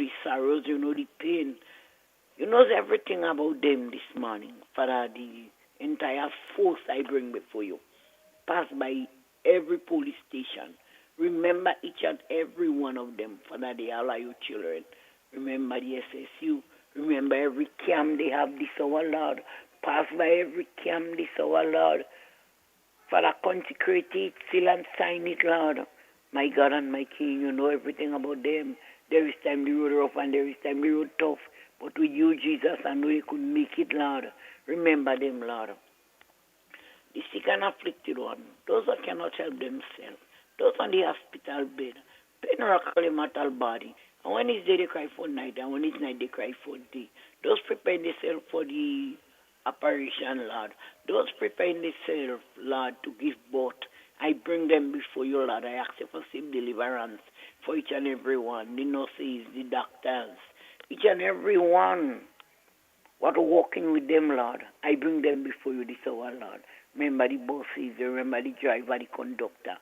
the sorrows, you know the pain. You know everything about them this morning. Father, the entire force I bring before you. Pass by every police station. Remember each and every one of them. Father, they all are your children. Remember the SSU. Remember every camp they have this our Lord. Pass by every camp this our Lord. Father, consecrate it, seal and sign it, Lord. My God and my King, you know everything about them. There is time the road rough and there is time the road tough. But with you, Jesus, I know you could make it, Lord. Remember them, Lord. The sick and afflicted one, those that cannot help themselves, those on the hospital bed, pain rockle the mortal body. And when it's day, they cry for night, and when it's night, they cry for day. Those preparing themselves for the apparition, Lord. Those preparing themselves, Lord, to give birth. I bring them before you, Lord. I ask you for safe deliverance for each and every one, the nurses, the doctors, each and every one. What are walking with them, Lord? I bring them before you this hour, Lord. Remember the bosses, remember the driver, the conductor.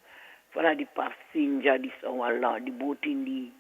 Father, the passenger this hour, Lord. The boat in the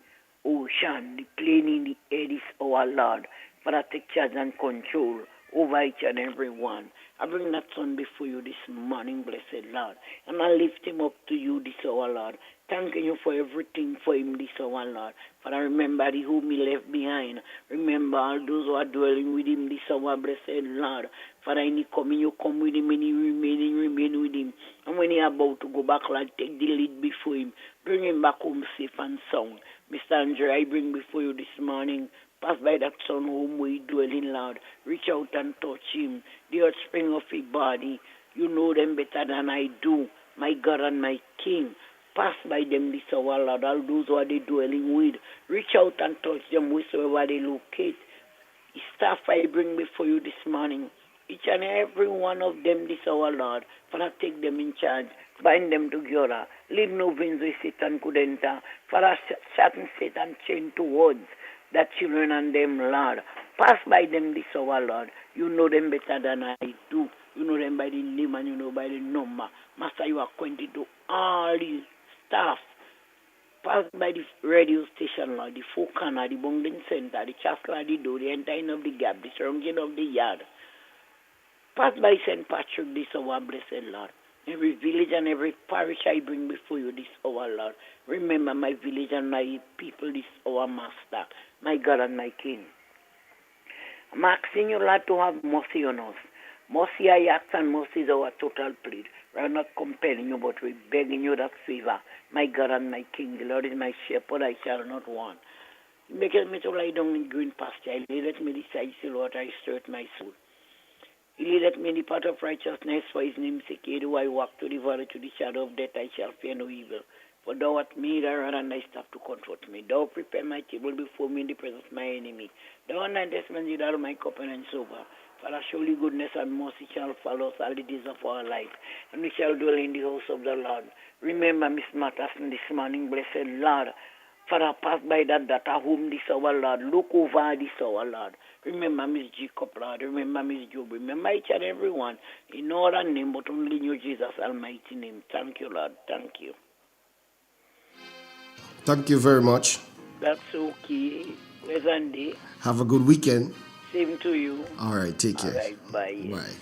ocean, the plane in the air this hour, Lord. Father, take charge and control over each and every one. I bring that son before you this morning, blessed Lord. And I lift him up to you this hour, Lord. Thanking you for everything for him this hour, Lord. Father, remember the whom he left behind. Remember all those who are dwelling with him this hour, blessed Lord. Father, in he coming, you come with him, and he remain with him. And when he about to go back, Lord, take the lead before him. Bring him back home safe and sound. Mr. Andrew, I bring before you this morning. Pass by that son whom we dwell in, Lord. Reach out and touch him. The earth spring of his body. You know them better than I do. My God and my King. Pass by them this hour, Lord. All those who are they dwelling with. Reach out and touch them wheresoever they locate. The staff I bring before you this morning. Each and every one of them this hour, Lord. Father, take them in charge. Bind them together. Leave no veins where Satan could enter. Father, Satan, Satan chain towards that children and them, Lord. Pass by them this hour, Lord. You know them better than I do. You know them by the name and you know by the number. Master, you are acquainted to all the staff. Pass by the radio station, Lord, the Four Corner, the Bungling Center, the Chasla, the Door, the entire of the gap, the surrounding of the yard. Pass by St. Patrick this hour, blessed Lord. Every village and every parish I bring before you this hour, Lord. Remember my village and my people this hour, Master, my God and my King. I'm asking you, Lord, to have mercy on us. Mercy I ask and mercy is our total plea. We're not compelling you, but we're begging you that favor. My God and my King, the Lord is my shepherd, I shall not want. He maketh me to lie down in green pasture. He leadeth me beside still water, I stirred my soul. He leadeth me in the path of righteousness for his name's sake. Yea, though I walk through the valley to the shadow of death, I shall fear no evil. For thou art made a rod and thy staff to comfort me. Thou prepare my table before me in the presence of my enemy. Thou anointest me with all my cup and sober. Father, surely goodness and mercy shall follow us all the days of our life, and we shall dwell in the house of the Lord. Remember Miss Matterson this morning, blessed Lord. Father, pass by that daughter whom this hour, Lord. Look over this hour, Lord. Remember Miss Jacob, Lord. Remember Miss Job. Remember each and every one. In no other name, but only in your Jesus' almighty name. Thank you, Lord. Thank you. Thank you very much. That's okay. Pleasant day. Have a good weekend. Same to you. All right, take care. All right, bye. Bye.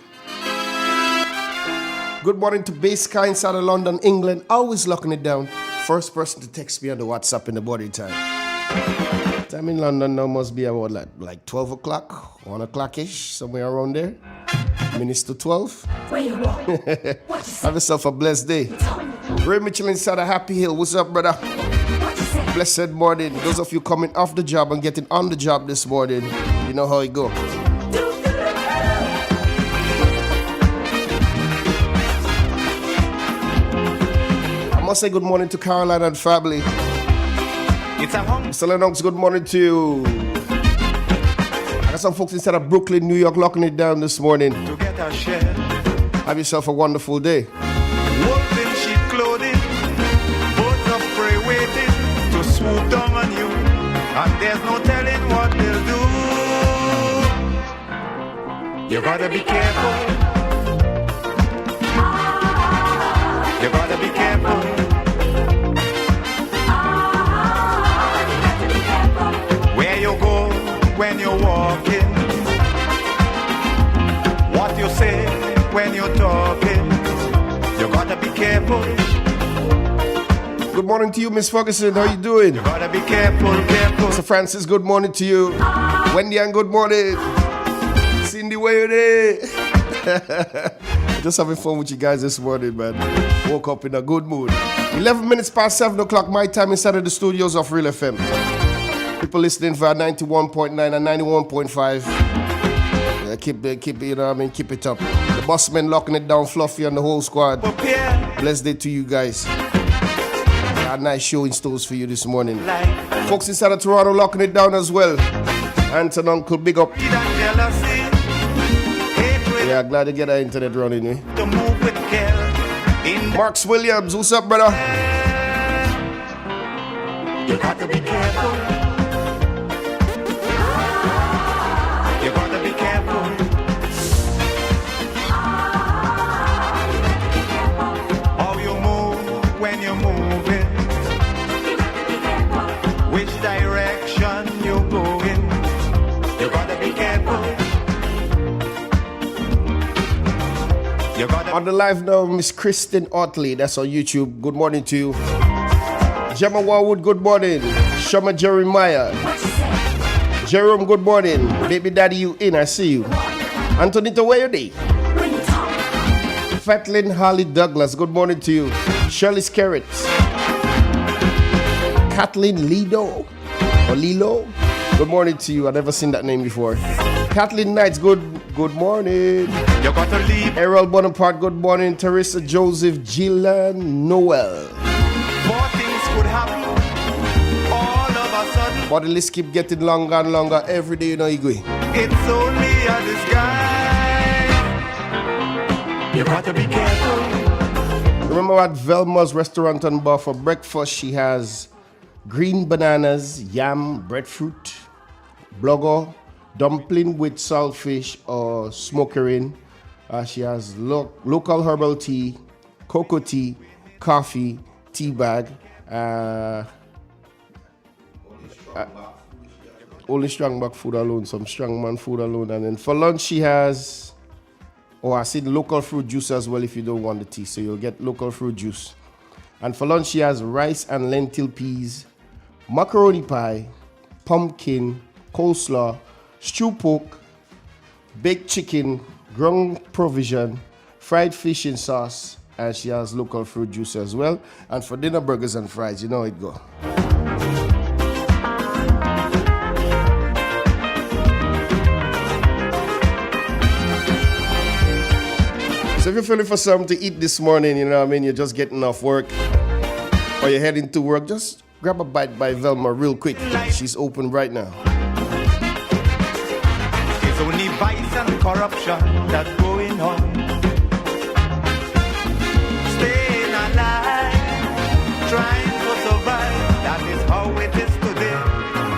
Good morning to Baseca inside of London, England. Always locking it down. First person to text me on the WhatsApp in the body time. Time in London now must be about like 12 o'clock, 1 o'clock-ish, somewhere around there. Minutes to 12. Have yourself a blessed day. Ray Mitchell inside of Happy Hill. What's up, brother? Blessed morning. Those of you coming off the job and getting on the job this morning, you know how it goes. I must say good morning to Caroline and family. Mr. Lennox, good morning to you. I got some folks inside of Brooklyn, New York, locking it down this morning. Have yourself a wonderful day. Wolf in sheep clothing, birds of prey waiting to swoop down on you, and there's no telling what they'll do. You gotta be careful. You gotta be careful. Where when you're walking, what you say when you're talking. You gotta be careful. Good morning to you, Miss Ferguson. How you doing? You gotta be careful, careful. Mr. Francis, good morning to you. Wendy, and good morning. Cindy, where you there? Just having fun with you guys this morning, man. Woke up in a good mood. 11 minutes past 7 o'clock my time inside of the studios of Real FM. People listening via 91.9 and 91.5. Keep you know what I mean, keep it up. The bossmen locking it down, Fluffy and the whole squad. Blessed day to you guys. A nice show in stores for you this morning. Folks inside of Toronto locking it down as well. Aunt and Uncle, big up. Yeah, glad to get our internet running. Eh? Marks Williams, what's up, brother? You got to be careful. You got to be careful. How you move when you're moving. Which direction you're going. You got to be careful. On the live now, Miss Kristen Otley, that's on YouTube. Good morning to you. Gemma Warwood, good morning. Shama Jeremiah. Jerome, good morning. Baby daddy, you in, I see you. Antonita, where you day? Fatlin Holly Douglas, good morning to you. Shirley's Carrots. Kathleen Lido, or Lilo, good morning to you. I've never seen that name before. Kathleen Knights, good morning. You got to leave. Errol Bonaparte, good morning. Teresa Joseph, Gillan Noel. More things could happen all of a sudden. But the list keep getting longer and longer every day, you know, Igwe. It's only a disguise. You got to be careful. Remember at Velma's restaurant and bar for breakfast, she has green bananas, yam, breadfruit, blogger, dumpling with saltfish or smokering. She has local herbal tea, cocoa tea, coffee, tea bag. Only strong back food alone, some strong man food alone. And then for lunch she has, I see the local fruit juice as well if you don't want the tea. So you'll get local fruit juice. And for lunch she has rice and lentil peas, macaroni pie, pumpkin, coleslaw, stew pork, baked chicken, ground provision, fried fish in sauce, and she has local fruit juice as well. And for dinner, burgers and fries, you know it go. So if you're feeling for something to eat this morning, you know what I mean, you're just getting off work, or you're heading to work, just grab a bite by Velma real quick. She's open right now. It's only vice and corruption that's going on. Staying alive, trying to survive. That is how it is today.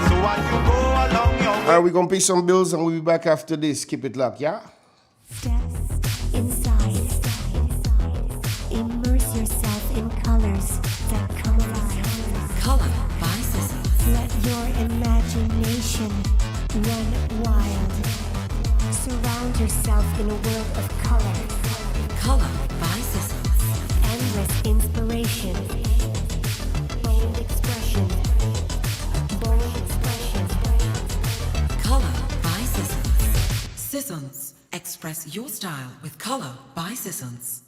So as you go along your way. Alright, we're gonna pay some bills and we'll be back after this. Keep it locked, yeah? Inside. Immerse yourself in colors that come alive. Color by Sissons. Let your imagination run wild. Surround yourself in a world of color. Color by Sissons. Endless inspiration. Bold expression. Bold expression. Color by Sissons. Sissons. Express your style with Color by Sissons.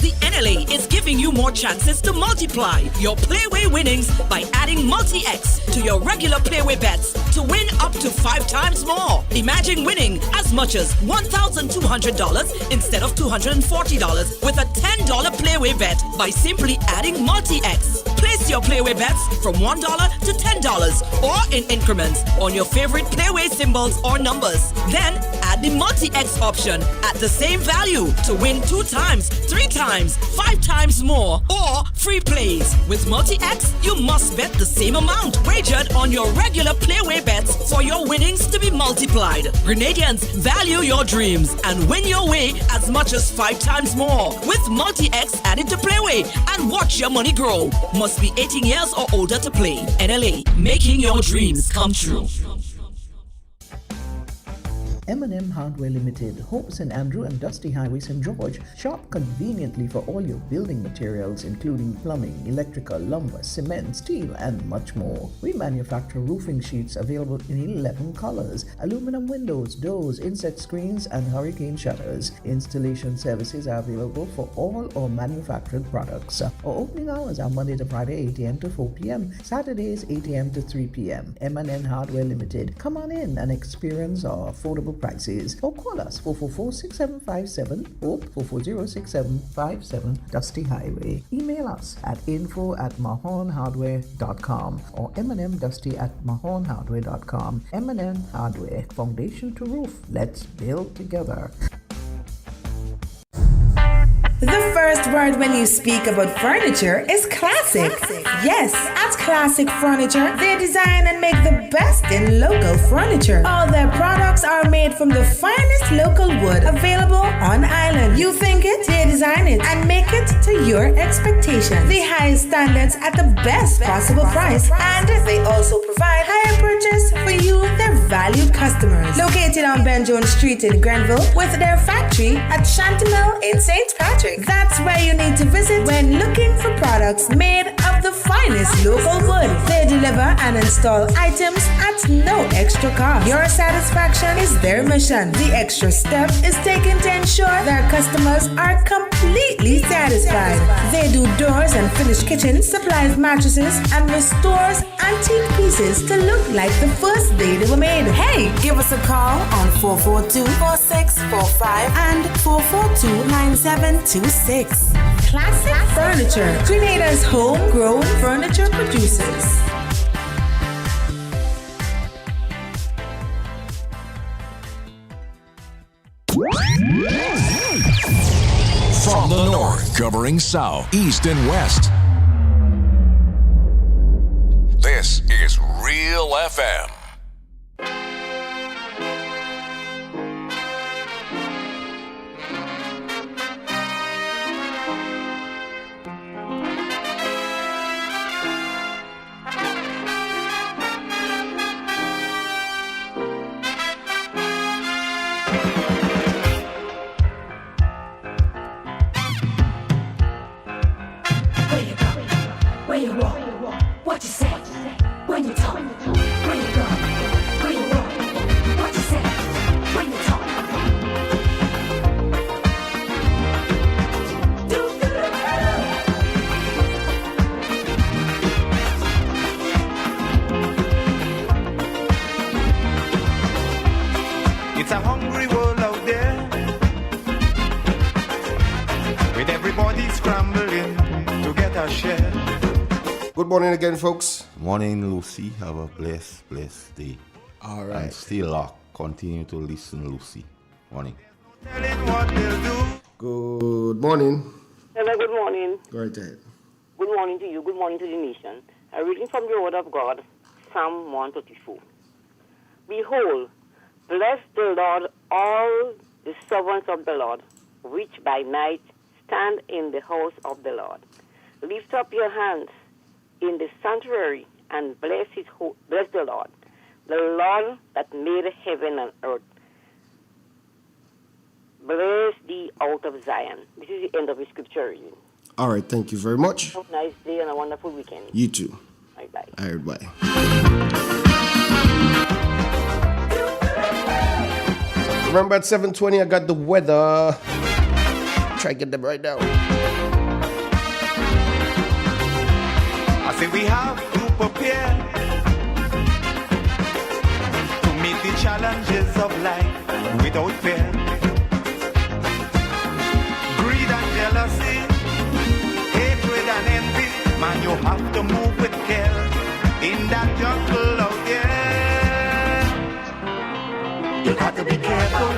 The NLA is giving you more chances to multiply your Playway winnings by adding Multi-X to your regular Playway bets to win up to 5 times more. Imagine winning as much as $1,200 instead of $240 with a $10 Playway bet by simply adding Multi-X. Place your Playway bets from $1 to $10 or in increments on your favorite Playway symbols or numbers. Then add the Multi-X option at the same value to win 2 times, 3 times, 5 times more, or free plays. With Multi-X, you must bet the same amount wagered on your regular Playway bets for your winnings to be multiplied. Grenadians, value your dreams and win your way as much as 5 times more. With Multi-X added to Playway and watch your money grow. Must be 18 years or older to play. NLA, making your dreams come true. M&M Hardware Limited, Hope St. Andrew and Dusty Highway St. George. Shop conveniently for all your building materials including plumbing, electrical, lumber, cement, steel and much more. We manufacture roofing sheets available in 11 colors, aluminum windows, doors, insect screens and hurricane shutters. Installation services are available for all our manufactured products. Our opening hours are Monday to Friday 8 a.m. to 4 p.m., Saturdays 8 a.m. to 3 p.m. M&N Hardware Limited. Come on in and experience our affordable prices or call us 444-6757 or 440-6757 Dusty Highway. Email us at info@mahonhardware.com or mnmdusty@mahonhardware.com. M&N Hardware, foundation to roof. Let's build together. The first word when you speak about furniture is classic. Yes, at Classic Furniture, they design and make the best in local furniture. All their products are made from the finest local wood available on island. You think it, they design it and make it to your expectations. The highest standards at the best possible price, and they also provide higher purchase for you, their valued customers. Located on Ben Jones Street in Grenville with their factory at Chantimel in St. Patrick. That's where you need to visit when looking for products made of the finest local wood. They deliver and install items at no extra cost. Your satisfaction is their mission. The extra step is taken to ensure their customers are completely satisfied. They do doors and finished kitchens, supplies mattresses, and restores antique pieces to look like the first day they were made. Hey, give us a call on 442-4645 and 442-9726. Classic Furniture, Grenada's homegrown furniture producers. From the north, covering south, east, and west. This is Real FM. Where you walk, what you say, when you talk, where you go, where you walk, what you say, when you talk. It's a hungry world out there, with everybody scrambling to get a share. Good morning again, folks. Morning, Lucy. Have a blessed day. All right. And still lock. Continue to listen, Lucy. Morning. Good morning. Hello, good morning. Go right ahead. Good morning to you. Good morning to the nation. A reading from the Word of God, Psalm 134. Behold, bless the Lord, all the servants of the Lord, which by night stand in the house of the Lord. Lift up your hands in the sanctuary and bless the Lord that made heaven and earth. Bless thee out of Zion. This is the end of the scripture reading. All right, thank you very much. Have a nice day and a wonderful weekend. You too. Bye-bye. All right, bye. Remember at 7:20, I got the weather. Try to get them right now. I say we have to prepare to meet the challenges of life without fear. Greed and jealousy, hatred and envy, man, you have to move with care in that jungle out there. You got to be careful.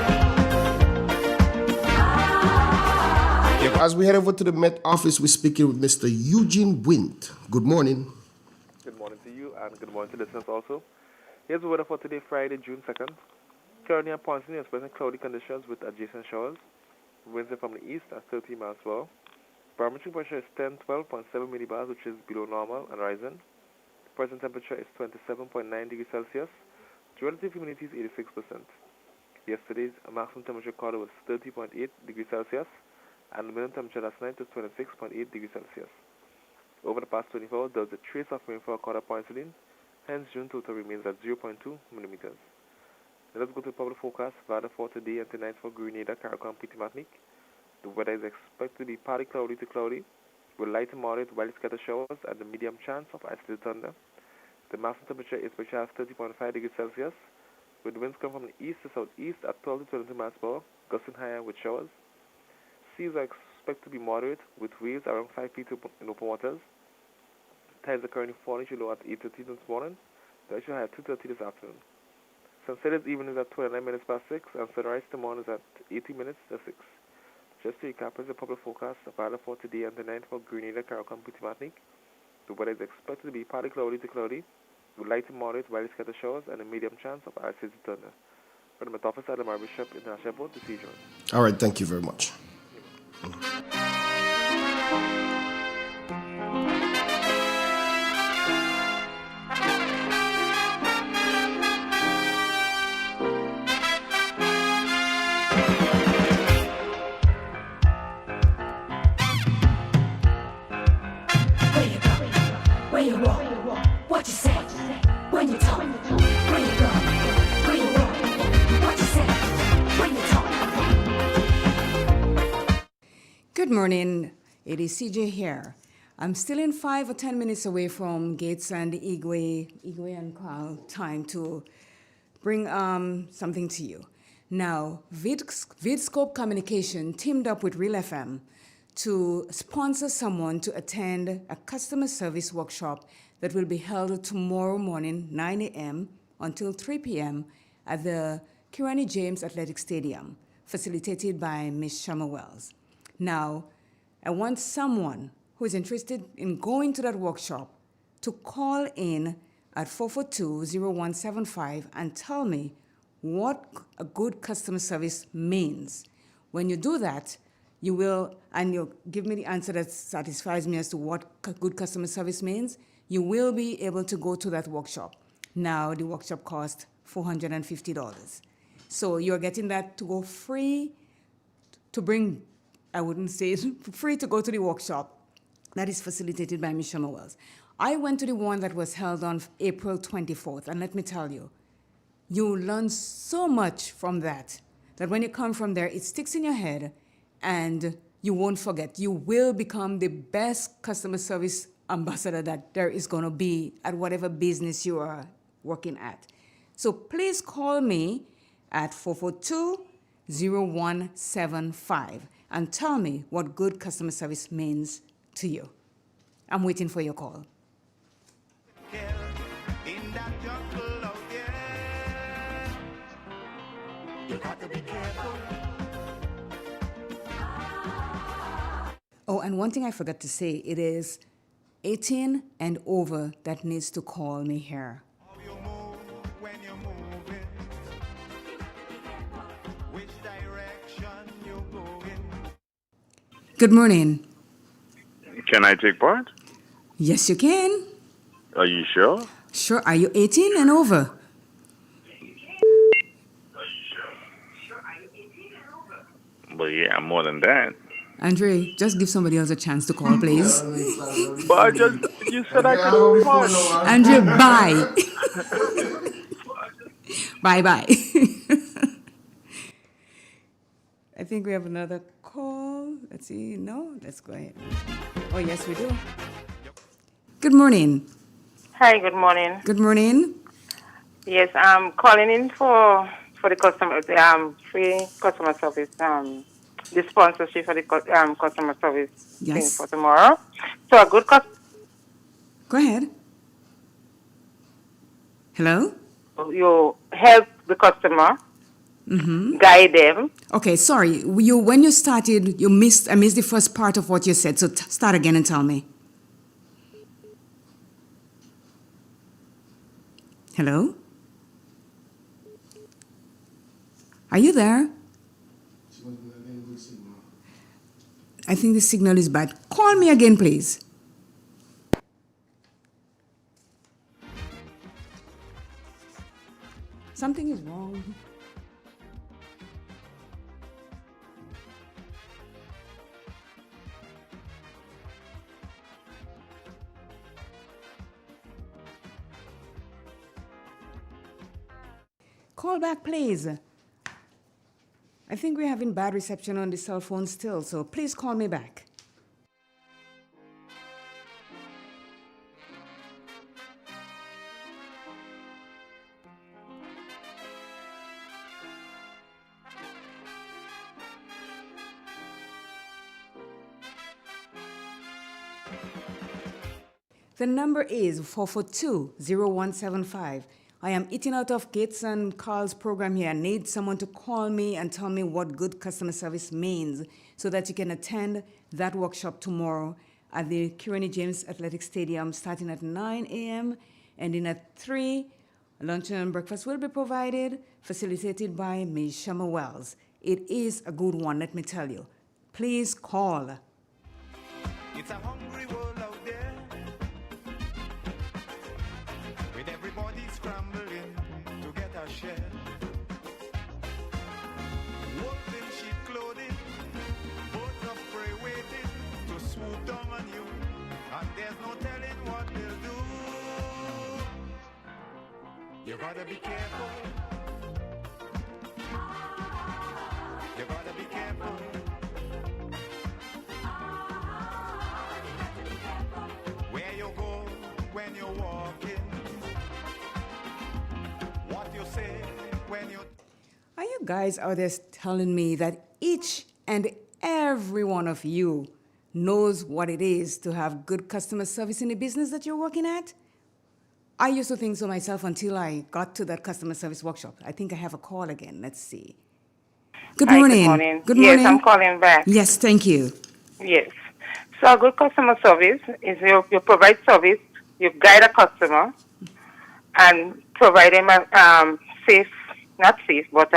As we head over to the Met office, we're speaking with Mr. Eugene Wint. Good morning. Good morning to you and good morning to listeners also. Here's the weather for today, Friday, June 2nd. Currently on Ponce, experiencing cloudy conditions with adjacent showers. Winds from the east at 30 miles per hour. Barometric pressure is 12.7 millibars, which is below normal and rising. The present temperature is 27.9 degrees Celsius. The relative humidity is 86%. Yesterday's maximum temperature recorded was 30.8 degrees Celsius, and the minimum temperature last night was 26.8 degrees Celsius. Over the past 24 hours, there was a trace of rainfall recorded at Point Celine, hence June total remains at 0.2 millimeters. Now let's go to the public forecast weather for today and tonight for Grenada, Carriacou, and Petit Martinique. The weather is expected to be partly cloudy to cloudy, with light to moderate wild scattered showers and a medium chance of isolated thunder. The maximum temperature is projected at 30.5 degrees Celsius, with winds coming from the east to southeast at 12 to 22 miles per hour, gusting higher with showers. Seas are expected to be moderate, with waves around 5 feet in open waters. Tides are currently falling to low at 8:13 this morning, the actual high at 2:30 this afternoon. Sunset this evening is at 29 minutes past 6, and sunrise tomorrow is at 18 minutes to 6. Just to recap, is the public forecast of weather for today and tonight for Grenada, Carriacou, and Petit Martinique. The weather is expected to be partly cloudy to cloudy, with light to moderate wild scattered showers and a medium chance of isolated thunder. From the office at the Bishop International Airport, the Sea Jones. All right, thank you very much. Where you walk, what you say, when you talk, where you go, where you walk, what you say, when you talk. Good morning, it is CJ here. I'm still in 5 or 10 minutes away from Gates and Igwe and Carl time to bring something to you. Now, Vidscope Communication teamed up with Real FM to sponsor someone to attend a customer service workshop that will be held tomorrow morning, 9 a.m. until 3 p.m. at the Kirani James Athletic Stadium, facilitated by Ms. Shama Wells. Now, I want someone who is interested in going to that workshop to call in at 442-0175 and tell me what a good customer service means. When you do that, you will, and you'll give me the answer that satisfies me as to what good customer service means, you will be able to go to that workshop. Now, the workshop costs $450. So you're getting that to go free to bring, I wouldn't say it, free to go to the workshop that is facilitated by Ms. Shama Wells. I went to the one that was held on April 24th, and let me tell you, you learn so much from that when you come from there, it sticks in your head, and you won't forget. You will become the best customer service ambassador that there is going to be at whatever business you are working at. So please call me at 442-0175 and tell me what good customer service means to you. I'm waiting for your call. In that jungle out there, you got to be careful. Oh, and one thing I forgot to say, it is 18 and over that needs to call me here. How you move when you're moving, which direction you going. Good morning. Can I take part? Yes, you can. Are you sure? Sure. Are you 18 and over? But yeah, I'm more than that. Andre, just give somebody else a chance to call, please. But you said I could part. Andre, bye. Bye-bye. I think we have another call. Let's see. No? Let's go ahead. Oh, yes, we do. Good morning. Hi, good morning. Good morning. Yes, I'm calling in for the customer, free customer service, the sponsorship for the customer service thing for tomorrow. So a good Go ahead. Hello? You help the customer, guide them. Okay, sorry. When you started, I missed the first part of what you said. So start again and tell me. Hello? Are you there? I think the signal is bad. Call me again, please. Something is wrong. call back, please. I think we're having bad reception on the cell phone still, so please call me back. The number is 442-0175. I am eating out of Gates and Carl's program here. I need someone to call me and tell me what good customer service means so that you can attend that workshop tomorrow at the Kirani James Athletic Stadium starting at 9 a.m. ending at 3. Lunch and breakfast will be provided, facilitated by Ms. Shama Wells. It is a good one, let me tell you. Please call. It's a hungry world out there, with everybody scrambling to get a share. Wolves in sheep clothing, birds of prey waiting to swoop down on you, and there's no telling what they'll do. You gotta be careful. You gotta be careful. Where you go when you're walking, what you say when you... Are you guys out there telling me that each and every one of you knows what it is to have good customer service in the business that you're working at? I used to think so myself until I got to that customer service workshop. I think I have a call again. Let's see. Good morning. Good morning. Good Yes, morning. I'm calling back. Yes, thank you. Yes. So a good customer service is you provide service, you guide a customer, and provide them a safe, not safe, but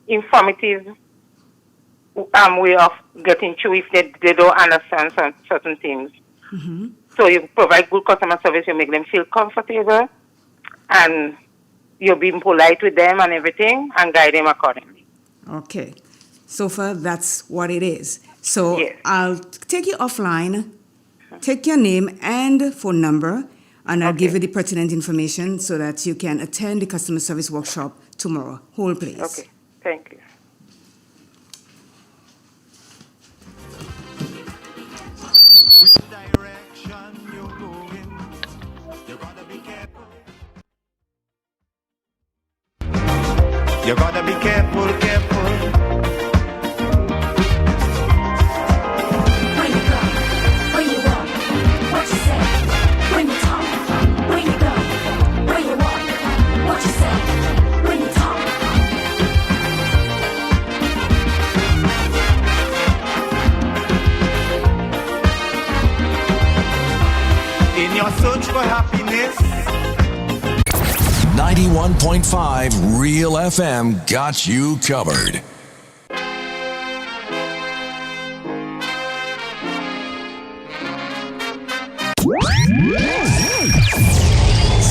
informative way of getting through if they don't understand some certain things. Mm-hmm. So you provide good customer service, you make them feel comfortable, and you're being polite with them and everything, and guide them accordingly. Okay. So far, that's what it is. So Yes. I'll take you offline, take your name and phone number, and I'll give you the pertinent information so that you can attend the customer service workshop tomorrow. Hold, please. Okay. Thank you. Which direction you're going, you gotta be careful. You gotta be careful, careful. Where you go, where you walk, what you say, when you talk. Where you go, where you walk, what you say, when you talk. In your search for happiness, 91.5 Real FM got you covered.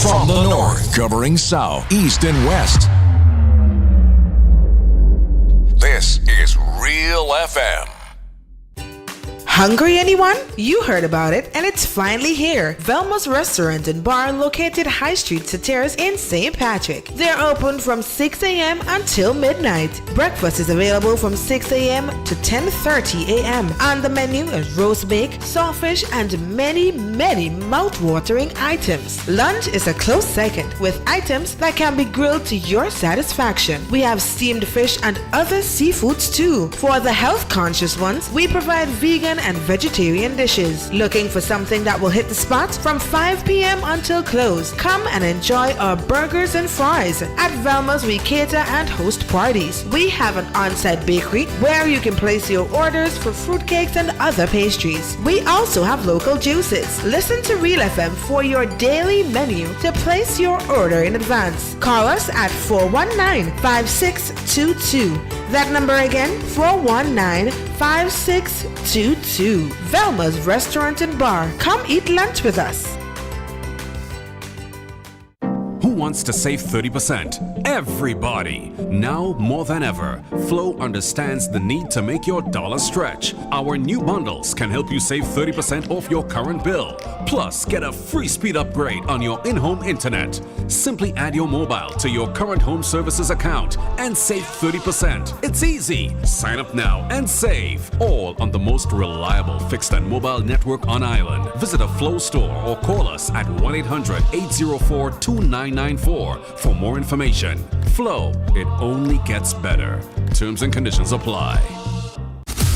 From the north, covering south, east, and west. This is Real FM. Hungry, anyone? You heard about it, and it's finally here. Velma's Restaurant and Bar, located High Street Sateras in St. Patrick. They're open from 6 a.m. until midnight. Breakfast is available from 6 a.m. to 10:30 a.m. On the menu is roast bake, sawfish, and many, many mouth-watering items. Lunch is a close second, with items that can be grilled to your satisfaction. We have steamed fish and other seafoods too. For the health-conscious ones, we provide vegan and vegetarian dishes. Looking for something that will hit the spot? From 5 p.m. until close, come and enjoy our burgers and fries. At Velma's, we cater and host parties. We have an on-site bakery where you can place your orders for fruitcakes and other pastries. We also have local juices. Listen to Real FM for your daily menu to place your order in advance. Call us at 419-5622. That number again, 419-5622. Velma's Restaurant and Bar. Come eat lunch with us. Who wants to save 30%. Everybody. Now more than ever, Flow understands the need to make your dollar stretch. Our new bundles can help you save 30% off your current bill. Plus, get a free speed upgrade on your in-home internet. Simply add your mobile to your current home services account and save 30%. It's easy. Sign up now and save. All on the most reliable fixed and mobile network on island. Visit a Flow store or call us at 1-800-804-2994 for more information. Flow, it only gets better. Terms and conditions apply.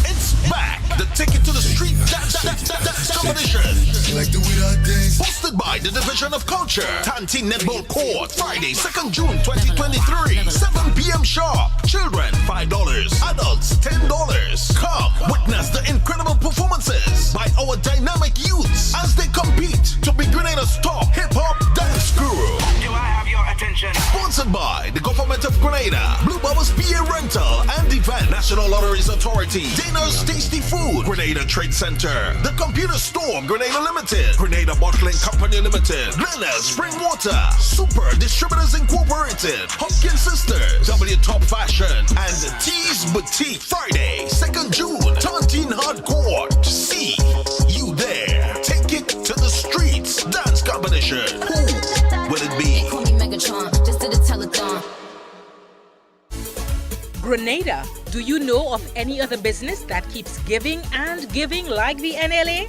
It's back. The Ticket to the Street Dance Competition. Like the way that dance. Hosted by the Division of Culture. Tanti Netball Court. Friday, 2nd June 2023. 7 p.m. sharp. Children, $5. Adults, $10. Come witness the incredible performances by our dynamic youths as they compete to be Grenada's top hip-hop dance guru. Do I have your attention? Sponsored by the Government of Grenada, Blue Bubbles PA Rental, and Event National Lotteries Authority, Dana's Tasty Food, Grenada Trade Center, The Computer Store, Grenada Limited, Grenada Bottling Company Limited, Glenelg Spring Water, Super Distributors Incorporated, Hopkins Sisters, W Top Fashion, and T's Boutique. Friday, 2nd June, 13 Hardcore. See you there. Take it to the streets. Dance competition. Who will it be? Call me Megatron, just did a telethon. Grenada, do you know of any other business that keeps giving and giving like the NLA?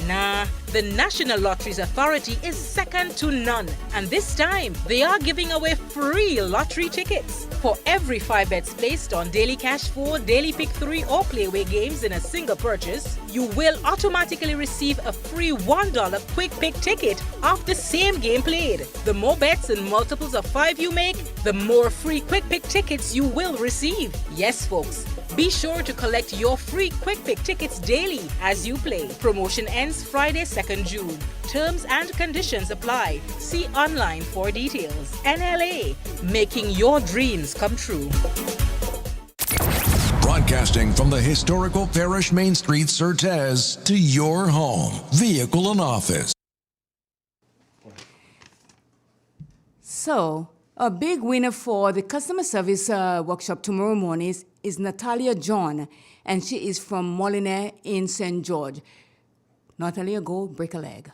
Nah, the National Lotteries Authority is second to none. And this time, they are giving away free lottery tickets. For every 5 bets placed on Daily Cash 4, Daily Pick 3 or Playway games in a single purchase, you will automatically receive a free $1 Quick Pick ticket of the same game played. The more bets and multiples of 5 you make, the more free Quick Pick tickets you will receive. Yes, folks. Be sure to collect your free Quick Pick tickets daily as you play. Promotion ends Friday, 2nd June. Terms and conditions apply. See online for details. NLA, making your dreams come true. Broadcasting from the historical Parish Main Street, Certez, to your home, vehicle, and office. So, a big winner for the customer service workshop tomorrow morning is Natalia John, and she is from Molyneux in St. George. Natalia, go break a leg.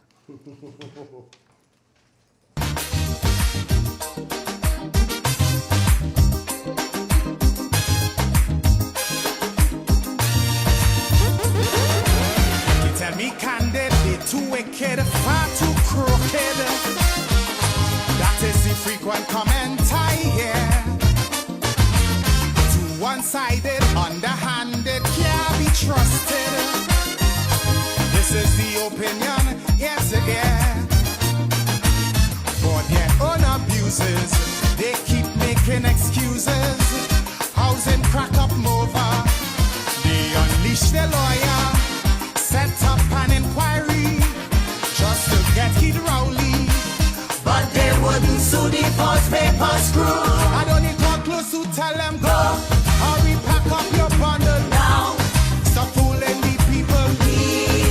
Tell me candid, they too wicked, far too crooked. That is the frequent comment I hear. Too one-sided, underhanded, can't be trusted. This is the opinion, yes again. For their own abuses, they keep making excuses. Housing crack up over, they unleash their lawyer. Set up an inquiry just to get Kid Rowley. But they wouldn't sue the false paper screw. I don't need to come close to tell them go. Hurry, pack up your bundle now. Stop fooling the people.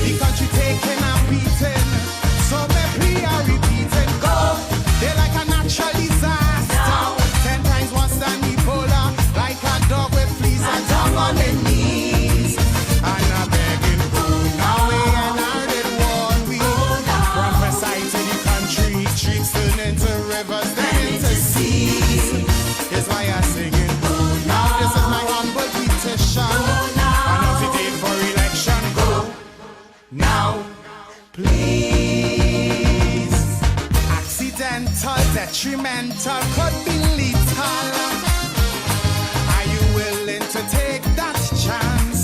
The country taking a beating. So maybe I repeating. Go. They're like a natural disaster. Now. 10 times worse than Ebola. Like a dog with fleas and down on their knees. And I'm begging food. Now we and I did one week. Prophesy to the country. Streets turn into rivers, then into seas. Is why I'm singing. Now this is my humble petition. Another day for election. Go now, please. Accidental, detrimental, could be lethal. Are you willing to take that chance?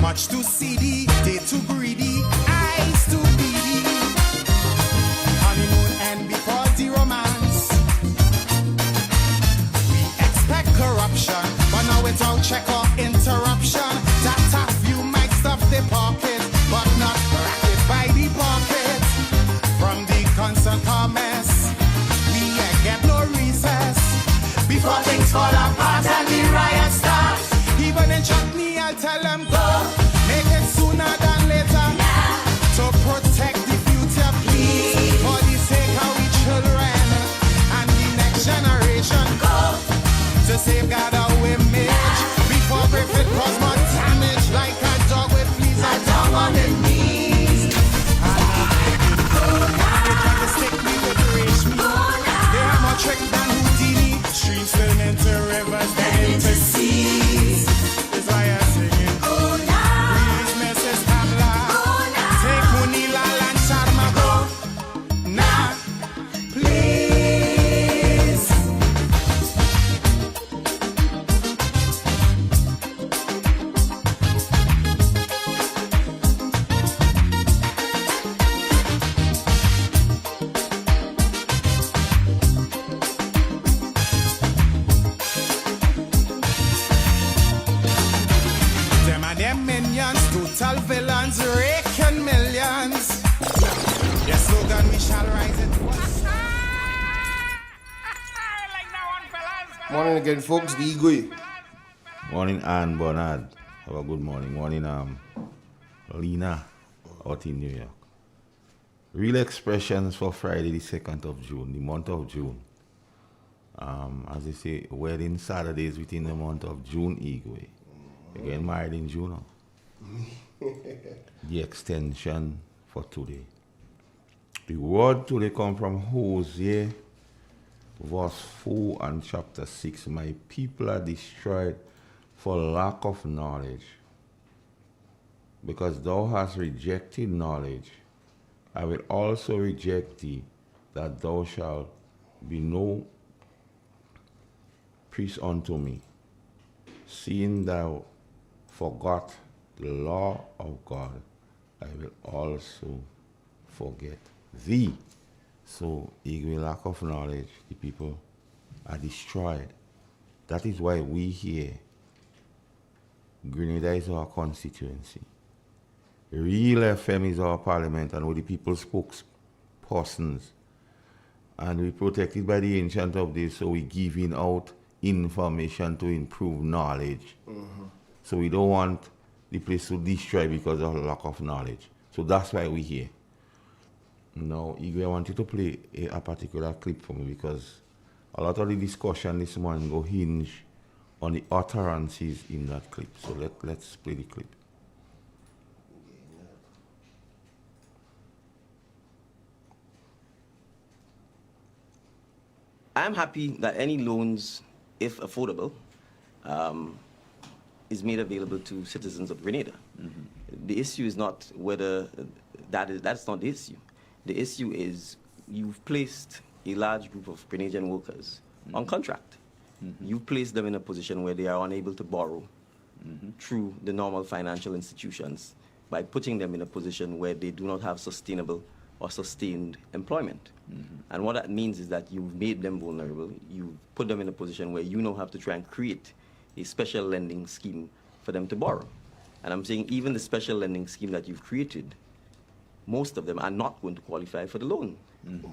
Much too seedy, they too greedy, eyes too beady. Honeymoon end before the romance. We expect corruption, but now without check or interruption. Data view might stuff the pocket, but not racket by the pocket. From the constant comments, we get no recess. Before things fall apart and the riot starts. Even in chutney, I'll tell them go. Make it sooner than later. To protect the future, please. For the sake of we children. safeguard our image. Before Griffith cause more damage, like a dog with fleas, a dog on the knees. They try to stick me with rich me. They are more trick than Houdini. Streams turn into rivers, then into seas. That's why I sing it. Please, Mrs. Pabla. Take Munila and Sharma go. Nah, please. Them and them minions, total villains, raking millions. Your slogan, we shall rise it once. Morning again, folks. The Igwe. Morning, Ann Bernard. Have a good morning. Morning, Lena, out in New York. Real expressions for Friday, the 2nd of June, the month of June. As they say, wedding Saturdays within the month of June, Igwe. You're getting married in June. The extension for today. The word today come from Hosea, verse 4 and chapter 6. My people are destroyed for lack of knowledge. Because thou hast rejected knowledge, I will also reject thee, that thou shalt be no priest unto me. Seeing thou forgot the law of God, I will also forget thee. So, with lack of knowledge, the people are destroyed. That is why we here, Grenada is our constituency. Real FM is our parliament, and we're the people's spokespersons. And we're protected by the Ancient of Days, so we're giving out information to improve knowledge. So we don't want the place to destroy because of lack of knowledge. So that's why we're here. Now, Igwe, I want you to play a particular clip for me, because a lot of the discussion this morning go hinge on the utterances in that clip. So let's play the clip. I'm happy that any loans, if affordable, is made available to citizens of Grenada. The issue is not whether that's not the issue. The issue is you've placed a large group of Grenadian workers on contract. You've placed them in a position where they are unable to borrow through the normal financial institutions by putting them in a position where they do not have sustainable or sustained employment. And what that means is that you've made them vulnerable. You've put them in a position where you now have to try and create a special lending scheme for them to borrow. And I'm saying even the special lending scheme that you've created, most of them are not going to qualify for the loan.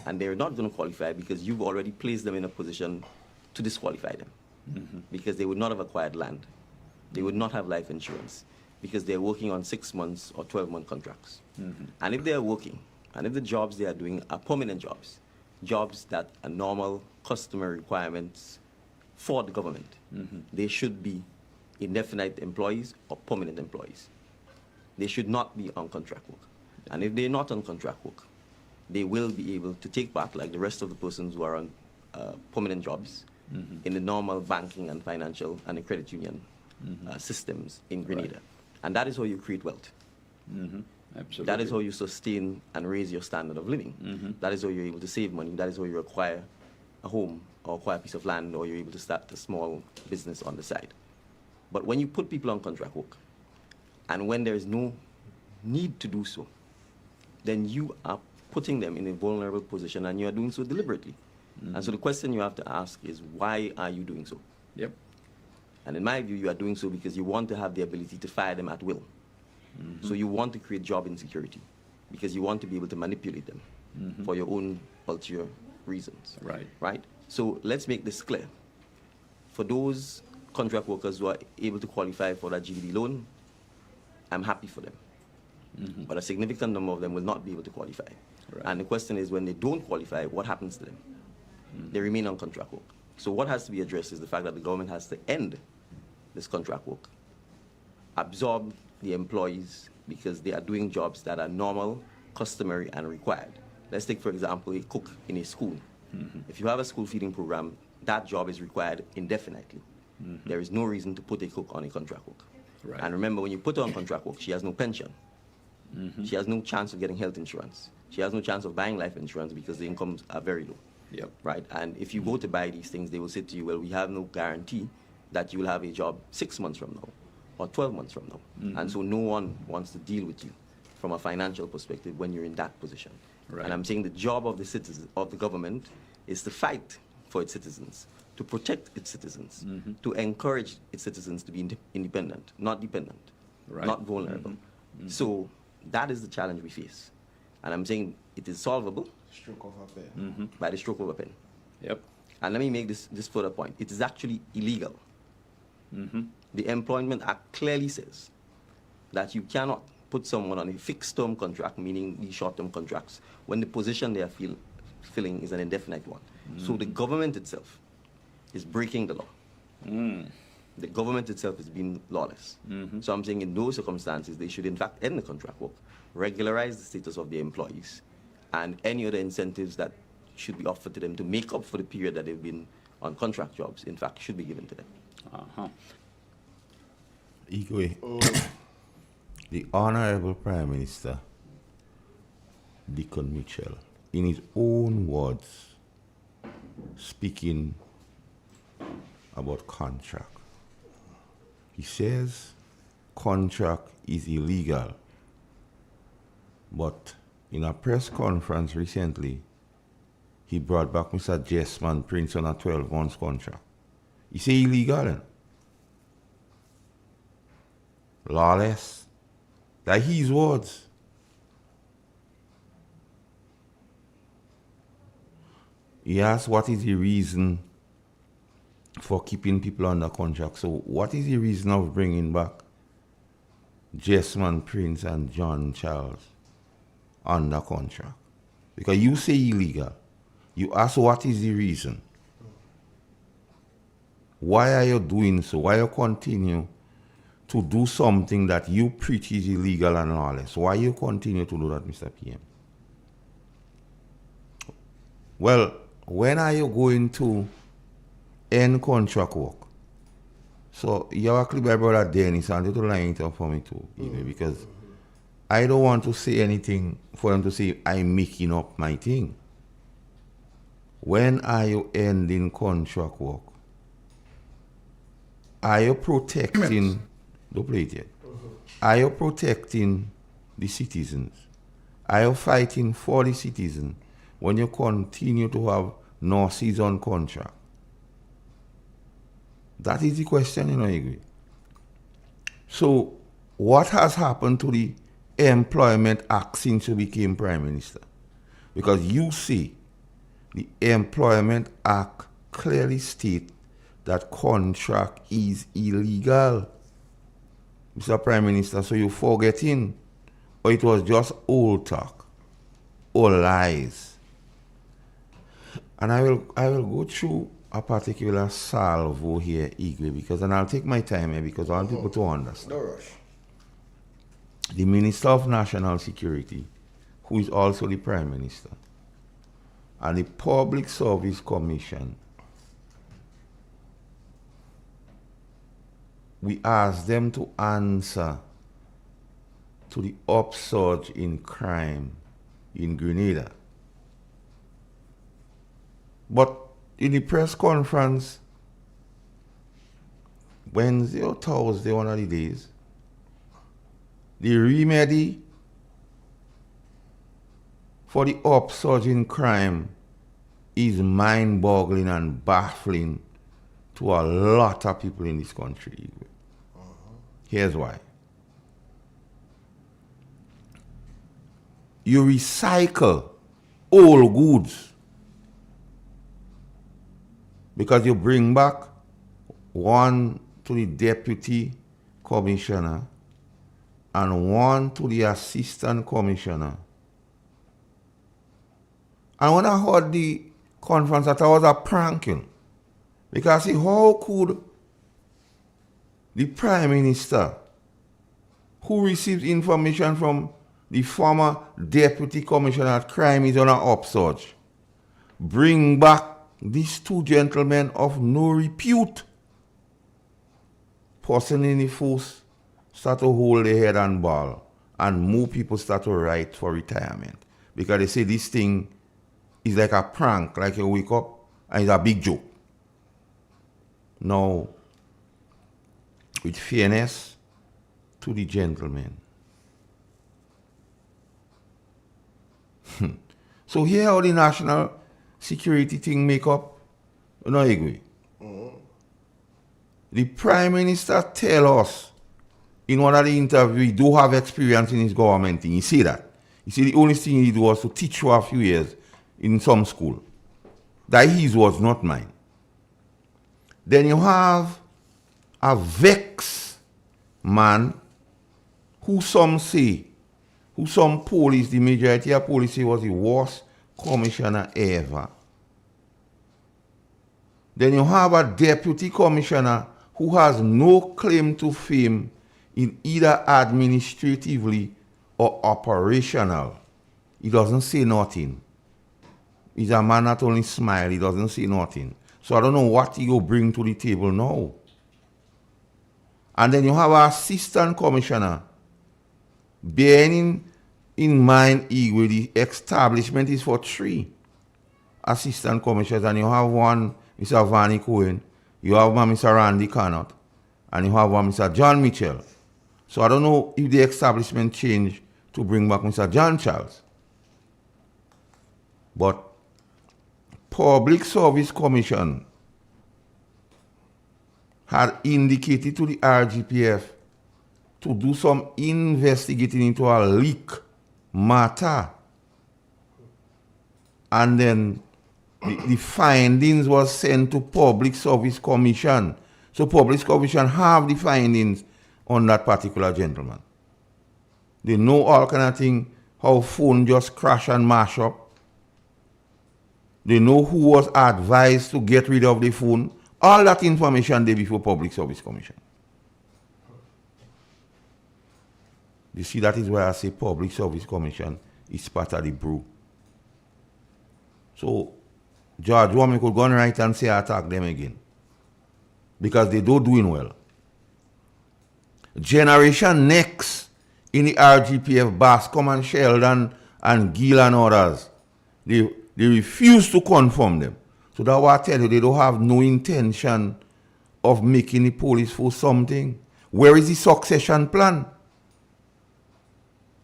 And they're not going to qualify because you've already placed them in a position to disqualify them. Because they would not have acquired land. They would not have life insurance because they're working on 6 months or 12-month contracts. And if they're working, and if the jobs they are doing are permanent jobs, jobs that are normal customer requirements for the government, they should be indefinite employees or permanent employees. They should not be on contract work. And if they're not on contract work, they will be able to take part, like the rest of the persons who are on permanent jobs, in the normal banking and financial and the credit union systems in Grenada. And that is how you create wealth. Absolutely. That is how you sustain and raise your standard of living. That is how you're able to save money. That is how you acquire a home or acquire a piece of land, or you're able to start a small business on the side. But when you put people on contract work, and when there is no need to do so, then you are putting them in a vulnerable position, and you are doing so deliberately. And so the question you have to ask is, why are you doing so? And in my view, you are doing so because you want to have the ability to fire them at will. So you want to create job insecurity because you want to be able to manipulate them for your own ulterior reasons. Right? So let's make this clear. For those contract workers who are able to qualify for that GDD loan, I'm happy for them. But a significant number of them will not be able to qualify. And the question is, when they don't qualify, what happens to them? They remain on contract work. So what has to be addressed is the fact that the government has to end this contract work, absorb the employees because they are doing jobs that are normal, customary, and required. Let's take, for example, a cook in a school. If you have a school feeding program, that job is required indefinitely. There is no reason to put a cook on a contract work. Right. And remember, when you put her on contract work, she has no pension. She has no chance of getting health insurance. She has no chance of buying life insurance because the incomes are very low. Yep. Right? And if you go to buy these things, they will say to you, well, we have no guarantee that you will have a job 6 months from now or 12 months from now. And so no one wants to deal with you from a financial perspective when you're in that position. Right. And I'm saying the job of the citizens, of the government, is to fight for its citizens, to protect its citizens, to encourage its citizens to be independent, not dependent, Right. not vulnerable. So that is the challenge we face. And I'm saying it is solvable Stroke of a pen. by the stroke of a pen. Yep. And let me make this further point. It is actually illegal. The Employment Act clearly says that you cannot put someone on a fixed-term contract, meaning these short-term contracts, when the position they are filling is an indefinite one. So the government itself is breaking the law. The government itself is being lawless. So I'm saying in those circumstances, they should in fact end the contract work, regularize the status of the employees, and any other incentives that should be offered to them to make up for the period that they've been on contract jobs, in fact, should be given to them. Igwe, the Honorable Prime Minister, Deacon Mitchell, in his own words, speaking about contract, he says contract is illegal. But in a press conference recently, he brought back Mr. Jessman Prince on a 12-month contract. He say illegal. Lawless. That's his words. He asked what is the reason for keeping people under contract. So what is the reason of bringing back Jessman Prince and John Charles under contract? Because you say illegal. You ask what is the reason. Why are you doing so? Why you continue to do something that you preach is illegal and lawless? Why you continue to do that, Mr. PM? Well, when are you going to end contract work? So you actually my brother Dennis, and you to line it up for me too, because I don't want to say anything for them to say I'm making up my thing. When are you ending contract work? Are you protecting, don't play it yet. Are you protecting the citizens? Are you fighting for the citizens when you continue to have no season contract? That is the question, Igwe. So, what has happened to the Employment Act since you became Prime Minister? Because you see, the Employment Act clearly states that contract is illegal. Mr. Prime Minister, so you're forgetting, or it was just old talk, or lies. And I will go through a particular salvo here, Igwe, because, and I'll take my time here because I want people to understand. No rush. The Minister of National Security, who is also the Prime Minister, and the Public Service Commission, we asked them to answer to the upsurge in crime in Grenada. But in the press conference, Wednesday or Thursday, one of the days, the remedy for the upsurge in crime is mind-boggling and baffling to a lot of people in this country. Here's why. You recycle old goods because you bring back one to the deputy commissioner and one to the assistant commissioner. And when I heard the conference, I thought it was a pranking. Because see, how could the Prime Minister, who receives information from the former Deputy Commissioner at Crime is on an upsurge, bring back these two gentlemen of no repute? Person in the force start to hold their head and ball, and more people start to write for retirement. Because they say this thing is like a prank, like you wake up and it's a big joke. Now, with fairness to the gentlemen. So here how the national security thing make up, you know, Igwe. The Prime Minister tell us in one of the interviews he do have experience in his government thing. He say that. He said the only thing he did was to teach for a few years in some school. That his was not mine. Then you have a vex man who some say, who some police, the majority of police say was the worst commissioner ever. Then you have a deputy commissioner who has no claim to fame in either administratively or operational. He doesn't say nothing. He's a man that only smile, he doesn't say nothing. So I don't know what he will bring to the table now. And then you have an assistant commissioner. Bearing in mind, Igwe, the establishment is for 3 assistant commissioners, and you have one, Mr. Vanny Cohen, you have one, Mr. Randy Cannott, and you have one, Mr. John Mitchell. So I don't know if the establishment changed to bring back Mr. John Charles. But Public Service Commission had indicated to the RGPF to do some investigating into a leak matter. And then the findings was sent to Public Service Commission. So Public Service Commission have the findings on that particular gentleman. They know all kind of thing, how phone just crash and mash up. They know who was advised to get rid of the phone. All that information they before Public Service Commission. You see, that is why I say Public Service Commission is part of the brew. So, George Woman could go on right and say attack them again. Because they don't doing well. Generation Next in the RGPF, Bascom and Sheldon and Gill and others, they refuse to confirm them. So that's why I tell you, they don't have no intention of making the police force something. Where is the succession plan?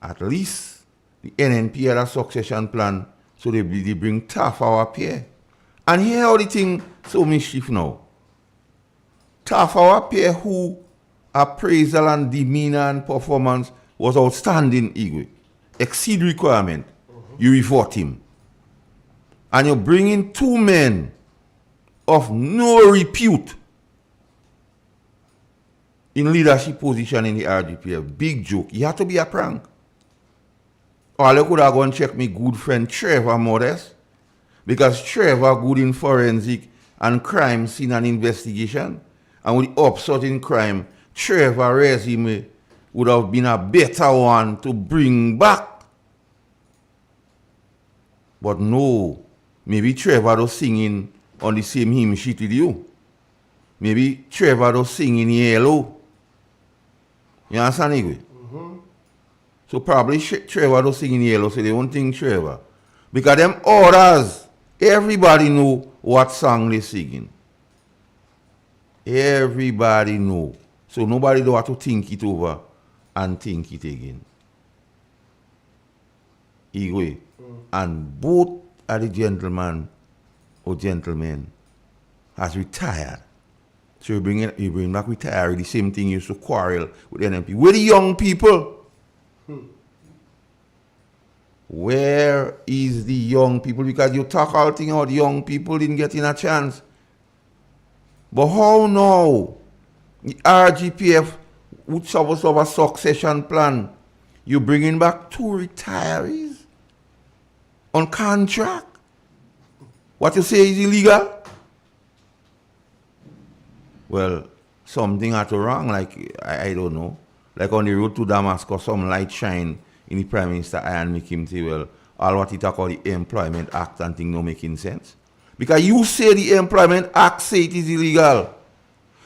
At least the NNP had a succession plan, so they bring Tafawa up here. And here how the thing so mischief now. Tafawa up here, who appraisal and demeanor and performance was outstanding, Igwe. Exceed requirement. You report him. And you bring in 2 men of no repute in leadership position in the RGPF. Big joke. It had to be a prank. Or I could have gone check my good friend Trevor Modest, because Trevor good in forensic and crime scene and investigation. And with the upsurge in crime, Trevor resume would have been a better one to bring back. But no, maybe Trevor was singing on the same hymn sheet with you. Maybe Trevor was singing yellow. You understand, Igwe? So probably Trevor was singing yellow, so they won't think Trevor. Because them others, everybody know what song they singing. Everybody know. So nobody don't have to think it over and think it again. Igwe. And both of the gentlemen or gentlemen has retired. So you bring back retired, the same thing you used to quarrel with NNP. Where the young people? Where is the young people? Because you talk all thing about young people didn't get in a chance. But how now? The RGPF, which supposed to have a succession plan, you bringing back 2 retirees on contract? What you say is illegal? Well, something had to wrong, like, I don't know. Like on the road to Damascus, some light shine in the Prime Minister eye and make him say, well, all what he talk about the Employment Act and thing no making sense. Because you say the Employment Act say it is illegal.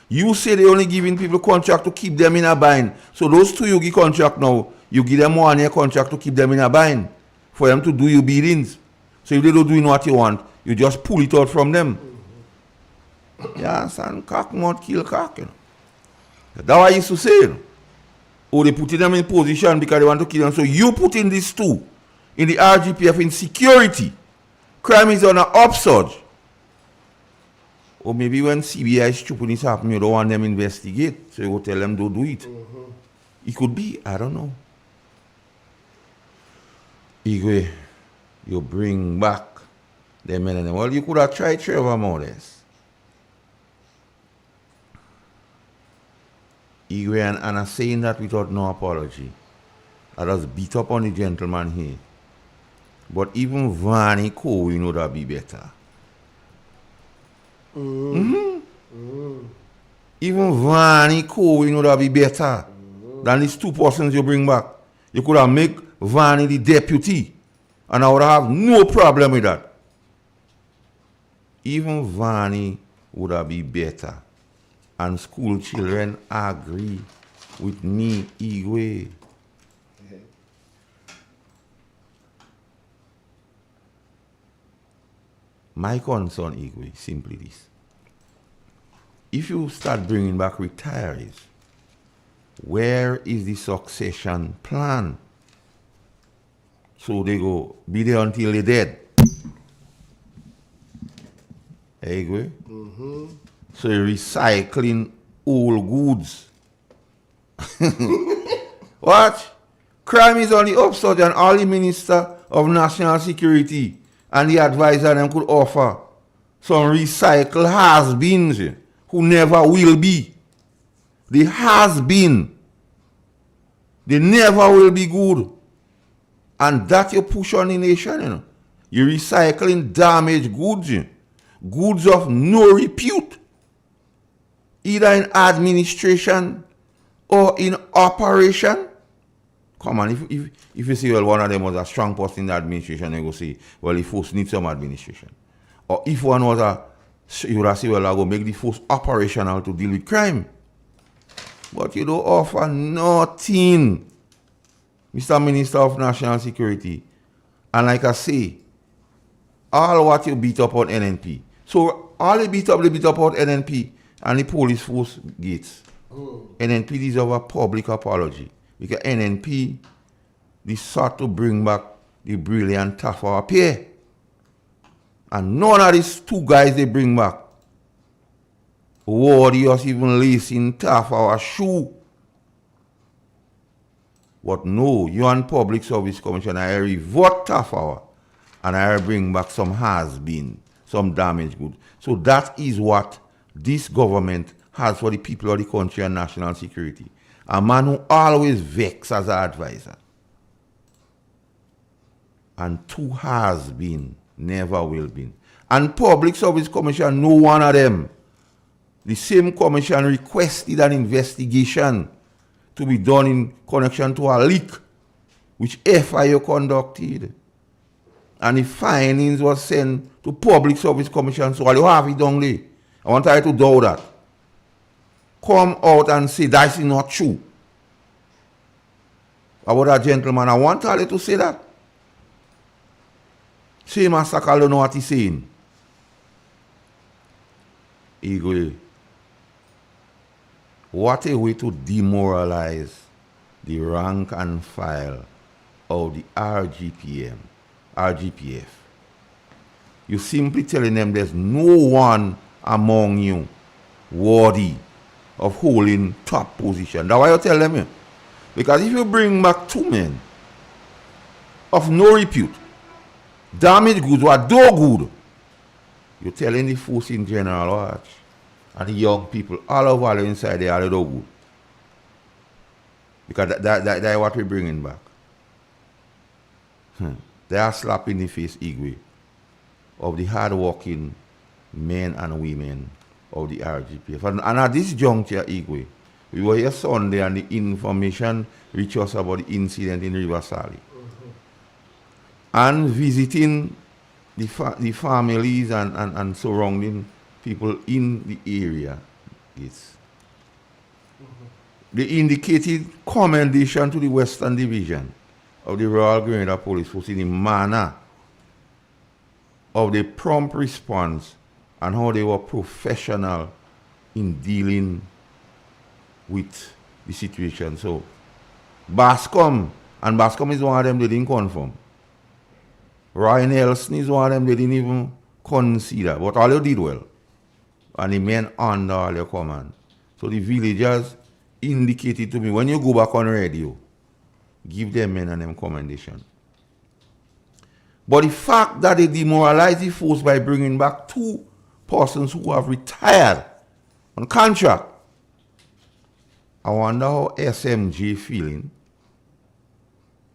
You say they only giving people contract to keep them in a bind. So those two you give contract now, you give them 1 year contract to keep them in a bind. For them to do your biddings. So if they don't do what you want, you just pull it out from them. You understand? Cock mouth kill cock, you know. That's what I used to say, you know. Or they put them in position because they want to kill them. So you put in these two, in the RGPF, in security. Crime is on an upsurge. Or maybe when CBI stupidness happen, you don't want them investigate. So you will tell them don't do it. It could be, I don't know. Igwe, you bring back them men and them. Well, you could have tried Trevor Morris. Igwe and Anna saying that without no apology. I just beat up on the gentleman here. But even Vani Cohen would have be better. Even Vani Cohen would have be better than these two persons you bring back. You could have made Vani the deputy, and I would have no problem with that. Even Vani would have be better. And school children agree with me, Igwe. My concern, Igwe, simply this. If you start bringing back retirees, where is the succession plan? So they go, be there until they're dead. Igwe? So you're recycling old goods. What? Crime is on the upsurge, and all the Minister of National Security and the advisor them could offer some recycle has-beens who never will be. The has-been, they never will be good. And that you push on the nation, you know. You're recycling damaged goods, goods of no repute, either in administration or in operation. Come on, if you say, well, one of them was a strong person in the administration, they go say, well, the force needs some administration. Or if one was you would say, well, I go make the force operational to deal with crime. But you don't offer nothing, Mr. Minister of National Security. And like I say, all what you beat up on NNP. So all they beat up on NNP and the police force gates. NNP deserve a public apology. Because NNP, they sought to bring back the brilliant Tafawa pair. And none of these two guys they bring back warriors even lacing Tafawa shoe. But no, you and Public Service Commission, I revoke Tafawa and I bring back some has-been, some damaged goods. So that is what this government has for the people of the country and national security. A man who always vex as an advisor. And two has been, never will be. And Public Service Commission, no one of them. The same commission requested an investigation to be done in connection to a leak, which FIO conducted. And the findings was sent to Public Service Commission, so you have it done there. I want you to do that. Come out and say that is not true. About that gentleman, I want you to say that. Say Master Carl don't know what he's saying. Igwe, what a way to demoralize the rank and file of the RGPF. You're simply telling them there's no one among you worthy of holding top position. That's why you tell them. Because if you bring back two men of no repute, damaged goods were do good, you're telling the force in general, watch, and the young people all over inside they are do good. Because that's what we're bringing back. They are slapping the face, Igwe, of the hard-working men and women of the RGPF. And at this juncture, Igwe, we were here Sunday and the information reached us about the incident in River Sally. And visiting the families and surrounding people in the area. They indicated commendation to the Western Division of the Royal Grenada Police Force in the manner of the prompt response and how they were professional in dealing with the situation. So, Bascom is one of them they didn't confirm. Ryan Nelson is one of them they didn't even consider. But all you did well. And the men under all your command. So the villagers indicated to me, when you go back on radio, give them men and them commendation. But the fact that they demoralized the force by bringing back 2 persons who have retired on contract, I wonder how SMG feeling.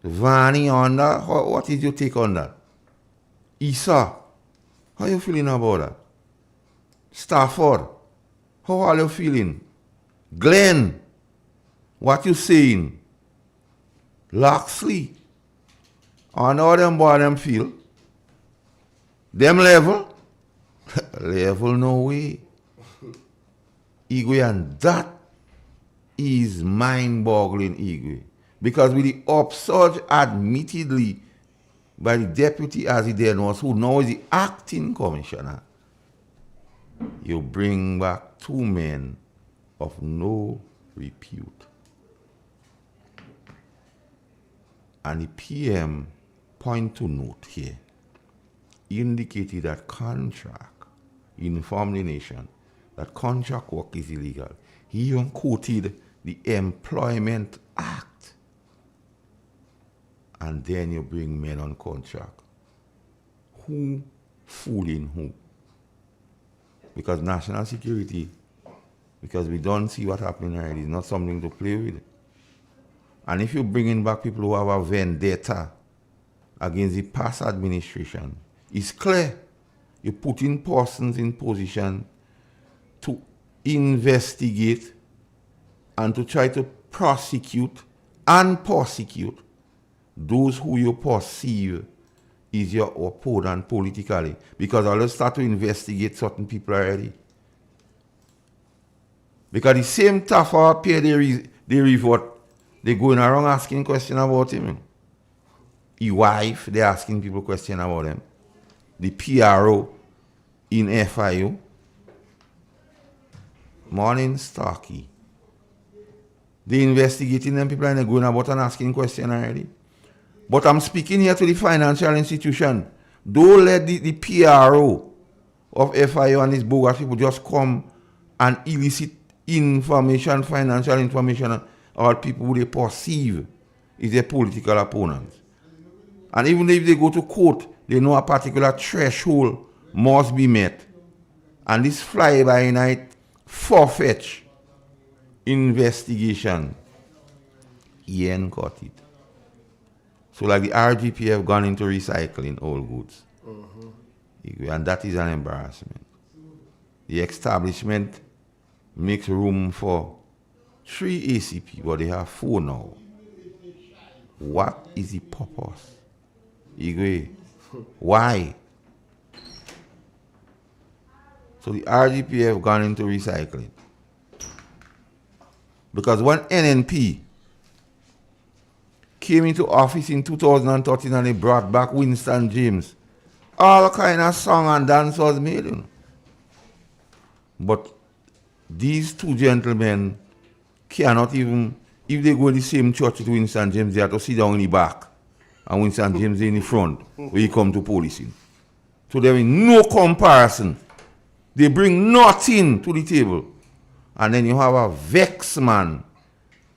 Vanny under, what is your take on that? Issa, how you feeling about that? Stafford, how are you feeling? Glenn, what you saying? Loxley, I know them boy them feel. Them level? Level no way. Igwe, and that is mind-boggling, Igwe. Because with the upsurge admittedly by the deputy as he then was, who now is the acting commissioner, you bring back 2 men of no repute. And the PM, point to note here, indicated that contract, informed the nation that contract work is illegal. He even quoted the Employment Act. And then you bring men on contract. Who fooling who? Because national security, because we don't see what happening already, is not something to play with. And if you're bringing back people who have a vendetta against the past administration, it's clear you're putting persons in position to investigate and to try to prosecute and persecute those who you perceive is your opponent politically. Because I'll start to investigate certain people already. Because the same Tafa up here, they revert, they going around asking questions about him. His wife, they're asking people questions about him. The PRO in FIU. Morning Starkey. They investigating them people and they're going about and asking questions already. But I'm speaking here to the financial institution. Don't let the PRO of FIU and these bogus people just come and elicit information, financial information, or people who they perceive is their political opponents. And even if they go to court, they know a particular threshold must be met. And this fly-by-night, far-fetched investigation, he ain't got it. So like the RGP have gone into recycling old goods. And that is an embarrassment. The establishment makes room for 3 ACP, but they have 4 now. What is the purpose? Igwe, why? So the RGP have gone into recycling. Because when NNP came into office in 2013 and they brought back Winston James, all kind of song and dance was made. You know. But these 2 gentlemen cannot even, if they go to the same church with Winston James, they have to sit down in the back and Winston James in the front when you come to policing. So there is no comparison. They bring nothing to the table. And then you have a vex man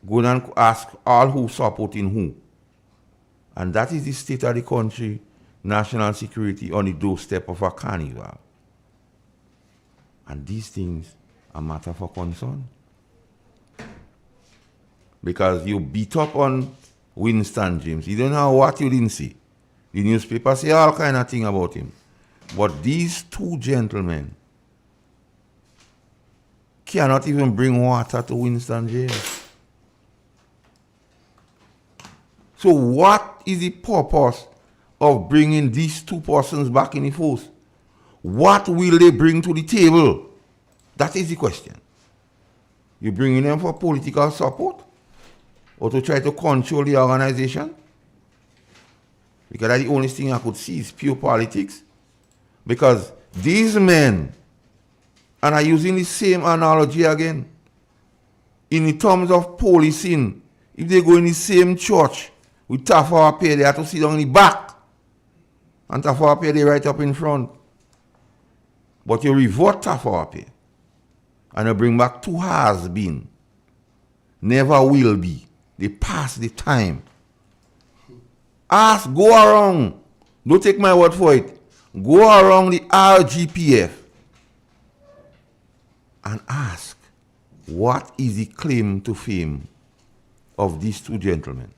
going and ask all who supporting who. And that is the state of the country, national security on the doorstep of a carnival. And these things are matter for concern. Because you beat up on Winston James. You don't know what you didn't see. The newspaper say all kind of thing about him. But these 2 gentlemen cannot even bring water to Winston jail. So what is the purpose of bringing these two persons back in the force? What will they bring to the table? That is the question. You bringing them for political support or to try to control the organization? Because that's the only thing I could see is pure politics. Because these men, and I'm using the same analogy again, in terms of policing, if they go in the same church with Tafawa Pay, they have to sit down in the back. And Tafawa Pay, they right up in front. But you revert Tafawa Pay. And you bring back two has been. Never will be. They pass the time. Ask, go around. Don't take my word for it. Go around the RGPF and ask, what is the claim to fame of these two gentlemen?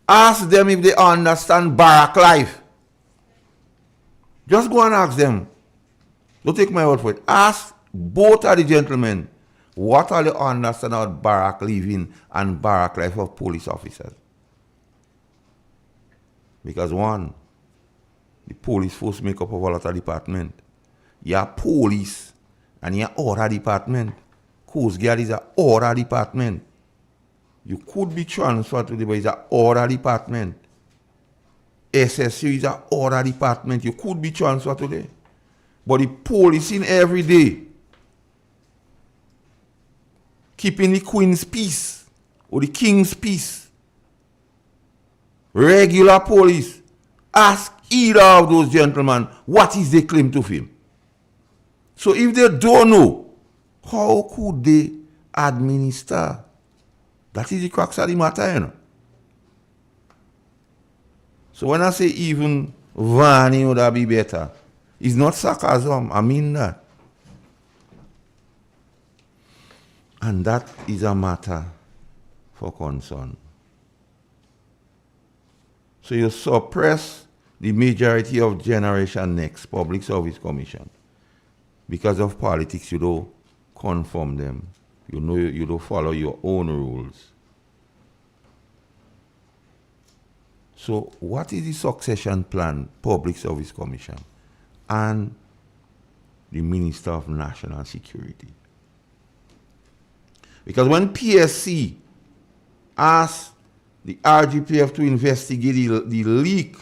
Ask them if they understand barrack life. Just go and ask them. Don't take my word for it. Ask both of the gentlemen, what are they understand about barrack living and barrack life of police officers? Because one, the police force make up of a lot of department. You have police and you have order department. Coast Guard is an order department. You could be transferred to the, but it's an order department. SSU is an order department. You could be transferred to there. But the policing every day, keeping the Queen's peace or the King's peace. Regular police. Ask either of those gentlemen what is their claim to fame. So if they don't know, how could they administer? That is the crux of the matter, you know. So when I say even Vani would be better, it's not sarcasm, I mean that. And that is a matter for concern. So you suppress the majority of Generation Next Public Service Commission. Because of politics, you don't conform them. You know you don't follow your own rules. So what is the succession plan, Public Service Commission, and the Minister of National Security? Because when PSC asked the RGPF to investigate the leak,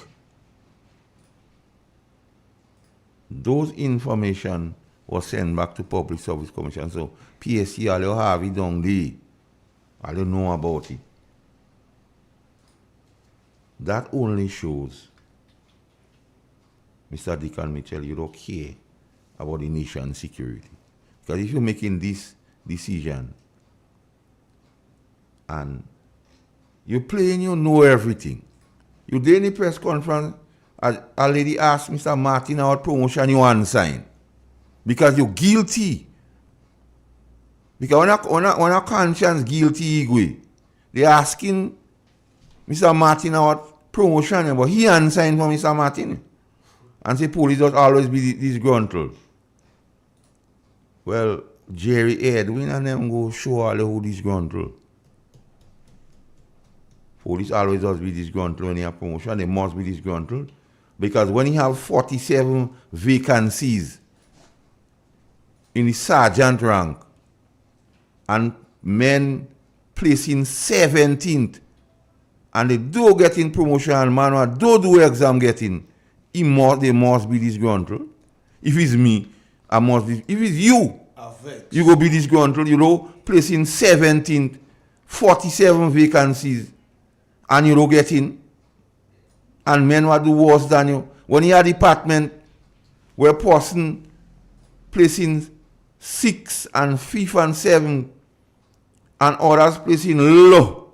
those information was sent back to Public Service Commission. So PSC all have it down there. I don't know about it. That only shows, Mr. Deacon Mitchell, you don't care about the nation's security. Because if you're making this decision and you're playing, you know everything. You did in the press conference, a lady asked Mr. Martin about promotion, you unsigned. Because you're guilty. Because when a conscience guilty, they're asking Mr. Martin about promotion, but he unsigned for Mr. Martin. And say police don't always be disgruntled. Well, Jerry Edwin and them go show all who disgruntled. Police always does be disgruntled when they have promotion. They must be disgruntled. Because when you have 47 vacancies in the sergeant rank and men placing 17th and they do get in promotion and man do exam getting, they must be disgruntled. If it's me, I must be. If it's you, you go be disgruntled, you know, placing 17th, 47 vacancies and you don't get in. And men will do worse than you. When you have a department where a person placing 6th and 5th and 7th and others placing low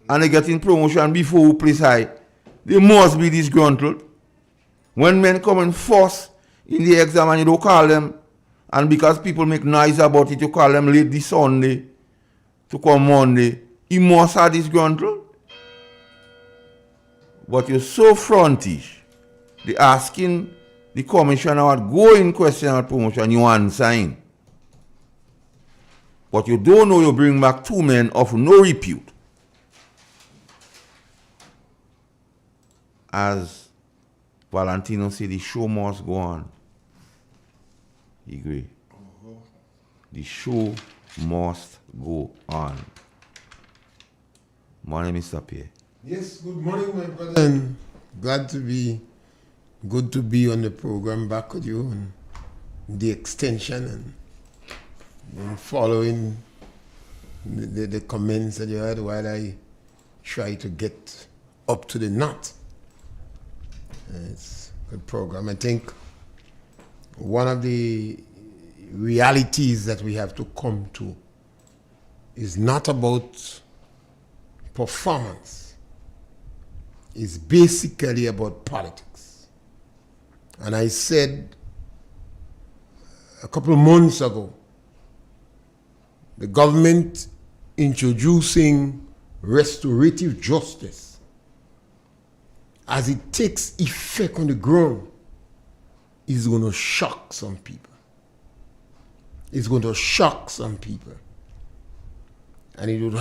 and they get in promotion before place high, they must be disgruntled. When men come in first in the exam and you don't call them, and because people make noise about it, you call them late this Sunday to come Monday, you must have disgruntled. But you're so frontish. They asking the commissioner what go in question about promotion, you unsign. But you don't know you bring back 2 men of no repute. As Valentino said, the show must go on. He agree. The show must go on. Morning, Mr. Pierre. Yes, good morning, my brother. And good to be on the program back with you and the Xtention and following the comments that you had while I try to get up to the knot. It's a good program. I think one of the realities that we have to come to is not about performance. It's basically about politics. And I said a couple of months ago, the government introducing restorative justice, as it takes effect on the ground, is going to shock some people. It's going to shock some people. And it would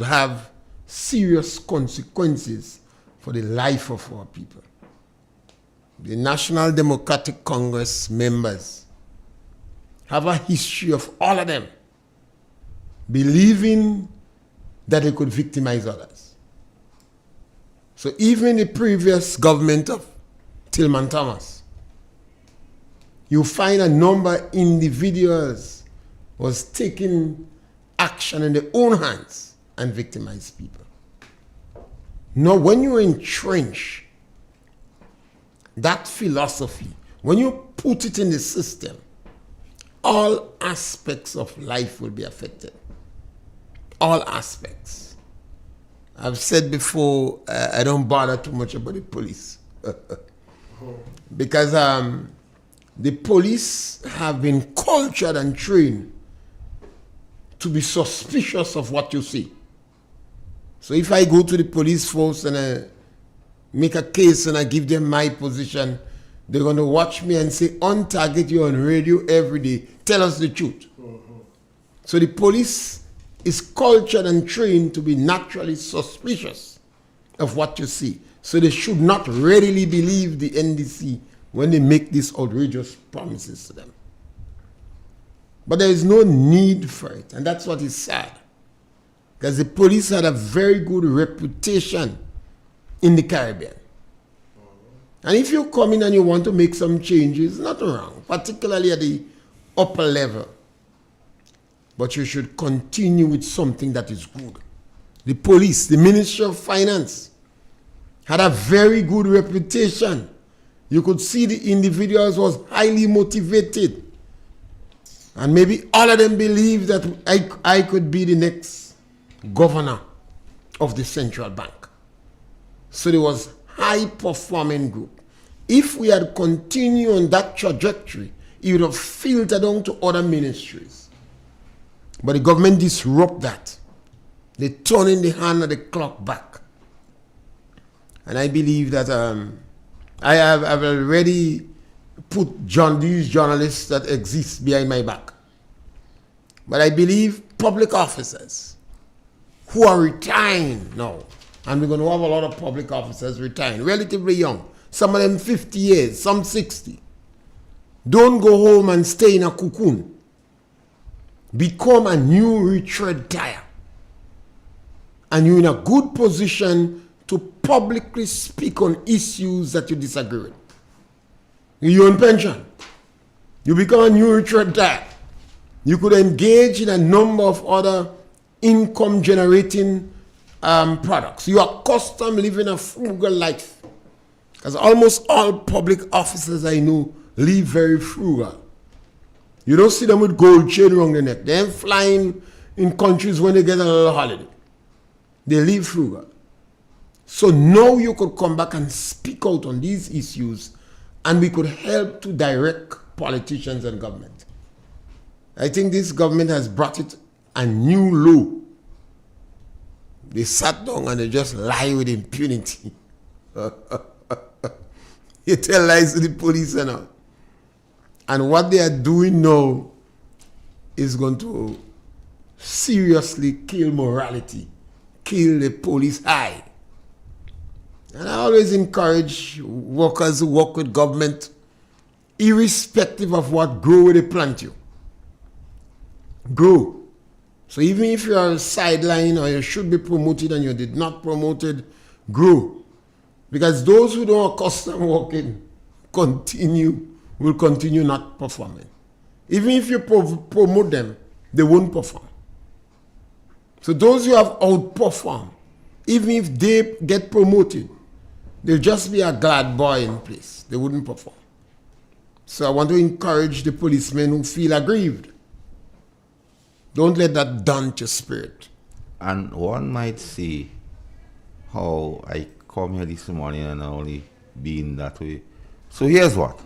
have serious consequences for the life of our people. The National Democratic Congress members have a history of all of them believing that they could victimize others. So even the previous government of Tillman Thomas, you find a number of individuals was taking action in their own hands and victimize people. Now, when you entrench that philosophy, when you put it in the system, all aspects of life will be affected. All aspects. I've said before, I don't bother too much about the police. Because the police have been cultured and trained to be suspicious of what you see. So if I go to the police force and I make a case and I give them my position, they're going to watch me and say, on target, you're on radio every day. Tell us the truth. So the police is cultured and trained to be naturally suspicious of what you see. So they should not readily believe the NDC when they make these outrageous promises to them. But there is no need for it, and that's what is sad. Because the police had a very good reputation in the Caribbean. And if you come in and you want to make some changes, nothing wrong, particularly at the upper level. But you should continue with something that is good. The police, the Ministry of Finance, had a very good reputation. You could see the individuals was highly motivated. And maybe all of them believed that I could be the next governor of the central bank. So there was high-performing group. If we had continued on that trajectory, it would have filtered on to other ministries. But the government disrupt that. They turn in the hand of the clock back. And I believe that I've already put these journalists that exist behind my back. But I believe public officers who are retiring now, and we're going to have a lot of public officers retiring, relatively young, some of them 50 years, some 60. Don't go home and stay in a cocoon. Become a new retread tire. And you're in a good position to publicly speak on issues that you disagree with. You're on pension. You become a new retread tire. You could engage in a number of other income generating products. You are accustomed living a frugal life. Because almost all public officers I know live very frugal. You don't see them with gold chain around their neck. They're flying in countries when they get a little holiday. They live frugal. So now you could come back and speak out on these issues, and we could help to direct politicians and government. I think this government has brought it a new low. They sat down and they just lie with impunity. You tell lies to the police and all. And what they are doing now is going to seriously kill morality, kill the police eye. And I always encourage workers who work with government, irrespective of what grow they plant you. Grow. So even if you are sidelined or you should be promoted and you did not promoted, grow. Because those who don't accustom working will continue not performing. Even if you promote them, they won't perform. So those who have outperformed, even if they get promoted, they'll just be a glad boy in place. They wouldn't perform. So I want to encourage the policemen who feel aggrieved. Don't let that daunt your spirit. And one might see how I come here this morning and only being that way. So here's what.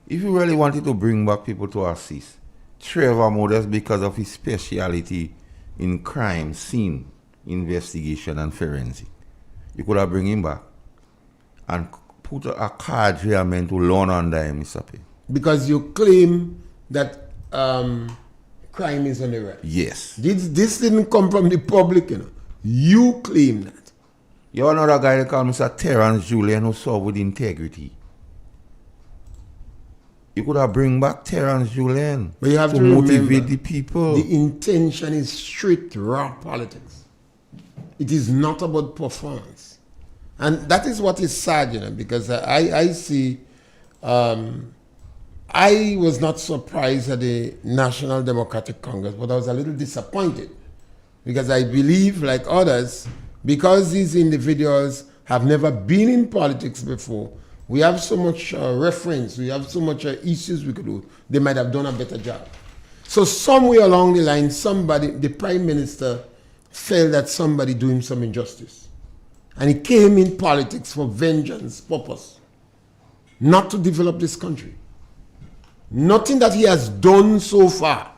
If you really wanted to bring back people to assist, Trevor Modest, because of his speciality in crime scene investigation and forensic, you could have bring him back and put a cadre of men to learn under him, Mr. P. Because you claim that crime is on the rise. Yes. This didn't come from the public, you know. You claim that. You another guy they call Mr. Terrence Julian who serve with integrity. You could have bring back Terrence Julian But you have to motivate remember, the people. The intention is straight raw politics. It is not about performance. And that is what is sad, you know, because I see, I was not surprised at the National Democratic Congress, but I was a little disappointed because I believe, like others, because these individuals have never been in politics before, we have so much reference, we have so much issues we could do, they might have done a better job. So somewhere along the line, the Prime Minister felt that somebody do him some injustice. And he came in politics for vengeance purpose, not to develop this country. Nothing that he has done so far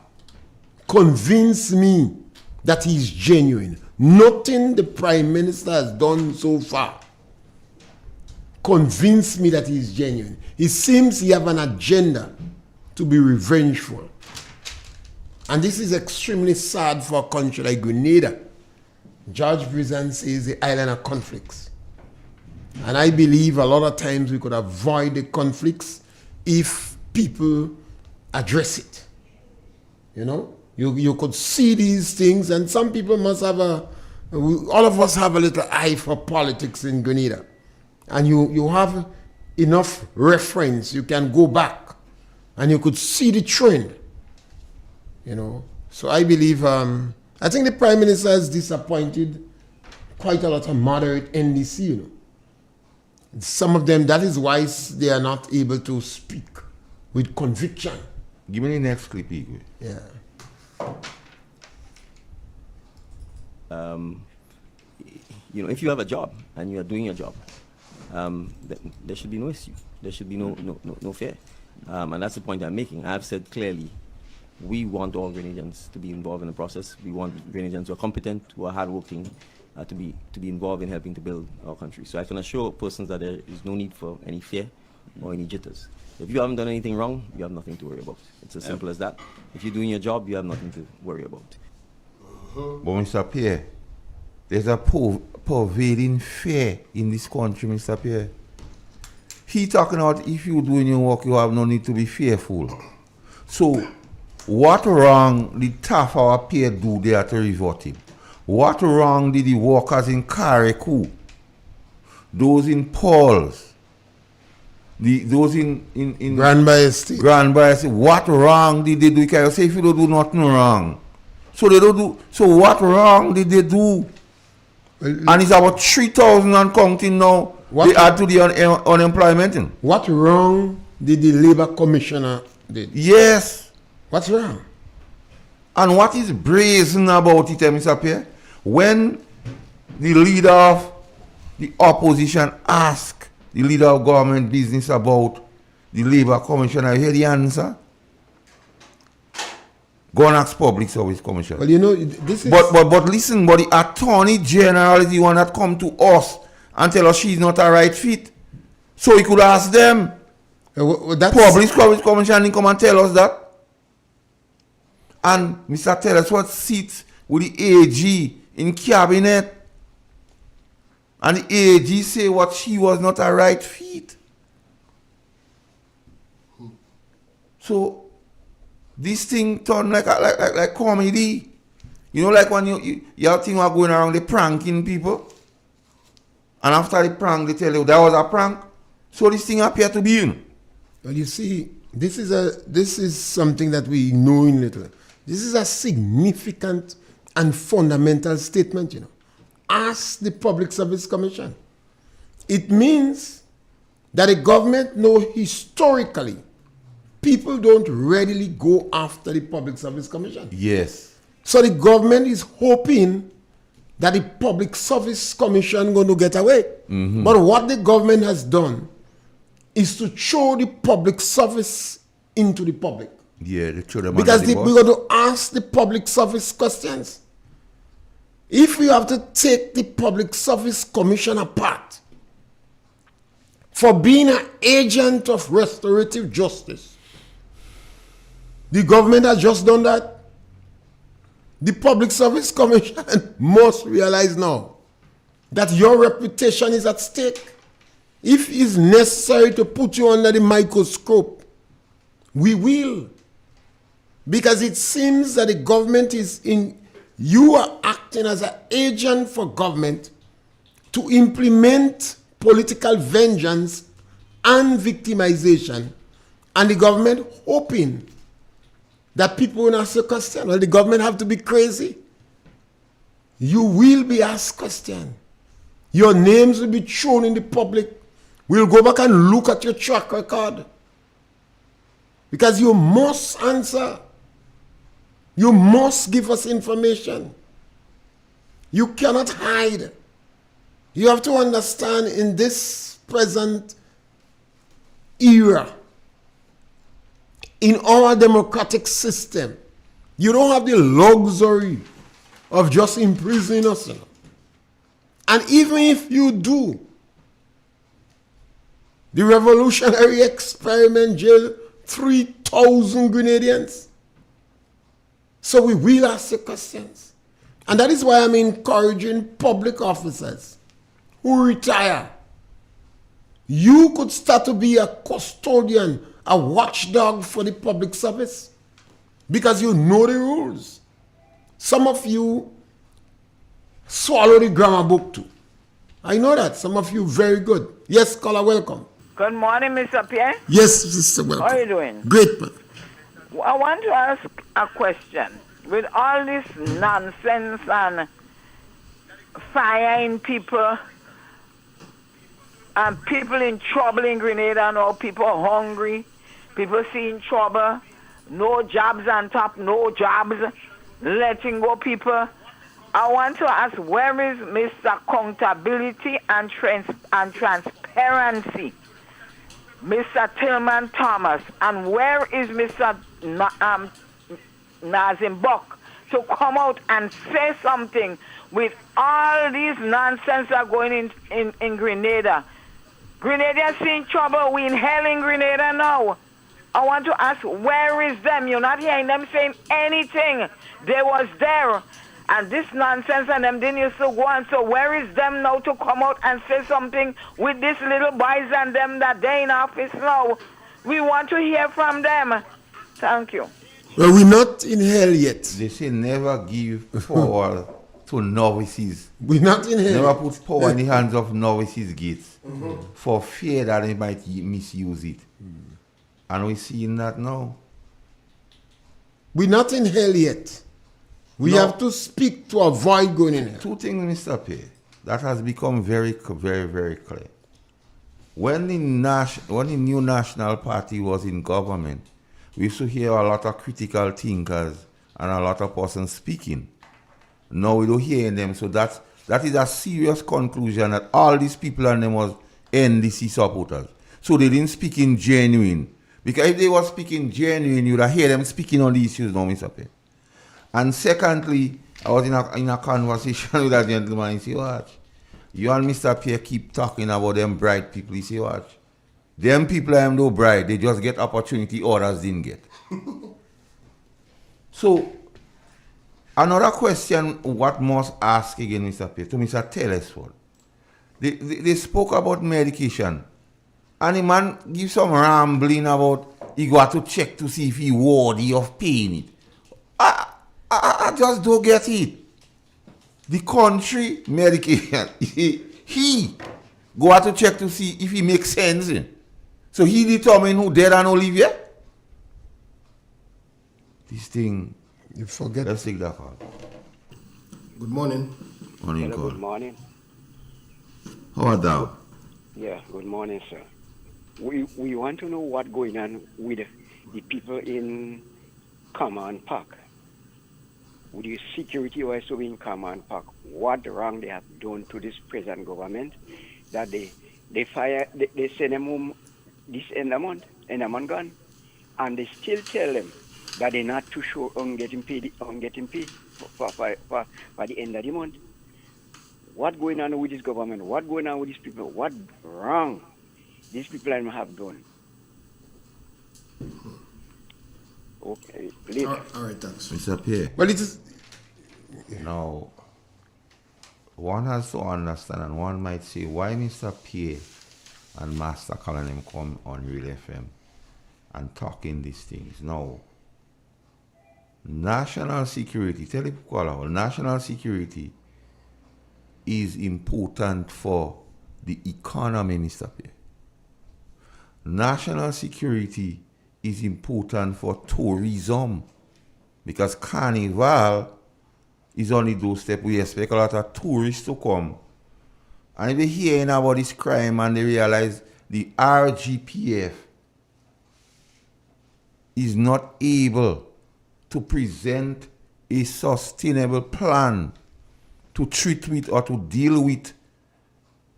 convinced me that he is genuine. Nothing the Prime Minister has done so far convinced me that he is genuine. It seems he have an agenda to be revengeful. And this is extremely sad for a country like Grenada. George Brizan says the island of conflicts. And I believe a lot of times we could avoid the conflicts if people address it. You know, you could see these things, and some people must have all of us have a little eye for politics in Grenada. And you have enough reference, you can go back and you could see the trend. You know, so I believe, I think the Prime Minister has disappointed quite a lot of moderate NDC, you know. Some of them, that is why they are not able to speak with conviction. Give me the next clip, Igwe. Yeah. You know, if you have a job and you are doing your job, there should be no issue. There should be no fear. And that's the point I'm making. I've said clearly, we want all Grenadians to be involved in the process. We want Grenadians who are competent, who are hardworking, to be involved in helping to build our country. So I can assure persons that there is no need for any fear or any jitters. If you haven't done anything wrong, you have nothing to worry about. It's as simple as that. If you're doing your job, you have nothing to worry about. But Mr. Pierre, there's a pervading fear in this country, Mr. Pierre. He talking about if you're doing your work, you have no need to be fearful. So, what wrong did Tafawa Pierre do there to revert him? What wrong did the workers in Kareku, those in Paul's, those in Grand Bay Estate, what wrong did they do? Because you say if you don't do nothing wrong. So they don't do. So what wrong did they do? And it's about 3,000 and counting now. They add to the unemployment. What wrong did the Labour Commissioner do? Yes. What's wrong? And what is brazen about it, Mr. Pierre? When the leader of the opposition asked the leader of government business about the Labour Commissioner, you hear the answer? Go and ask Public Service Commission. Well, you know, this is... But listen, but the Attorney General is the one that come to us and tell us she's not a right fit. So we could ask them. Public Service Commission didn't come and tell us that. And Mr. Tell us what seat with the AG in cabinet. And the AG say what she was not a right fit. So this thing turned like comedy. You know, like when you have things are going around, they pranking people. And after the prank, they tell you that was a prank. So this thing appear to be in. Well, you see, this is something that we know in little. This is a significant and fundamental statement, you know. Ask the Public Service Commission. It means that the government know historically people don't readily go after the Public Service Commission. Yes. So the government is hoping that the Public Service Commission going to get away. Mm-hmm. But what the government has done is to throw the public service into the public. Yeah, they throw them Because under the we're bus. going to ask the public service questions. If we have to take the Public Service Commission apart for being an agent of restorative justice, the government has just done that. The Public Service Commission must realize now that your reputation is at stake. If it's necessary to put you under the microscope, we will. Because it seems that the government you are acting as an agent for government to implement political vengeance and victimization, and the government hoping that people will ask a question. Well, the government have to be crazy. You will be asked questions. Your names will be shown in the public. We'll go back and look at your track record. Because you must answer. You must give us information. You cannot hide. You have to understand in this present era, in our democratic system, you don't have the luxury of just imprisoning us. And even if you do, the revolutionary experiment jailed 3,000 Grenadians. So we will ask the questions. And that is why I'm encouraging public officers who retire. You could start to be a custodian, a watchdog for the public service, because you know the rules. Some of you swallow the grammar book too. I know that. Some of you very good. Yes, caller, welcome. Good morning, Mr. Pierre. Yes, sister, welcome. How are you doing? Great, man. I want to ask a question. With all this nonsense and firing people and people in trouble in Grenada now, people hungry, people seeing trouble, no jobs on top, no jobs, letting go people. I want to ask, where is Mr. Accountability and Transparency, Mr. Tillman Thomas, and where is Mr. Nazim Buck to come out and say something with all these nonsense that are going in Grenada? Grenada seeing trouble. We in hell in Grenada now. I want to ask, where is them? You're not hearing them saying anything. They was there. And this nonsense and them didn't used to go on. So where is them now to come out and say something with these little boys and them that they in office now? We want to hear from them. Thank you. Well, we're not in hell yet. They say never give power to novices. We're not in hell. Never put power in the hands of novices' gates for fear that they might misuse it. And we're seeing that now. We're not in hell yet. We have to speak to avoid going in hell. Two things, Mr. P, that has become very, very, very clear. When the new National Party was in government, we used to hear a lot of critical thinkers and a lot of persons speaking. Now we don't hear them, so that is a serious conclusion that all these people and them was NDC supporters. So they didn't speak in genuine. Because if they were speaking genuine, you'd have hear them speaking on the issues now, Mr. P. And secondly, I was in a conversation with a gentleman. He said, watch, you and Mr. Pierre keep talking about them bright people. He said, watch, them people are no bright. They just get opportunity others didn't get. So, another question what must ask again, Mr. Pierre, to Mr. Telesford. They spoke about medication. And the man give some rambling about he got to check to see if he worthy of paying it. I just don't get it. The country medication, he go out to check to see if he makes sense. So he determine who dead and who live here. This thing, you forget. Let's take that call. Good morning. Morning, Hello, good morning. How are thou? Yeah, good morning, sir. We want to know what's going on with the people in Command Park. With the security also in Command Park, what wrong they have done to this present government that they send them home this end of month gone, and they still tell them that they're not too sure on getting paid for the end of the month. What going on with this government? What going on with these people? What wrong these people have done? Okay, later. All right, thanks. Mr. Pierre. Well, it is. Now, one has to understand, and one might say, why Mr. Pierre and Master Colonel come on Real FM and talking these things? Now, national security, tell the people, national security is important for the economy, Mr. Pierre. National security is important for tourism because Carnival is only those steps. We expect a lot of tourists to come. And if they hear about this crime and they realize the RGPF is not able to present a sustainable plan to treat with or to deal with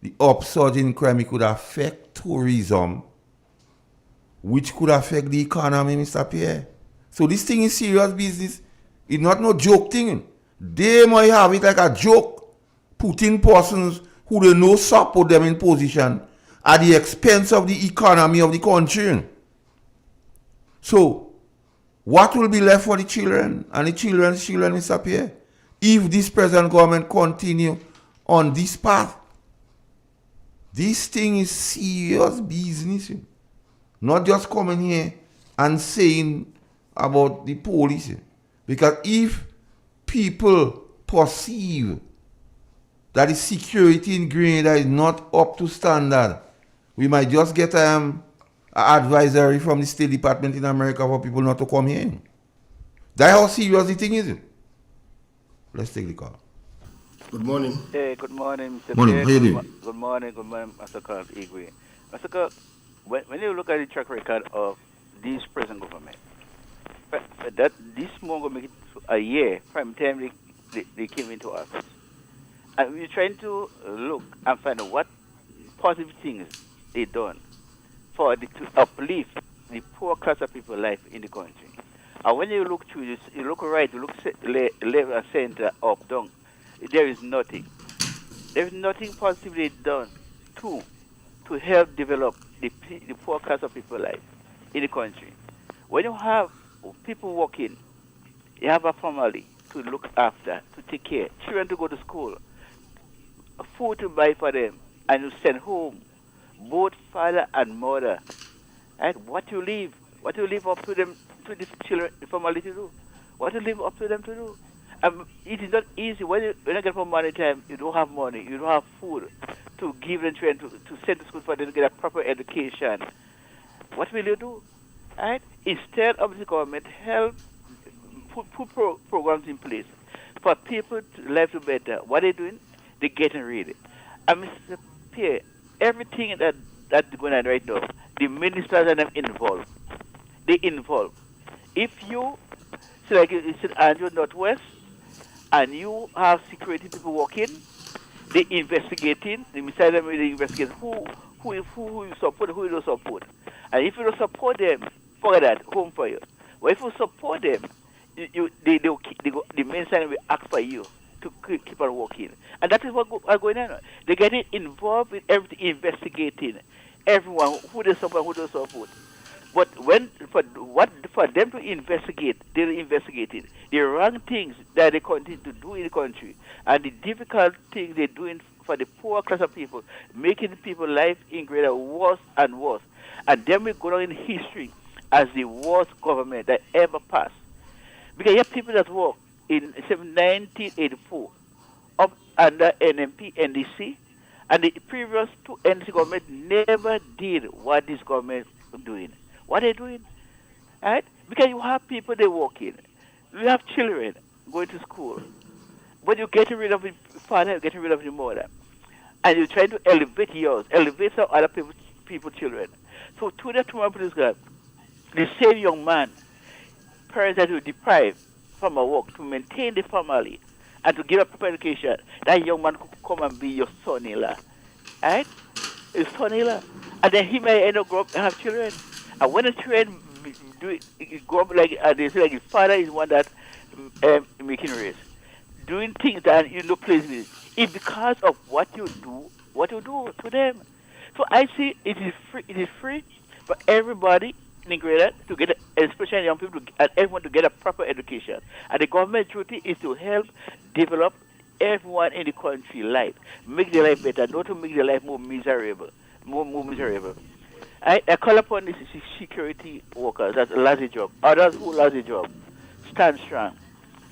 the upsurge in crime, it could affect tourism, which could affect the economy, Mr. Pierre. So this thing is serious business. It's not no joke thing. They might have it like a joke, putting persons who they know support them in position at the expense of the economy of the country. So, what will be left for the children and the children's children, Mr. Pierre, if this present government continue on this path? This thing is serious business. Not just coming here and saying about the police. Because if people perceive that the security in Grenada is not up to standard, we might just get an advisory from the State Department in America for people not to come here. That's how serious the thing is. Let's take the call. Good morning. Hey, good morning, Mr. Morning. Pierre. How you doing? Good morning, Mr. Carl Igwe. Mr. Carl, when you look at the track record of this present government, that this month will make it a year from the time they came into office. And we're trying to look and find out what positive things they done to uplift the poor class of people life in the country. And when you look through this, you look right, you look left, center, up, down, there is nothing. There is nothing positively done to help develop the poor class of people life in the country. When you have people working, you have a family to look after, to take care, children to go to school, food to buy for them, and you send home both father and mother. And what you leave up to them, to the children, the family to do? What you leave up to them to do? It is not easy. When you get for money time, you don't have money, you don't have food to give them children to send to school for them to get a proper education. What will you do? Right? Instead of the government help put programs in place for people to live to better, what they're doing, they're getting rid. And Mr. Pierre, everything that's going on right now, the ministers are involved. They involved. If you, so like you said, Andrew Northwest, and you have security people working, they investigating, they investigate who you support, who you don't support. And if you don't support them, forget that, home for you. But if you support them, the minister will ask for you to keep on working. And that is what's going on. They're getting involved with everything, investigating everyone, who they support, who don't support. But for for them to investigate, they'll investigate it. The wrong things that they continue to do in the country and the difficult things they're doing for the poor class of people, making people's life in greater worse and worse. And then we go down in history as the worst government that ever passed. Because you have people that work in 1984 up under NMP, NDC, and the previous two NDC government never did what this government is doing. What are they doing? Right? Because you have people they work in. You have children going to school. But you're getting rid of the father, you're getting rid of the mother. And you're trying to elevate yours, elevate some other people's children. So to that tomorrow, please God, the same young man, parents that will deprive from a work to maintain the family and to give a proper education, that young man could come and be your son-in-law. Right? His son-in-law. And then he may end up grow up and have children. And when the children do it grow up like they say like his father is one that making race. Doing things that you know please with. It's because of what you do to them. So I see it is free for everybody in Grenada to get, especially young people, and everyone to get a proper education. And the government's duty is to help develop everyone in the country life, make their life better, not to make their life more miserable, more miserable. I call upon these security workers that lost a job, others who lost a job, stand strong.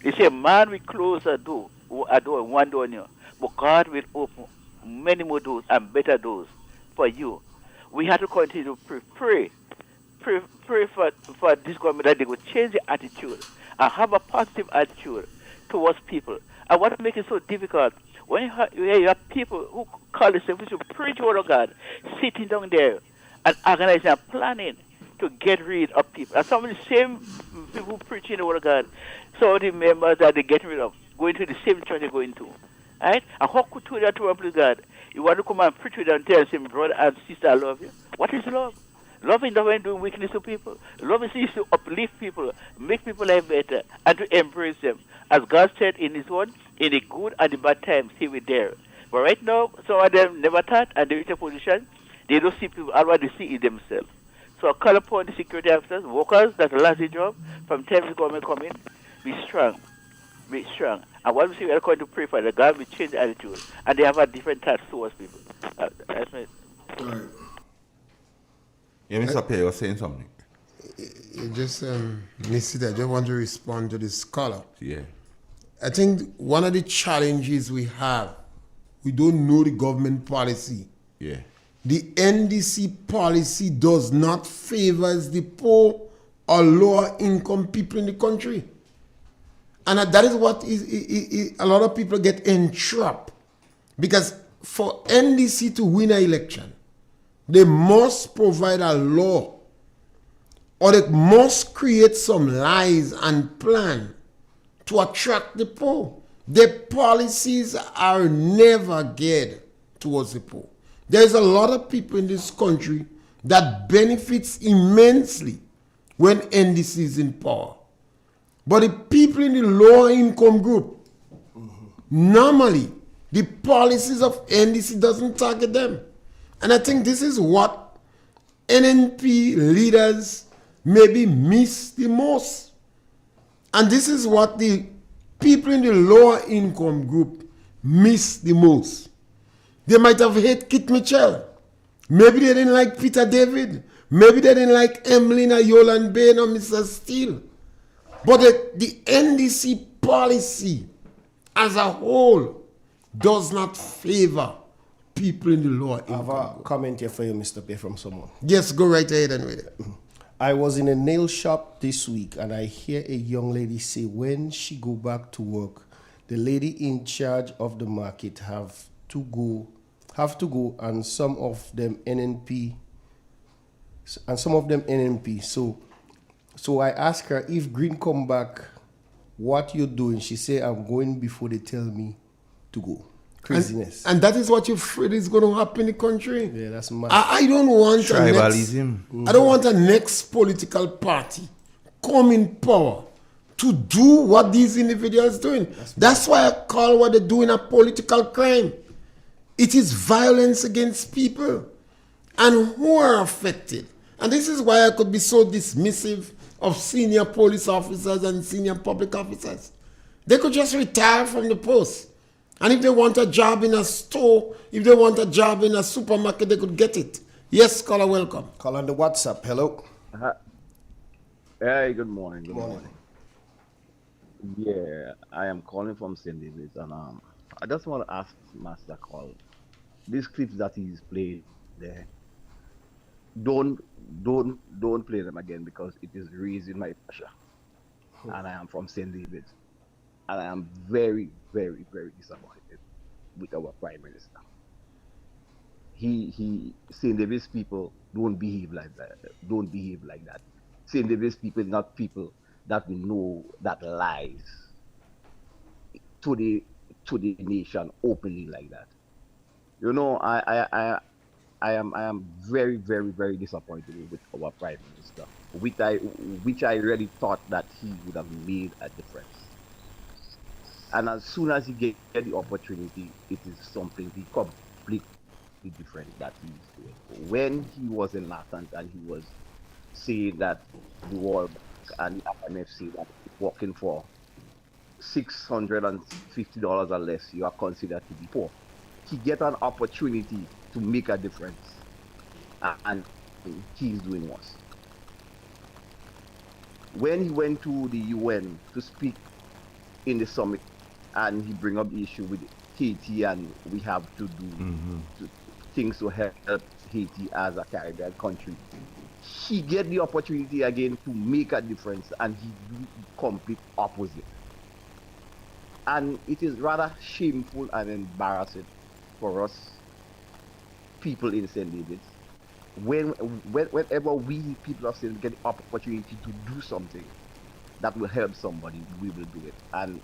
They say, man will close a door, one door on you, but God will open many more doors and better doors for you. We have to continue to pray for this government that they will change their attitude and have a positive attitude towards people. And what makes it so difficult, when you have people who call themselves to preach the word of God, sitting down there and organizing and planning to get rid of people. And some of the same people who preach in the word of God, some of the members that they get rid of, going to the same church they're going to. Right? And how could you do that to one God? You want to come and preach with them and tell them, brother and sister, I love you. What is love? Love is not when doing weakness to people. Love is to uplift people, make people life better, and to embrace them. As God said in His word, in the good and the bad times, He will there. But right now, some of them never thought, and they reach a position, they don't see people, all what they see is themselves. So I call upon the security officers, workers that lost their job, from time the government come in, be strong. Be strong. And what we say, we are going to pray for that God will change the attitude, and they have a different touch towards people. That's my... Right. Yeah, Mr. Perry was saying something. You just missed it. I just want to respond to this caller. Yeah. I think one of the challenges we have, we don't know the government policy. Yeah. The NDC policy does not favor the poor or lower income people in the country. And that is what a lot of people get entrapped. Because for NDC to win an election, they must provide a law, or they must create some lies and plan to attract the poor. Their policies are never geared towards the poor. There's a lot of people in this country that benefits immensely when NDC is in power. But the people in the lower income group, normally the policies of NDC doesn't target them. And I think this is what NNP leaders maybe miss the most. And this is what the people in the lower income group miss the most. They might have hated Kit Mitchell. Maybe they didn't like Peter David. Maybe they didn't like Emlyn or Yolan Bain or Mr. Steele. But the NDC policy as a whole does not favor people in the lower income. I have a comment here for you, Mr. P, from someone. Yes, go right ahead and read it. I was in a nail shop this week and I hear a young lady say when she go back to work, the lady in charge of the market have to go and some of them NNP. So I asked her, if Green come back, what you doing? She say, I'm going before they tell me to go. Craziness. And that is what you're afraid is going to happen in the country. Yeah, that's mad. I don't want tribalism. I don't want a next political party come in power to do what these individuals doing. That's why I call what they're doing a political crime. It is violence against people. And who are affected? And this is why I could be so dismissive of senior police officers and senior public officers. They could just retire from the post. And if they want a job in a store, if they want a job in a supermarket, they could get it. Yes, caller, welcome. Call on the WhatsApp. Hello. Hey, good morning. Good morning. Yeah, I am calling from St. David's, and I just want to ask Master Call, these clips that he's played there, don't play them again because it is raising my pressure. And I am from St. David's, and I am very, very, very disappointed with our Prime Minister. St. David's people don't behave like that. Don't behave like that. St. David's people is not people that we know that lies to the nation openly like that. You know, I am very, very, very disappointed with our Prime Minister, which I really thought that he would have made a difference. And as soon as he get the opportunity, it is something completely different that he's doing. When he was in Latin and he was saying that the World Bank and the IMF say that working for $650 or less, you are considered to be poor. He get an opportunity to make a difference, and he's doing worse. When he went to the UN to speak in the summit, and he bring up the issue with Haiti, and we have to do things to help Haiti as a Caribbean country, he get the opportunity again to make a difference, and he do the complete opposite. And it is rather shameful and embarrassing for us people in St. David's. Whenever we people of St. David's get the opportunity to do something that will help somebody, we will do it. And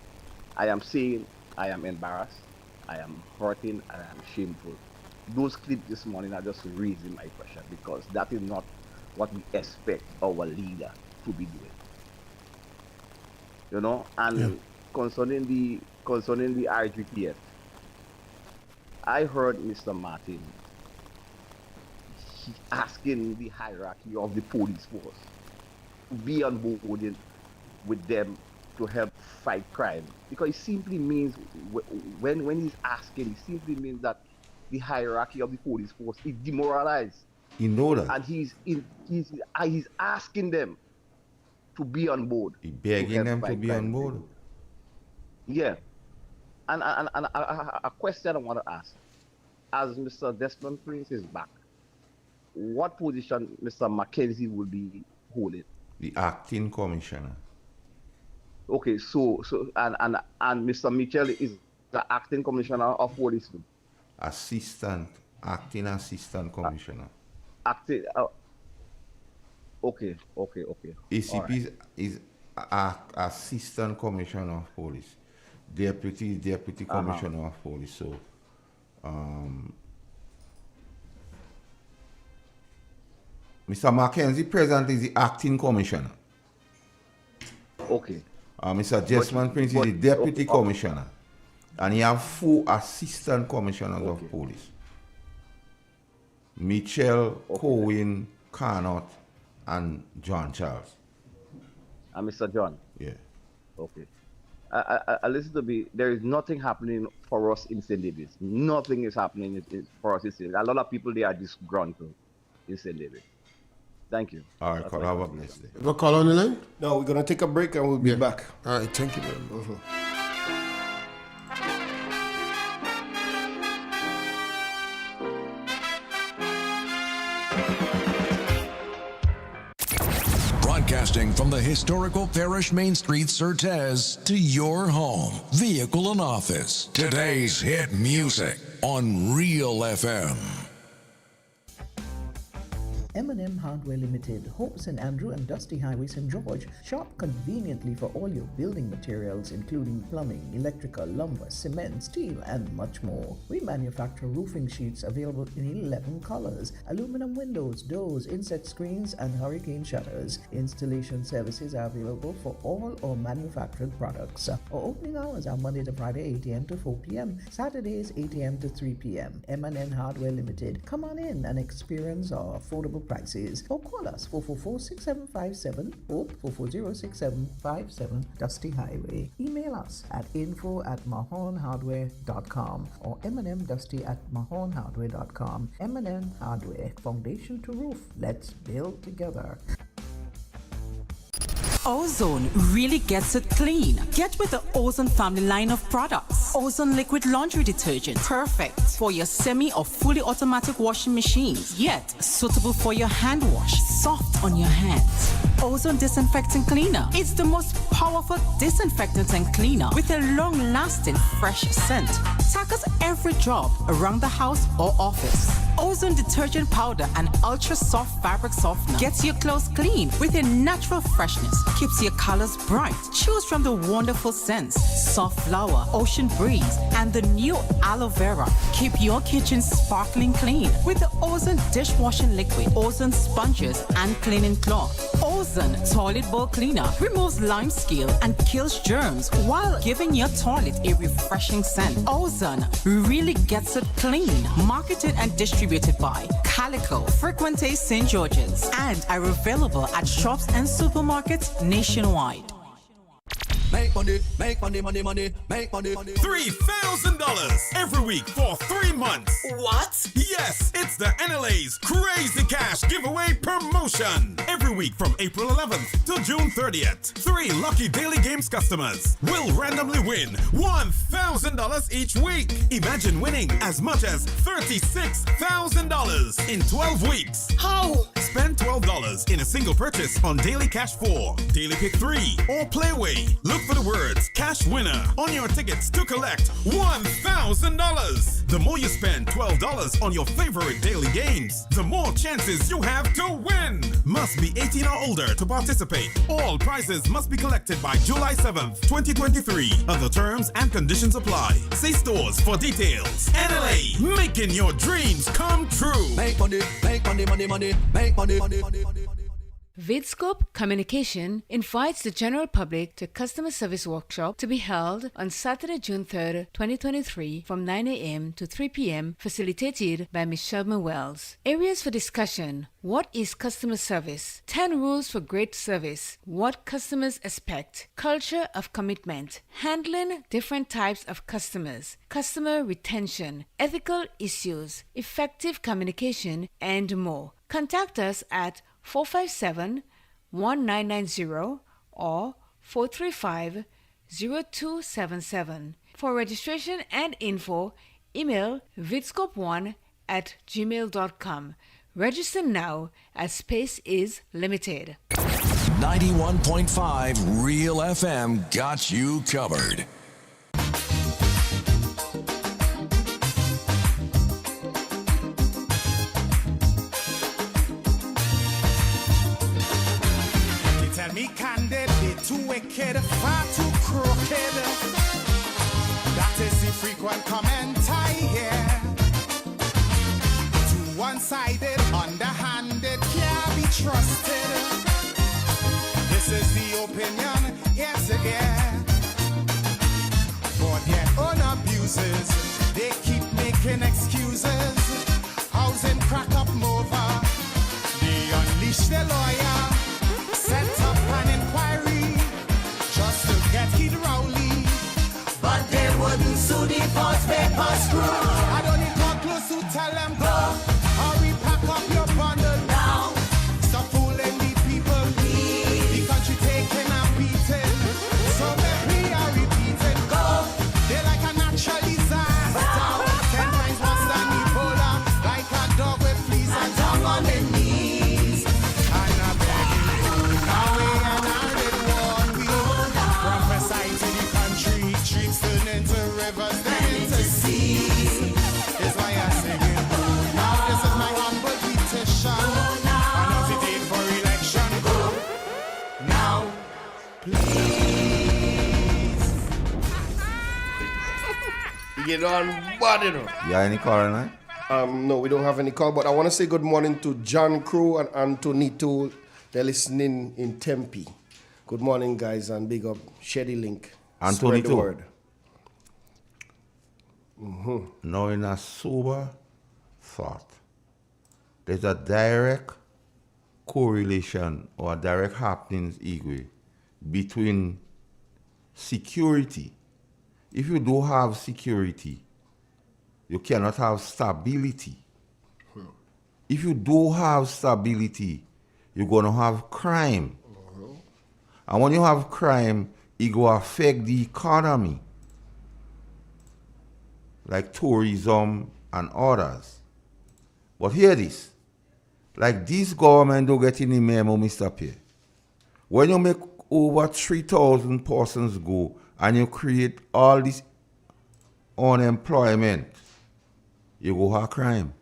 I am saying I am embarrassed, I am hurting, and I am shameful. Those clips this morning are just raising my pressure because that is not what we expect our leader to be doing. You know, and concerning the RGPF, I heard Mr. Martin asking the hierarchy of the police force to be on board with them to help fight crime, because it simply means when he's asking, it simply means that the hierarchy of the police force is demoralized. You know that. And he's asking them to be on board. He's begging them to be on board. Yeah. And a question I want to ask, as Mr. Desmond Prince is back, what position Mr. Mackenzie will be holding? The acting commissioner. Okay, so and Mr. Mitchell is the acting commissioner of police. Acting assistant commissioner. Acting. Okay. ACP is assistant commissioner of police. Deputy commissioner of police. So, Mr. Mackenzie presently is the acting commissioner. Okay. Mr. Jesman Prince is the deputy commissioner. And he have 4 assistant commissioners of police. Mitchell, Cohen, Carnot, and John Charles. And Mr. John? Yeah. Okay. I listen to me. There is nothing happening for us in St. David's. Nothing is happening for us in St. David's. A lot of people, they are disgruntled in St. David's. Thank you. All right, have a blessed day. Have a call on the line? No, we're going to take a break and we'll be back. All right, thank you very much. Broadcasting from the historical Parish Main Street, Surtez, to your home, vehicle, and office. Today's hit music on Real FM. M&M Hardware Limited, Hope St. Andrew and Dusty Highway, St. George. Shop conveniently for all your building materials, including plumbing, electrical, lumber, cement, steel, and much more. We manufacture roofing sheets available in 11 colors, aluminum windows, doors, insect screens, and hurricane shutters. Installation services are available for all our manufactured products. Our opening hours are Monday to Friday, 8 a.m. to 4 p.m., Saturdays, 8 a.m. to 3 p.m. M&M Hardware Limited. Come on in and experience our affordable prices. Or call us 444-6757 or 440-6757 Dusty Highway. Email us at info@mahonhardware.com or mnmdusty@mahonhardware.com. M&M Hardware, foundation to roof. Let's build together. Ozone really gets it clean. Get with the Ozone family line of products. Ozone liquid laundry detergent, perfect for your semi or fully automatic washing machines, yet suitable for your hand wash, soft on your hands. Ozone disinfectant cleaner. It's the most powerful disinfectant and cleaner with a long-lasting fresh scent. Tackles every job around the house or office. Ozone detergent powder and ultra soft fabric softener gets your clothes clean with a natural freshness, keeps your colors bright. Choose from the wonderful scents: soft flower, ocean breeze, and the new aloe vera. Keep your kitchen sparkling clean with the Ozone dishwashing liquid, Ozone sponges and cleaning cloth. Ozone toilet bowl cleaner removes lime scale and kills germs while giving your toilet a refreshing scent. Ozone really gets it clean. Marketed and distributed by Calico, Frequente St. George's, and are available at shops and supermarkets nationwide. Make money, make money, money, money, make money. $3,000 every week for 3 months. What? Yes, it's the NLA's Crazy Cash Giveaway Promotion. Every week from April 11th to June 30th. 3 lucky Daily Games customers will randomly win $1,000 each week. Imagine winning as much as $36,000 in 12 weeks. How? Spend $12 in a single purchase on Daily Cash 4, Daily Pick 3, or Playway. Look for the words Cash Winner on your tickets to collect $1,000. The more you spend $12 on your favorite daily games, the more chances you have to win. Must be 18 or older to participate. All prizes must be collected by July 7th, 2023. Other terms and conditions apply. See stores for details. NLA, making your dreams come true. Make money, make money, money, money, make money, money, money, money. Vidscope Communication invites the general public to a customer service workshop to be held on Saturday, June 3rd, 2023 from 9 a.m. to 3 p.m. facilitated by Ms. Shelman Wells. Areas for discussion: what is customer service? 10 rules for great service. What customers expect. Culture of commitment. Handling different types of customers. Customer retention. Ethical issues. Effective communication and more. Contact us at 457-1990 or 435-0277. For registration and info, email vidscope1@gmail.com. Register now as space is limited. 91.5 Real FM got you covered. Me candid, they too wicked, far too crooked. That is the frequent comment I hear. Too one-sided, underhanded, can't be trusted. This is the opinion, yes, yeah. For their own abuses, they keep making excuses. Housing crack up over, they unleash their lawyer. Set up an inquiry just to get Kid Rowley, but they wouldn't sue the post paper screw. I don't need come close to tell them go. Hurry, pack up your bundle now. Stop fooling the people. The country taking a beating, so let me repeating. Go. They're like a natural disaster. 10 times worse than Ebola, like a dog with fleas and tongue on their knees. And I beg you. Into rivers, then into seas. Is why I sing it. Now this is my humble petition. Announce the date for election. Go now, please. You get on body, no? You have any call tonight? No, we don't have any call, but I want to say good morning to John Crew and Antonito. They're listening in Tempe. Good morning, guys, and big up Shady Link. Spread the word. Now, in a sober thought, there's a direct correlation or direct happenings, Igwe, between security. If you don't have security, you cannot have stability. If you don't have stability, you're going to have crime. And when you have crime, it will affect the economy, like tourism and others. But hear this, like this government don't get any memo, Mr. Pierre. When you make over 3,000 persons go and you create all this unemployment, you go have crime.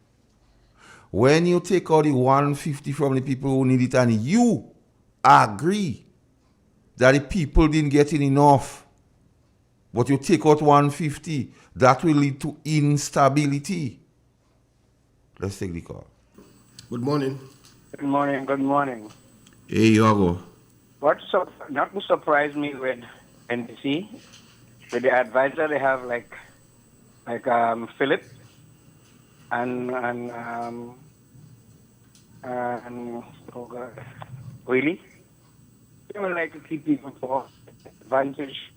When you take out the 150 from the people who need it and you agree that the people didn't get it enough, but you take out 150, that will lead to instability. Let's take the call. Good morning. Good morning, good morning. Hey, Yogo. Not to surprise me with NBC, with the advisor they have like Philip and oh God, really? They would like to keep people for advantage.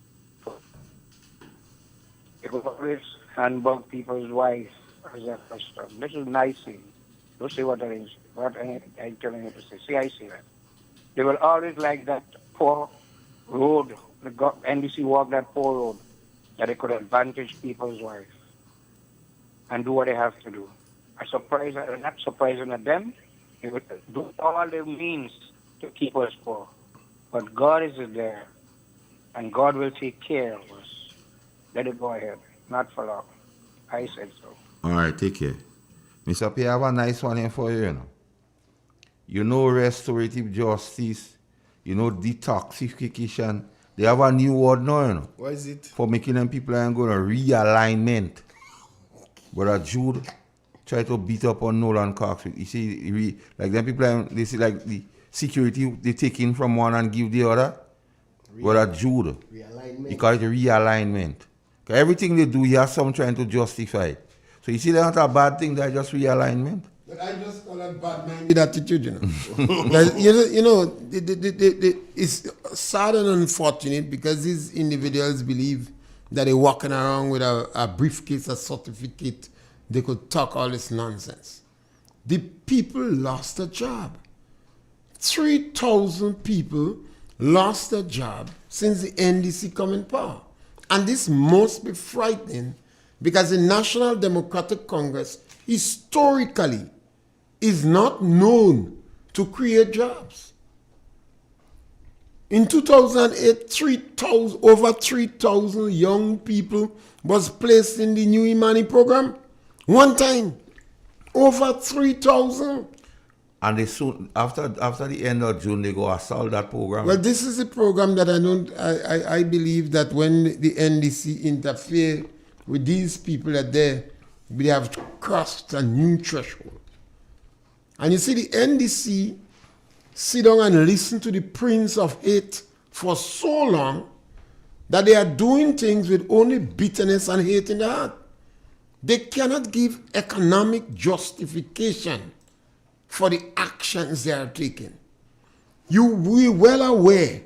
They would always handbug people's wives as their custom. This is nice thing. Don't say what I'm telling you to say. See, I see that. They will always like that poor road. The NBC walk that poor road that they could advantage people's wives and do what they have to do. I'm not surprising at them. They would do all their means to keep us poor. But God is there, and God will take care of us. Let it go ahead. Not for long. I said so. All right, take care. Mr. P, I have a nice one here for you, you know. You know restorative justice, you know detoxification. They have a new word now, you know. What is it? For making them people and going to realignment. Brother Jude try to beat up on Nolan Cox. You see, like them people, they see like the security they take in from one and give the other. Brother Jude. Realignment. He call it realignment. Because everything they do, he has some trying to justify it. So you see, that's not a bad thing, that's just realignment. But I just call it bad-minded attitude, you know. It's sad and unfortunate because these individuals believe that they're walking around with a briefcase, a certificate, they could talk all this nonsense. The people lost a job. 3,000 people lost their job since the NDC come in power. And this must be frightening because the National Democratic Congress historically is not known to create jobs. In 2008, over 3,000 young people was placed in the New Imani program. One time, over 3,000. And they soon, after the end of June, they go assault that program. Well, this is a program that I believe that when the NDC interfere with these people that they have crossed a new threshold. And you see, the NDC sit down and listen to the Prince of Hate for so long that they are doing things with only bitterness and hate in the heart. They cannot give economic justification for the actions they are taking. We well aware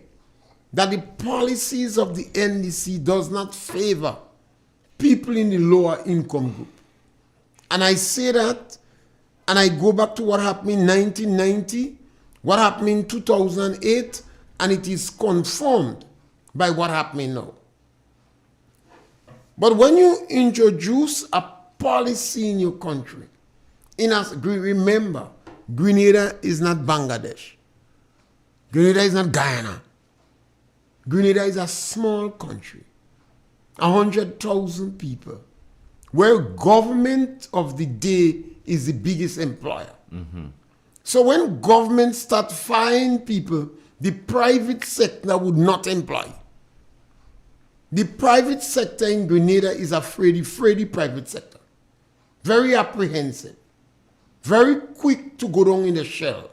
that the policies of the NDC does not favor people in the lower income group. And I say that, and I go back to what happened in 1990, what happened in 2008, and it is confirmed by what happening now. But when you introduce a policy in your country, remember, Grenada is not Bangladesh. Grenada is not Guyana. Grenada is a small country, 100,000 people, where government of the day is the biggest employer. Mm-hmm. So when government start firing people, the private sector would not employ. The private sector in Grenada is a fraidy private sector. Very apprehensive. Very quick to go down in the shell.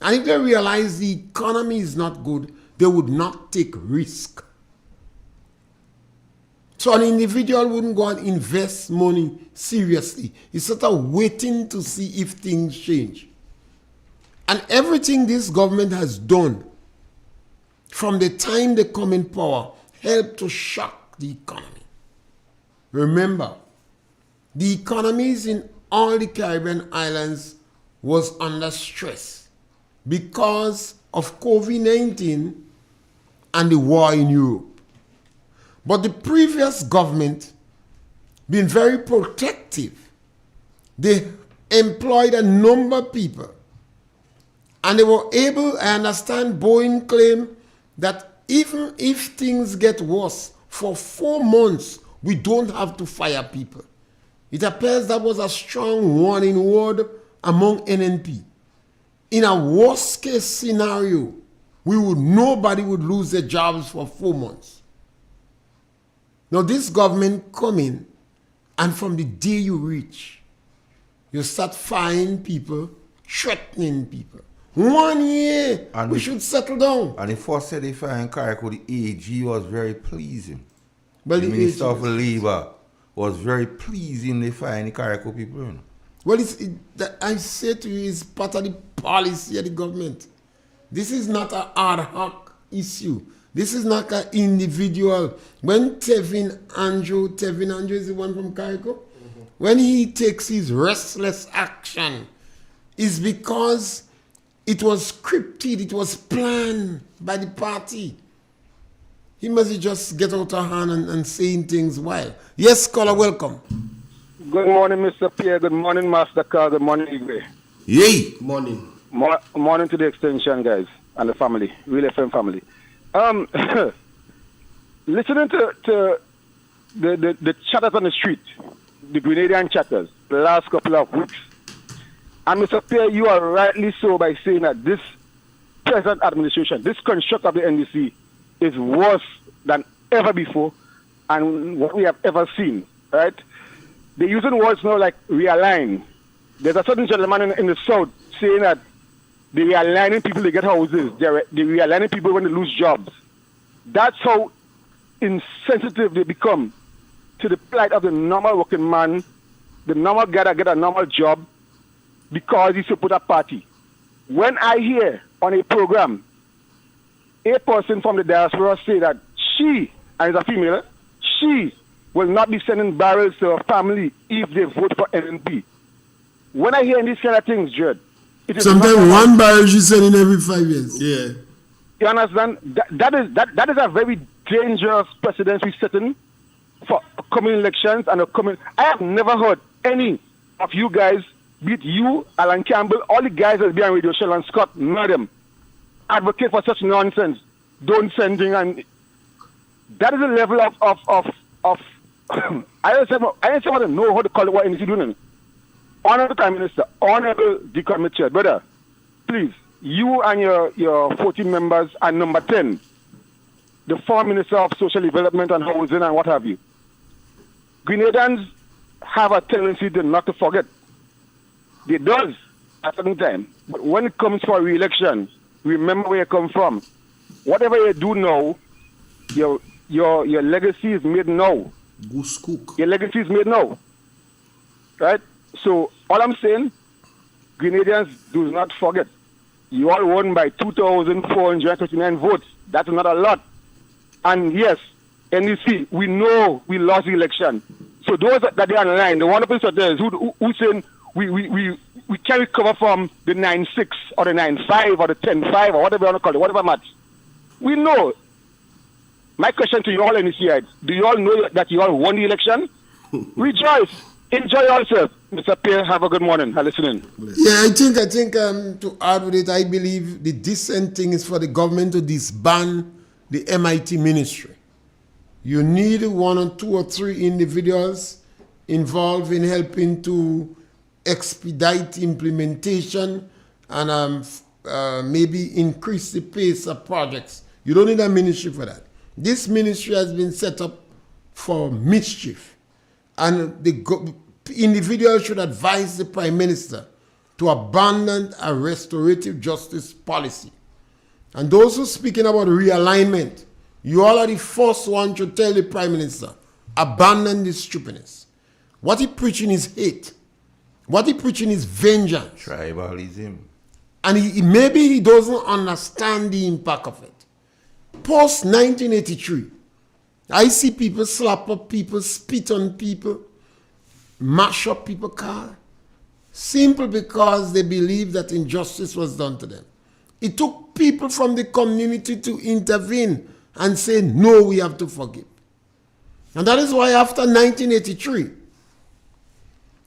And if they realize the economy is not good, they would not take risk. So an individual wouldn't go and invest money seriously. He's sort of waiting to see if things change. And everything this government has done from the time they come in power helped to shock the economy. Remember, the economies in all the Caribbean islands was under stress because of COVID-19 and the war in Europe. But the previous government been very protective. They employed a number of people. And they were able, I understand Boeing claim that even if things get worse, for 4 months, we don't have to fire people. It appears that was a strong warning word among NNP. In a worst case scenario, nobody would lose their jobs for 4 months. Now this government come in, and from the day you reach, you start firing people, threatening people. 1 year, and we should settle down. And the first said if I in Carriacou, the AG was very pleasing. Well, the Minister of Labour was very pleasing they find the Carriacou people. You know? Well, I say to you, it's part of the policy of the government. This is not an ad hoc issue. This is not an individual. When Tevin Andrew is the one from Carriacou, when he takes his restless action, it's because it was scripted, it was planned by the party. He must just get out of hand and saying things wild. Yes, caller, welcome. Good morning, Mr. Pierre. Good morning, Master Carl. Good morning, Igwe. Yay. Morning. Morning to the Extension guys and the family, Real FM family. Listening to the chatters on the street, the Grenadian chatters, the last couple of weeks, and Mr. Pierre, you are rightly so by saying that this present administration, this construct of the NDC, is worse than ever before and what we have ever seen, right? They're using words now like realign. There's a certain gentleman in the South saying that they're realigning people to get houses. They're realigning people when they lose jobs. That's how insensitive they become to the plight of the normal working man, the normal guy that get a normal job because he support a party. When I hear on a program a person from the diaspora say that she, and is a female, she will not be sending barrels to her family if they vote for NNP. When I hear these kind of things, Judd, it is sometimes one barrel she's sending every 5 years. Yeah. You understand? That is a very dangerous precedent we're setting for coming elections and coming. I have never heard any of you guys, be it you, Alan Campbell, all the guys that be on Radio Shell and Scott, none of them advocate for such nonsense. Don't sending, and that is a level of I don't want to know how to call it what NDC doing. Honorable Prime Minister, Honorable Deacon Mitchell, brother, please, you and your 14 members and number 10, the former Minister of Social Development and Housing and what have you. Grenadians have a tendency to not to forget. They does at a certain time. But when it comes for re-election, remember where you come from. Whatever you do now, your legacy is made now. Goose cook. Your legacy is made now. Right? So all I'm saying, Grenadians do not forget. You all won by 2,439 votes. That's not a lot. And yes, NDC, we know we lost the election. So those that they are online, the wonderful there who saying we can recover from the 9-6 or the 9-5 or the 10-5 or whatever you want to call it, whatever match. We know. My question to you all, NDCites, do you all know that you all won the election? Rejoice. Enjoy yourself. Mr. Pierre, have a good morning. I'm listening. Yeah, I think to add with it, I believe the decent thing is for the government to disband the MIT ministry. You need 1 or 2 or 3 individuals involved in helping to expedite implementation and maybe increase the pace of projects. You don't need a ministry for that. This ministry has been set up for mischief. And the individual should advise the Prime Minister to abandon a restorative justice policy. And those who are speaking about realignment, you all are the first one to tell the Prime Minister, abandon this stupidness. What he preaching is hate. What he preaching is vengeance. Tribalism. And maybe he doesn't understand the impact of it. Post 1983, I see people slap up people, spit on people, mash up people's car, simply because they believe that injustice was done to them. It took people from the community to intervene and say, no, we have to forgive. And that is why after 1983,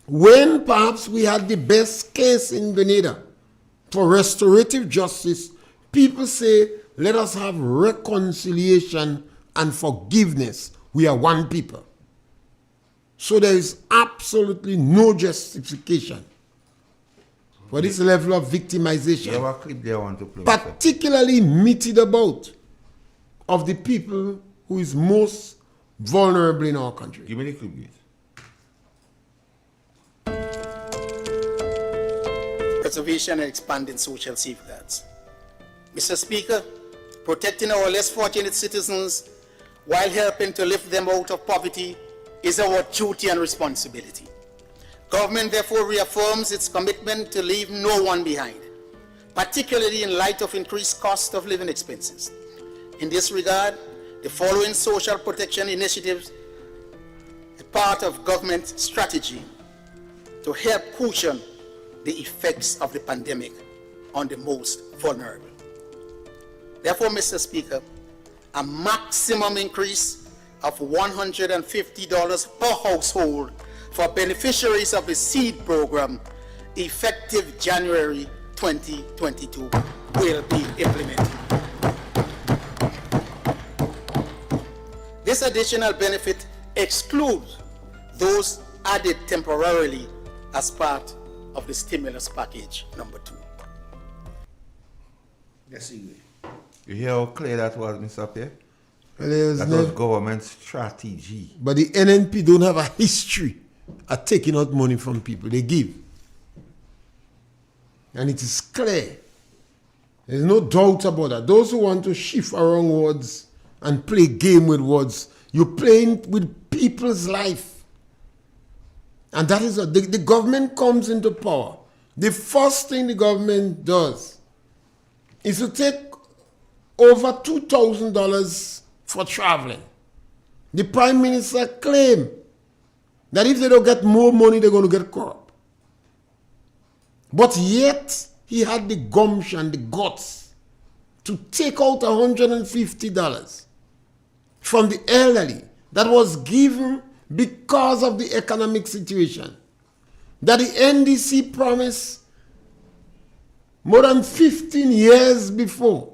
when perhaps we had the best case in Grenada for restorative justice, people say, let us have reconciliation and forgiveness. We are one people. So there is absolutely no justification for this level of victimization, You have a clip there I want to play. particularly meted about of the people who is most vulnerable in our country. Give me the clip, please. Preservation and expanding social safeguards. Mr. Speaker, protecting our less fortunate citizens while helping to lift them out of poverty is our duty and responsibility. Government therefore reaffirms its commitment to leave no one behind, particularly in light of increased cost of living expenses. In this regard, the following social protection initiatives are part of government strategy to help cushion the effects of the pandemic on the most vulnerable. Therefore, Mr. Speaker, a maximum increase of $150 per household for beneficiaries of the SEED program effective January 2022 will be implemented. This additional benefit excludes those added temporarily as part of the stimulus package number 2. Yes, you hear how clear that was, Mr. Pierre? Well, that was government strategy. But the NNP don't have a history of taking out money from people. They give. And it is clear. There's no doubt about that. Those who want to shift around words and play game with words, you're playing with people's life. And that is the government comes into power. The first thing the government does is to take over $2,000 for traveling. The Prime Minister claimed that if they don't get more money, they're going to get corrupt. But yet, he had the gumption, the guts, to take out $150 from the elderly that was given because of the economic situation that the NDC promised more than 15 years before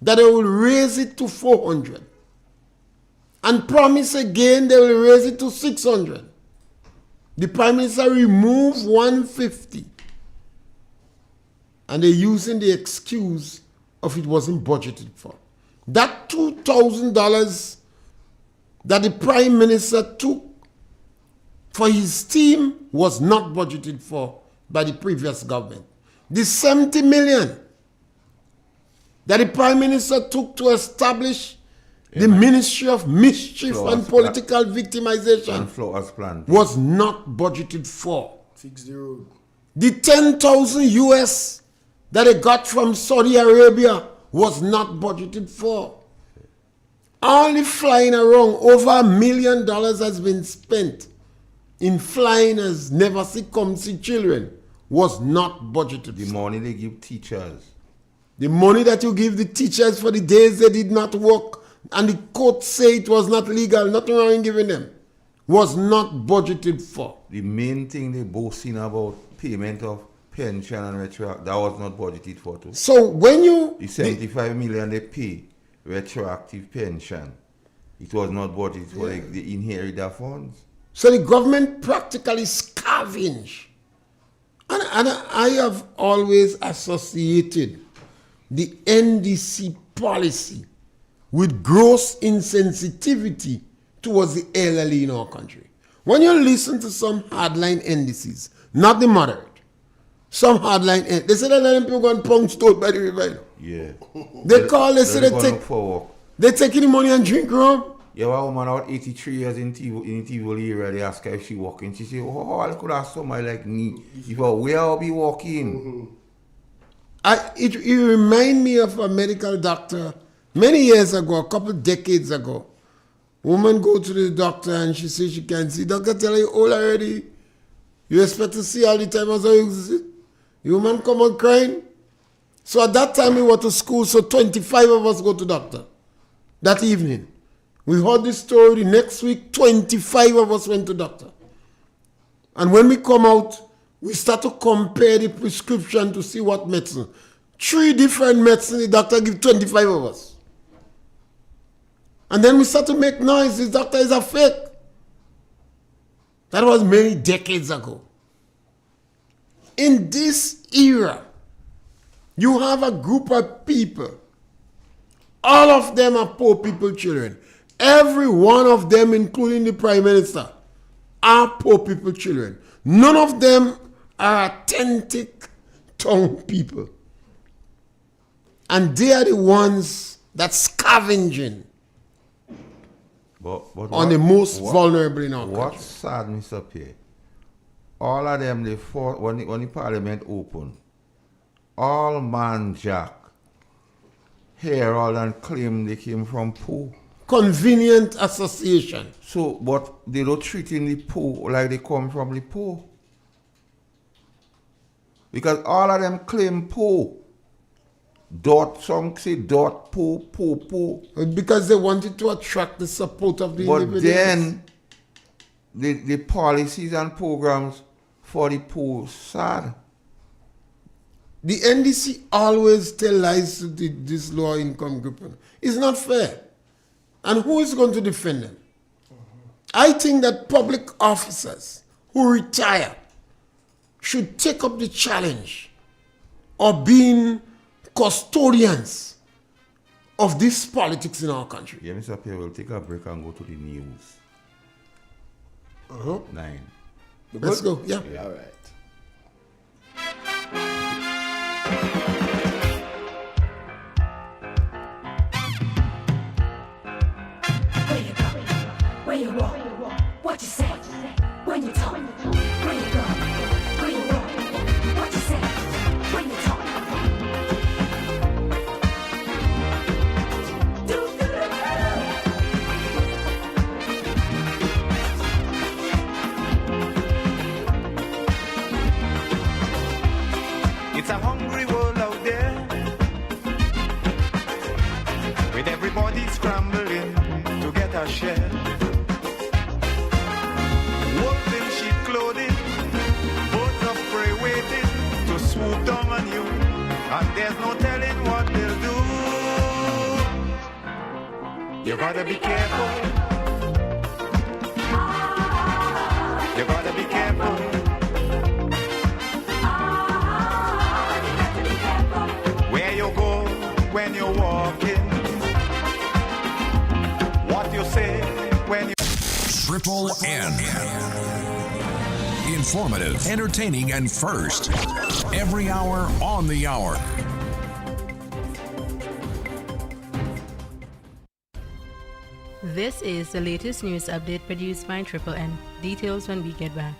that they will raise it to 400 and promise again they will raise it to 600. The Prime Minister removed 150 and they're using the excuse of it wasn't budgeted for. That $2,000 that the Prime Minister took for his team was not budgeted for by the previous government. The 70 million that the Prime Minister took to establish the Ministry of Mischief and Political Victimization was not budgeted for. Fix the road. The 10,000 US that they got from Saudi Arabia was not budgeted for. Only flying around, over $1 million has been spent in flying as never see come see children, was not budgeted. The money they give teachers. The money that you give the teachers for the days they did not work and the court say it was not legal, nothing wrong in giving them, was not budgeted for. The main thing they boasting about payment of pension and retroactive, that was not budgeted for too. So when you... The 75 million they pay retroactive pension, it was not budgeted for, like the inherited funds. So the government practically scavenged. And I have always associated the NDC policy with gross insensitivity towards the elderly in our country. When you listen to some hardline NDCs, not the moderate, some hardline, they say that people going punched out by the river. Yeah. They say they taking the money and drink rum. Yeah, a woman about 83 years in Tivoli area, they ask her if she walking. She say, oh, I could ask somebody like me if I will be walking. It reminds me of a medical doctor many years ago, a couple decades ago. Woman go to the doctor and she says she can't see. Doctor tell her, you're old already. You expect to see all the time as you see. The woman come out crying. So at that time we went to school, so 25 of us go to doctor that evening. We heard this story. The next week, 25 of us went to doctor. And when we come out, we start to compare the prescription to see what medicine. 3 different medicine, the doctor give 25 of us. And then we start to make noise. This doctor is a fake. That was many decades ago. In this era, you have a group of people. All of them are poor people children. Every one of them, including the Prime Minister, are poor people children. None of them are authentic tongue people. And they are the ones that scavenging on the most vulnerable in our country. What's sad, Mr. Pierre? All of them, when the parliament opened, all man Jack, Herald and claim they came from poor. Convenient association. So, but they don't treat the poor like they come from the poor. Because all of them claim poor. Some say poor. Because they wanted to attract the support of the individuals. But then, the policies and programs for the poor sad. The NDC always tell lies to this lower income group. It's not fair. And who is going to defend them? I think that public officers who retire should take up the challenge of being custodians of this politics in our country. Yeah, Mr. Pierre, we'll take a break and go to the news. 9. Let's go. Yeah. All right. Where you walk, what you say, when you talk, where you go, where you walk, what you say, when you talk. It's a hungry world out there, with everybody scrambling to get a share. Wolves in sheep clothing, birds of prey waiting to swoop down on you, and there's no telling what they'll do. You gotta be careful. You gotta be careful. Where you go when you're walking, what you say when you... Triple N. Informative, entertaining, and first. Every hour on the hour. This is the latest news update produced by Triple N. Details when we get back.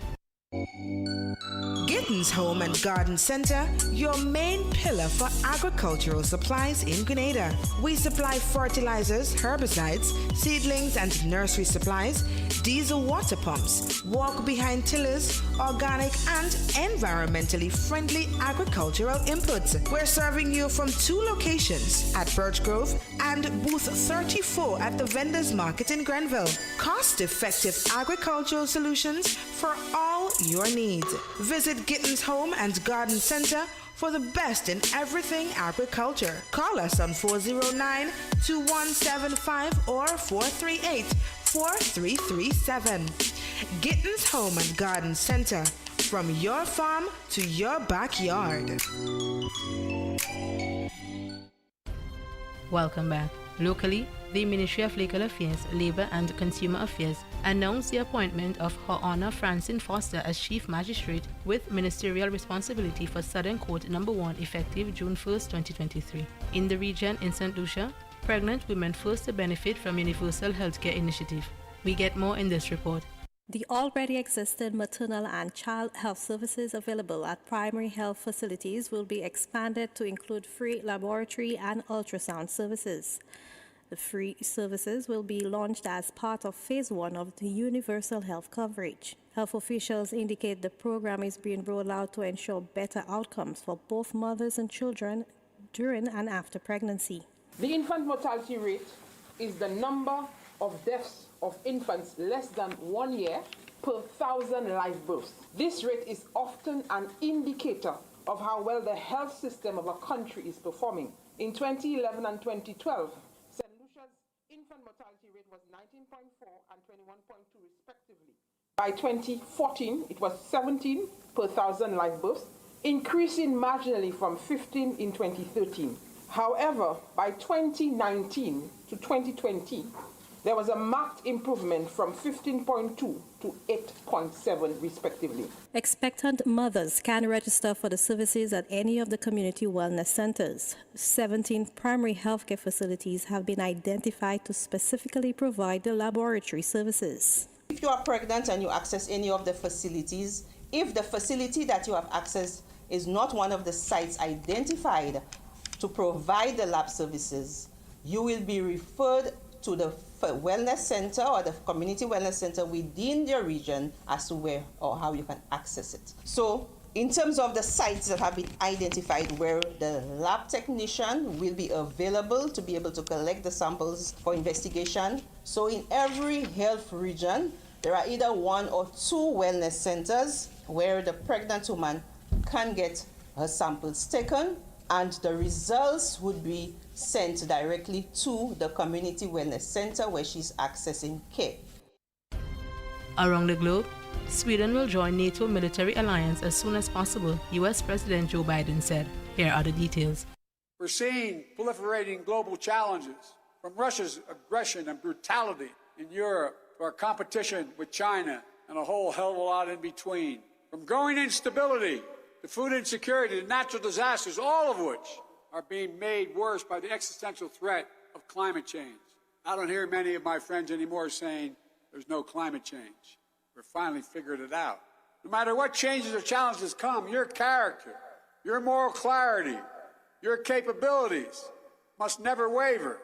Gittins Home and Garden Center, your main pillar for agricultural supplies in Grenada. We supply fertilizers, herbicides, seedlings and nursery supplies, diesel water pumps, walk-behind tillers, organic and environmentally friendly agricultural inputs. We're serving you from 2 locations at Birch Grove and booth 34 at the Vendors Market in Grenville. Cost-effective agricultural solutions for all your needs. Visit Gittins Home and Garden Center for the best in everything agriculture. Call us on 409-2175 or 438-4337. Gittins Home and Garden Center, from your farm to your backyard. Welcome back. Locally, the Ministry of Legal Affairs, Labor and Consumer Affairs announced the appointment of Her Honor Francine Foster as Chief Magistrate with ministerial responsibility for Southern Court No. 1 effective June 1st, 2023. In the region in St. Lucia, pregnant women first to benefit from Universal Healthcare Initiative. We get more in this report. The already existing maternal and child health services available at primary health facilities will be expanded to include free laboratory and ultrasound services. The free services will be launched as part of Phase 1 of the Universal Health Coverage. Health officials indicate the program is being rolled out to ensure better outcomes for both mothers and children during and after pregnancy. The infant mortality rate is the number of deaths of infants less than 1 year per 1,000 live births. This rate is often an indicator of how well the health system of a country is performing. In 2011 and 2012, St. Lucia's infant mortality rate was 19.4 and 21.2 respectively. By 2014, it was 17 per 1,000 live births, increasing marginally from 15 in 2013. However, by 2019 to 2020, there was a marked improvement from 15.2 to 8.7 respectively. Expectant mothers can register for the services at any of the community wellness centers. 17 primary healthcare facilities have been identified to specifically provide the laboratory services. If you are pregnant and you access any of the facilities, if the facility that you have accessed is not one of the sites identified to provide the lab services, you will be referred to the wellness center or the community wellness center within your region as to where or how you can access it. So in terms of the sites that have been identified where the lab technician will be available to be able to collect the samples for investigation, so in every health region, there are either 1 or 2 wellness centers where the pregnant woman can get her samples taken, and the results would be sent directly to the community wellness center where she's accessing care. Around the globe, Sweden will join NATO military alliance as soon as possible, U.S. President Joe Biden said. Here are the details. We're seeing proliferating global challenges, from Russia's aggression and brutality in Europe to our competition with China and a whole hell of a lot in between. From growing instability to food insecurity to natural disasters, all of which are being made worse by the existential threat of climate change. I don't hear many of my friends anymore saying there's no climate change. We're finally figured it out. No matter what changes or challenges come, your character, your moral clarity, your capabilities must never waver.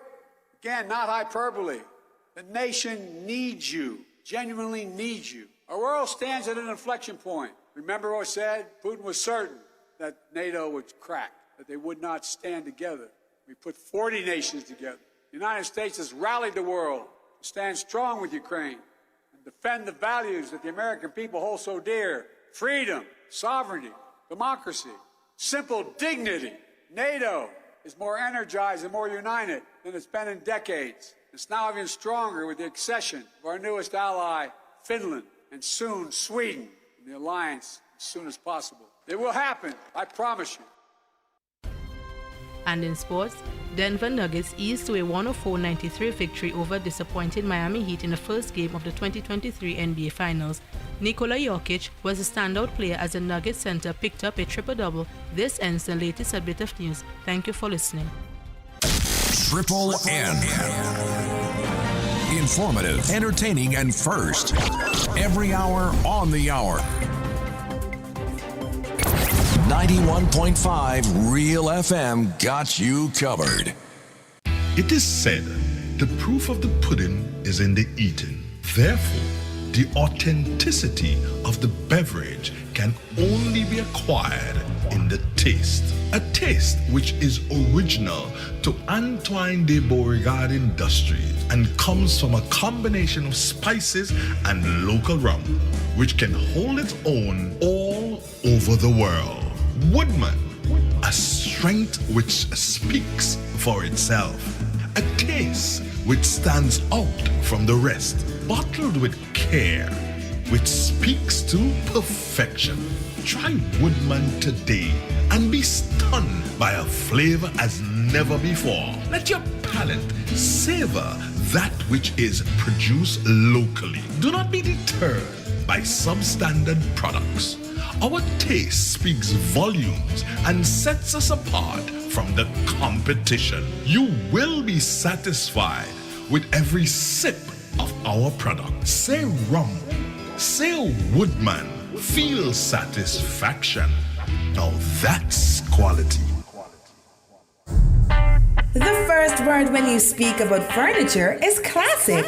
Again, not hyperbole. The nation needs you, genuinely needs you. Our world stands at an inflection point. Remember what I said? Putin was certain that NATO would crack, that they would not stand together. We put 40 nations together. The United States has rallied the world to stand strong with Ukraine and defend the values that the American people hold so dear: freedom, sovereignty, democracy, simple dignity. NATO is more energized and more united than it's been in decades. It's now even stronger with the accession of our newest ally, Finland, and soon Sweden, in the alliance as soon as possible. It will happen, I promise you. And in sports, Denver Nuggets eased to a 104-93 victory over disappointing Miami Heat in the first game of the 2023 NBA Finals. Nikola Jokic was the standout player as the Nuggets center picked up a triple-double. This ends the latest bit of news. Thank you for listening. Triple N. Informative, entertaining, and first. Every hour on the hour. 91.5 Real FM got you covered. It is said, the proof of the pudding is in the eating. Therefore, the authenticity of the beverage can only be acquired in the taste. A taste which is original to Antoine de Beauregard Industries and comes from a combination of spices and local rum, which can hold its own all over the world. Woodman, a strength which speaks for itself. A taste which stands out from the rest, bottled with care, which speaks to perfection. Try Woodman today and be stunned by a flavor as never before. Let your palate savor that which is produced locally. Do not be deterred by substandard products. Our taste speaks volumes and sets us apart from the competition. You will be satisfied with every sip of our product. Say rum Say Woodman, feel satisfaction. Now that's quality. The first word when you speak about furniture is classic.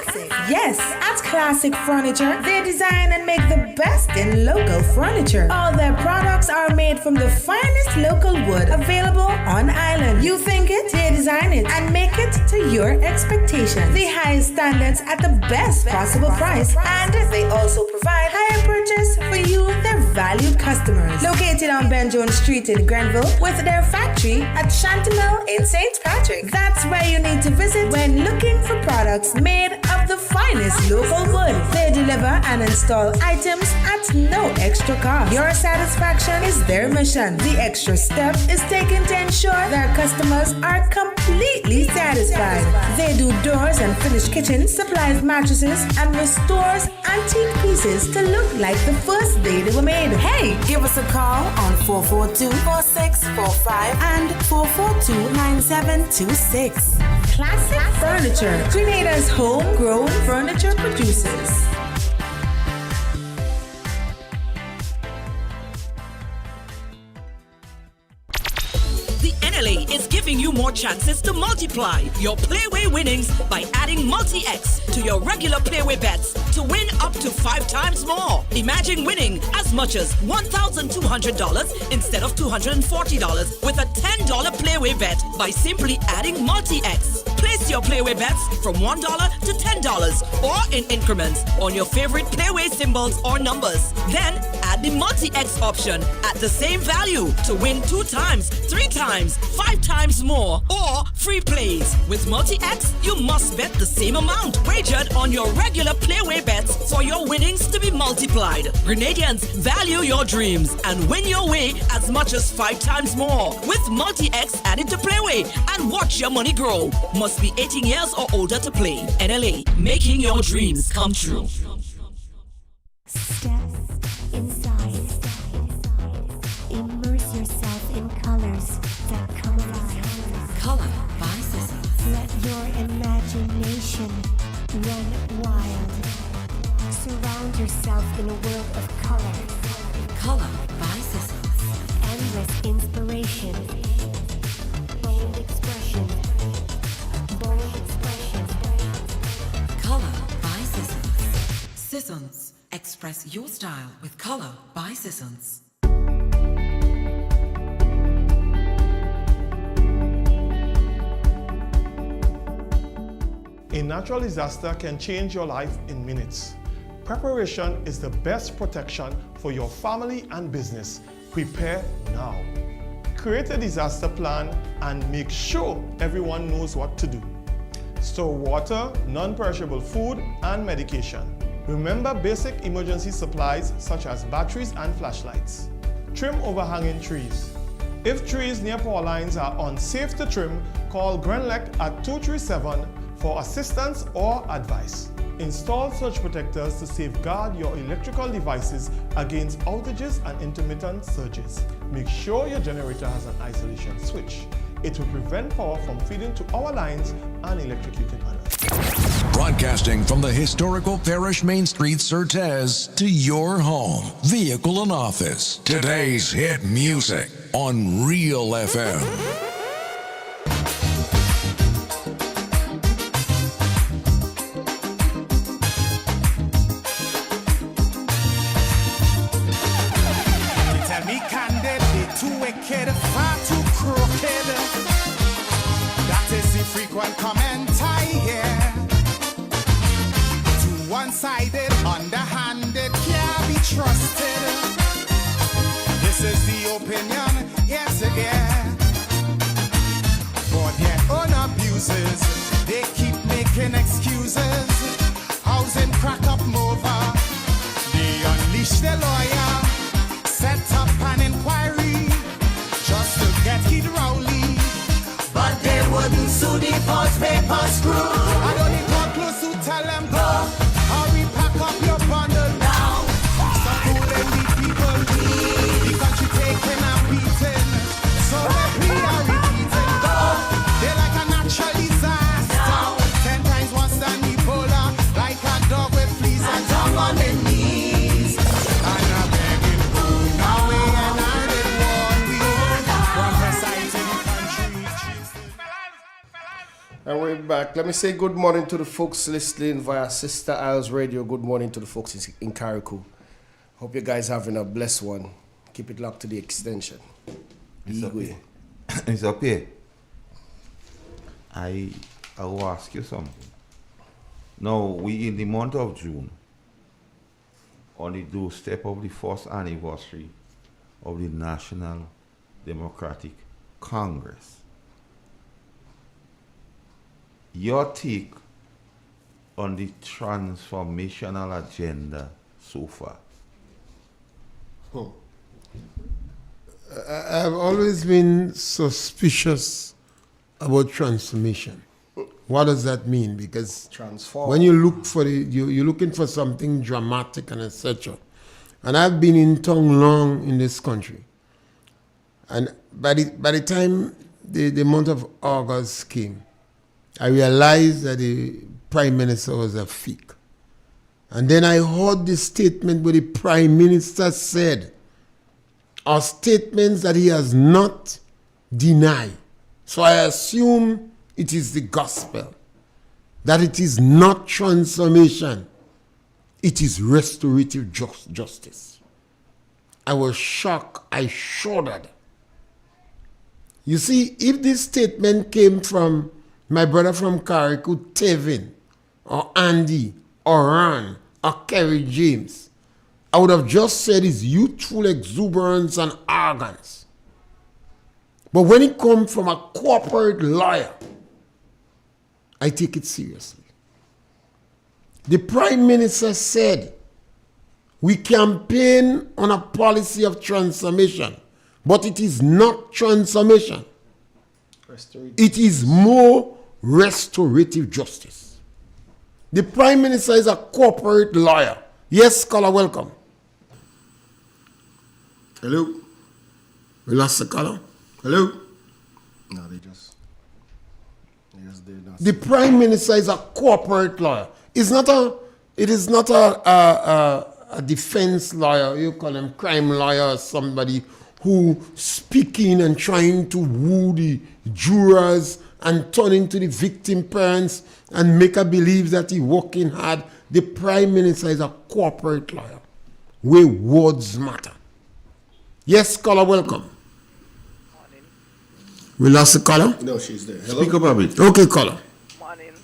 Yes, at Classic Furniture, they design and make the best in local furniture. All their products are made from the finest local wood available on island. You think it, they design it and make it to your expectations. The highest standards at the best possible price, and they also provide higher purchase for you, their valued customers. Located on Ben Jones Street in Grenville, with their factory at Chantemelle in St. Patrick. That's where you need to visit when looking for products made of the finest local wood. They deliver and install items at no extra cost. Your satisfaction is their mission. The extra step is taken to ensure their customers are completely satisfied. They do doors and finished kitchens, supplies mattresses, and restores antique pieces to look like the first day they were made. Hey, give us a call on 442-4645 and 442-9726. Classic Furniture, Grenada's homegrown furniture producers. The NLA is giving you more chances to multiply your Playway winnings by adding multi-X to your regular Playway bets to win up to 5 times more. Imagine winning as much as $1,200 instead of $240 with a $10 Playway bet by simply adding multi-X. Place your Playway bets from $1 to $10 or in increments on your favorite Playway symbols or numbers. Then add the multi-X option at the same value to win 2 times, 3 times, 5 times more, or free plays. With multi-X, you must bet the same amount wagered on your regular Playway bets for your winnings to be multiplied. Grenadians, value your dreams and win your way as much as 5 times more with multi-X added to Playway and watch your money grow. Must be 18 years or older to play. NLA, making your dreams come true. Step inside. Immerse yourself in colors that come alive. Color by Seasons. Let your imagination run wild. Surround yourself in a world of color. Color by Seasons. Endless inspiration. Bold expression. Bold expression. Color by Seasons. Seasons. Express your style with Color by Seasons. A natural disaster can change your life in minutes. Preparation is the best protection for your family and business. Prepare now. Create a disaster plan and make sure everyone knows what to do. Store water, non-perishable food, and medication. Remember basic emergency supplies such as batteries and flashlights. Trim overhanging trees. If trees near power lines are unsafe to trim, call Grenlec at 237 for assistance or advice. Install surge protectors to safeguard your electrical devices against outages and intermittent surges. Make sure your generator has an isolation switch. It will prevent power from feeding to our lines and electrocuting others. Broadcasting from the historical Parish Main Street, Surtez, to your home, vehicle, and office. Today's hit music on Real FM. One-sided, underhanded, can't be trusted. This is the opinion, yes again. For their own abuses, they keep making excuses. Housing crack up Mova. They unleash their lawyer, set up an inquiry just to get Kid Rowley. But they wouldn't sue the false paper screw. I don't need to close to tell them go. Hurry, pack up your bundle now. Stop fooling the people. The country taking a beating. So let me repeating. Go. They're like a natural disaster. 10 times worse than Ebola. Like a dog with fleas and tongue on the knee. And we're back. Let me say good morning to the folks listening via Sister Isles Radio. Good morning to the folks in Carriacou. Hope you guys having a blessed one. Keep it locked to the extension. It's okay. It's okay. I will ask you something. Now, we in the month of June, on the doorstep of the first anniversary of the National Democratic Congress. Your take on the transformational agenda so far? I've always been suspicious about transformation. What does that mean? Because when you look for you're looking for something dramatic and etc. And I've been in town long in this country. And by the time the month of August came, I realized that the Prime Minister was a fake. And then I heard the statement where the Prime Minister said, are statements that he has not denied. So I assume it is the gospel, that it is not transformation, it is restorative justice. I was shocked, I shuddered. You see, if this statement came from my brother from Carriacou, Tevin, or Andy, or Ron, or Kerry James, I would have just said his youthful exuberance and arrogance. But when it comes from a corporate lawyer, I take it seriously. The Prime Minister said, we campaign on a policy of transformation, but it is not transformation. It is more restorative justice. The Prime Minister is a corporate lawyer. Yes, caller, welcome. Hello? We lost the caller. Hello? No, they just did not. The Prime Minister is a corporate lawyer. It is not a defense lawyer, you call him crime lawyer, or somebody who speaking and trying to woo the jurors and turning to the victim parents and make her believe that he working hard. The Prime Minister is a corporate lawyer where words matter. Yes, caller, welcome. We lost the caller? No, she's there. Hello? Speak up a bit. Okay, caller. Morning.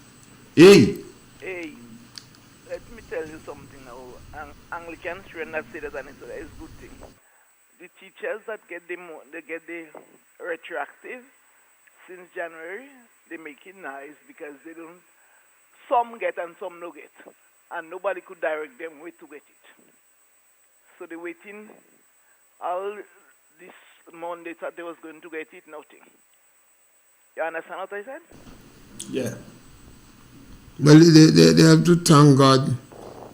Hey. Hey, let me tell you something now. Anglican students that say that is a good thing. The teachers that get the retroactive since January, they make it nice because they don't. Some get and some no get, and nobody could direct them where to get it. So they waiting all this Monday that they was going to get it, nothing. You understand what I said? Yeah. Well, they have to thank God.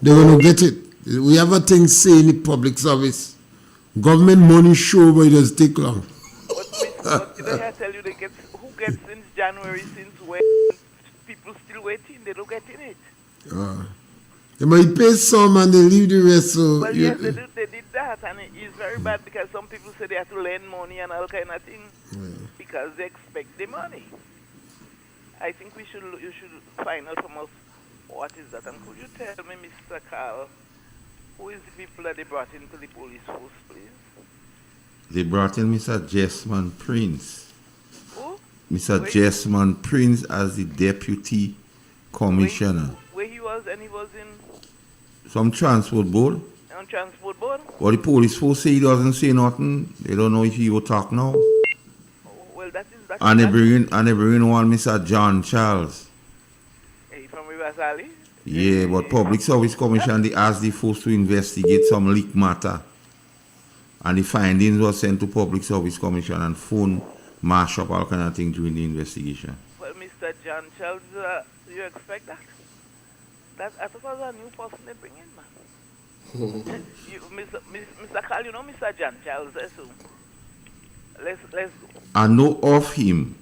They're going to get it. We have a thing saying in public service. Government money sure, but it does take long. But did I tell you who gets since January, since when? People still waiting, they don't get in it. They might pay some and they leave the rest. So well, yes, they did that, and it's very bad because some people say they have to lend money and all kind of things because they expect the money. I think you should find out from us what is that. And could you tell me, Mr. Carl, who is the people that they brought into the police force, please? They brought in Mr. Jesman Prince. Who? Mr. Jesman Prince as the deputy commissioner. Where he was, and he was in? Some transport board. On transport board? Well, the police force say he doesn't say nothing. They don't know if he will talk now. Well, that is and they bring in one Mr. John Charles. Hey, from River Valley? Yeah, but Public Service Commission, they asked the force to investigate some leak matter. And the findings were sent to Public Service Commission and phone mash up all kind of things during the investigation. Well, Mr. John Charles, do you expect that? I thought it was a new person they bring in, man. Mr. Carl, you know Mr. John Charles, so let's go. I know of him.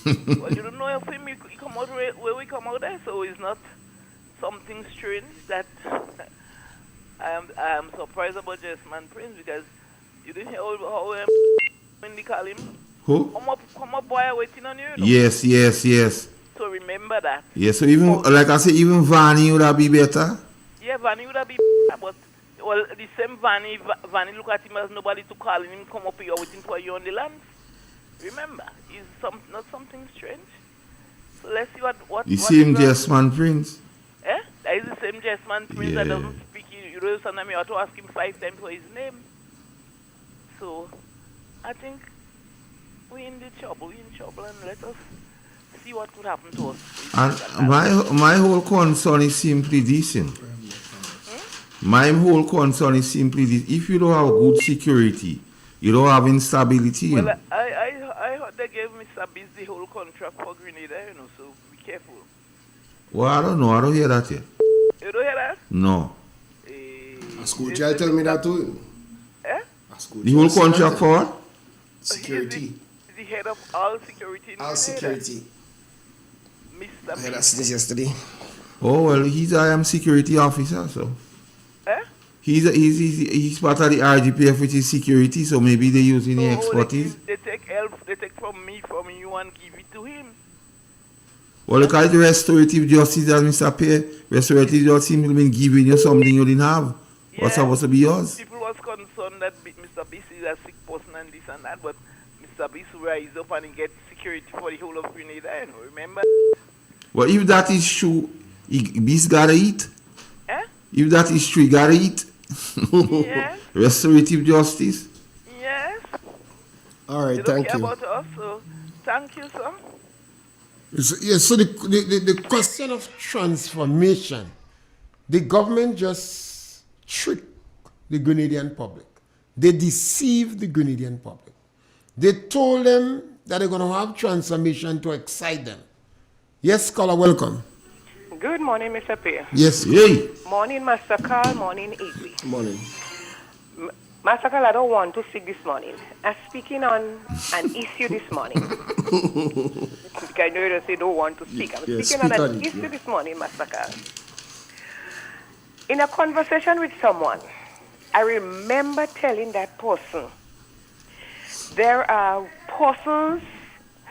Well, you don't know of him, you come out where we come out there, so it's not something strange that I am surprised about Jesman Prince because you didn't hear how when they call him. Who? Come up, boy, waiting on you. Yes. So remember that. Yeah, so even, like I say, even Vanny would have be better. Yeah, Vanny would have been better, but well, the same Vanny look at him as nobody to call him come up here waiting for you on the land. Remember, he's not something strange. So let's see what The same Jessman Prince. Eh? That is the same Jessman Prince that doesn't speak. You know, sometimes you have to ask him 5 times for his name. So I think we're in trouble, and let us see what could happen to us. And my whole concern is simply this. My whole concern is simply this. If you don't have good security, you don't have instability. Well, I heard they gave Mr. Biz the whole contract for Grenada, so be careful. Well, I don't know. I don't hear that yet. You don't hear that? No. A school child tell me that too. Eh? The whole contract for what? Security. The head of all security in All Grenada. security. Mr. I heard that since yesterday. Oh, well, I am security officer, so. Eh? He's part of the RGPF, which is security, so maybe they're using the expertise. They take help, they take from you and give it to him. Well, look at the restorative justice that Mr. Pierre. Restorative justice simply been giving you something you didn't have. What's supposed to be yours? People was concerned that Mr. Biss is a sick person and this and that, but Mr. Biss rise up and he gets security for the whole of Grenada, remember? Well, if that is true, Biss gotta eat. Eh? If that is true, he gotta eat. Yes. Restorative justice. Yes. All right, They don't thank care you. about us, so thank you, sir. So the question of transformation, the government just tricked the Grenadian public. They deceived the Grenadian public. They told them that they're going to have transformation to excite them. Yes, caller, welcome. Good morning, Mr. Pierre. Yes, hey. Morning, Master Carl. Morning, Igby. Morning. Master Carl, I don't want to speak this morning. I'm speaking on an issue this morning. Because I know you say don't want to speak. I'm speaking on an issue this morning, Master Carl. In a conversation with someone, I remember telling that person, there are persons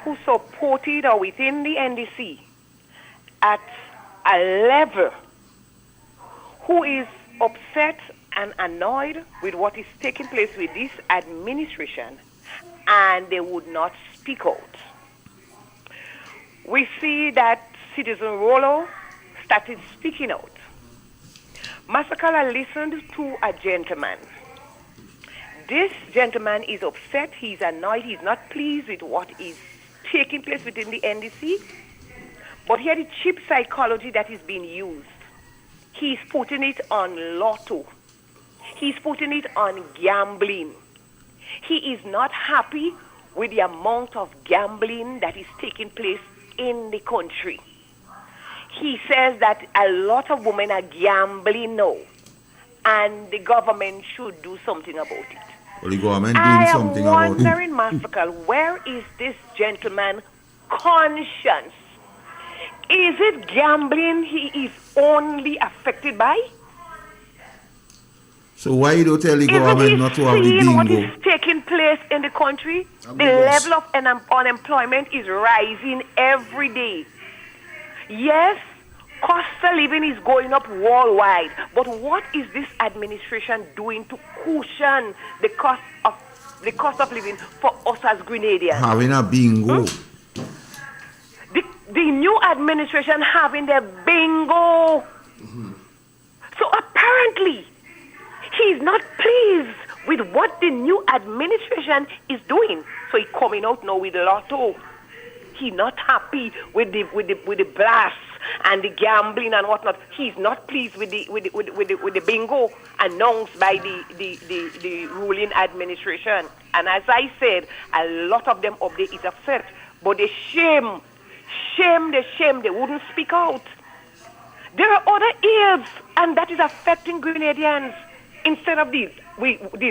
who supported or within the NDC at a level who is upset and annoyed with what is taking place with this administration, and they would not speak out. We see that Citizen Rollo started speaking out. Masakala listened to a gentleman. This gentleman is upset, he's annoyed, he's not pleased with what is taking place within the NDC, but here the cheap psychology that is being used. He's putting it on lotto. He's putting it on gambling. He is not happy with the amount of gambling that is taking place in the country. He says that a lot of women are gambling now, and the government should do something about it. Well, the government doing something about it. I am wondering, Master, where is this gentleman conscience? Is it gambling he is only affected by? So why you don't tell the government not to have the bingo? What is taking place in the country? The level of unemployment is rising every day. Yes, cost of living is going up worldwide. But what is this administration doing to cushion the cost of living for us as Grenadians? Having a bingo. The new administration having their bingo. So apparently, he's not pleased with what the new administration is doing. So he's coming out now with lotto. He's not happy with the blasts and the gambling and whatnot. He's not pleased with the bingo announced by the ruling administration. And as I said, a lot of them up there is upset. But the shame, they wouldn't speak out. There are other ills, and that is affecting Grenadians. Instead of the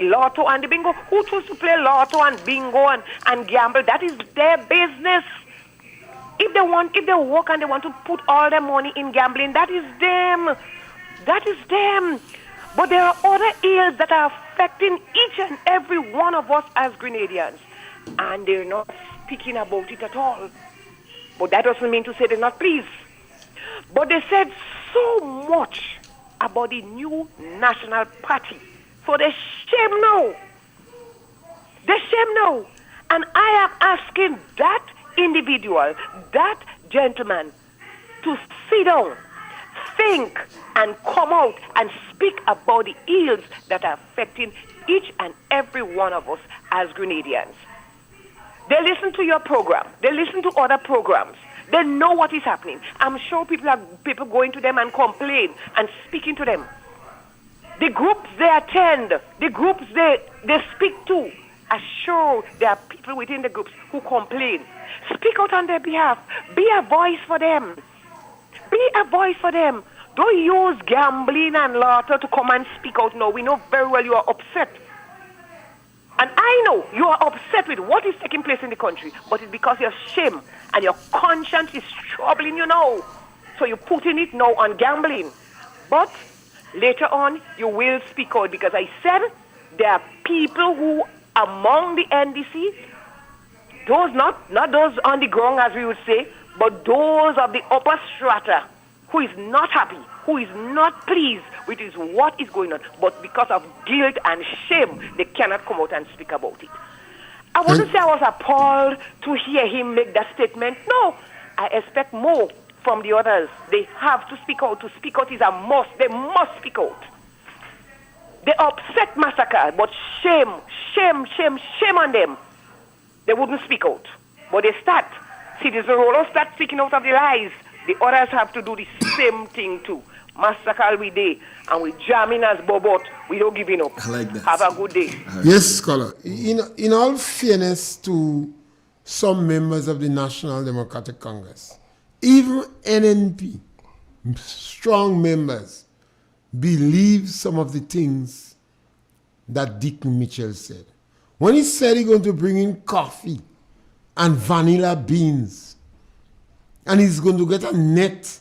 lotto and the bingo, who choose to play lotto and bingo and gamble? That is their business. If they work and they want to put all their money in gambling, that is them. That is them. But there are other ills that are affecting each and every one of us as Grenadians, and they're not speaking about it at all. But that doesn't mean to say they're not pleased. But they said so much about the new National Party. So they shame now. They shame now. And I am asking that individual, that gentleman, to sit down, think, and come out and speak about the ills that are affecting each and every one of us as Grenadians. They listen to your program. They listen to other programs. They know what is happening. I'm sure people going to them and complain and speaking to them. The groups they attend, the groups they speak to, are sure there are people within the groups who complain. Speak out on their behalf. Be a voice for them. Be a voice for them. Don't use gambling and laughter to come and speak out. No, we know very well you are upset. And I know you are upset with what is taking place in the country, but it's because your shame and your conscience is troubling you now. So you're putting it now on gambling. But later on, you will speak out, because I said there are people who among the NDC, those not those on the ground as we would say, but those of the upper strata who is not happy, who is not pleased with what is going on, but because of guilt and shame, they cannot come out and speak about it. I wouldn't say I was appalled to hear him make that statement. No, I expect more from the others. They have to speak out. To speak out is a must. They must speak out. They upset massacre, but shame on them. They wouldn't speak out. But they start. Citizen Rollo start speaking out of the lies. The others have to do the same thing too. Massacre we day, and we jamming as bobot. We don't giving up. I like that. Have a good day. Yes, scholar. In all fairness to some members of the National Democratic Congress, even NNP, strong members, believe some of the things that Dick Mitchell said. When he said he's going to bring in coffee and vanilla beans, and he's going to get a net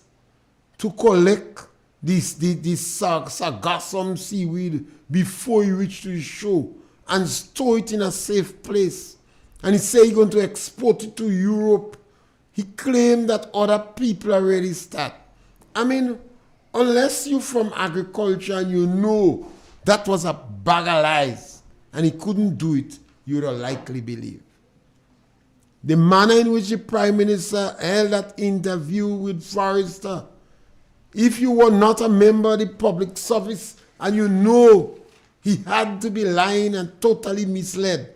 to collect this sargassum seaweed before you reach to the show and store it in a safe place. And he said he's going to export it to Europe. He claimed that other people already start. I mean, unless you're from agriculture and you know that was a bag of lies and he couldn't do it, you would likely believe. The manner in which the Prime Minister held that interview with Forrester, if you were not a member of the public service and you know he had to be lying and totally misled,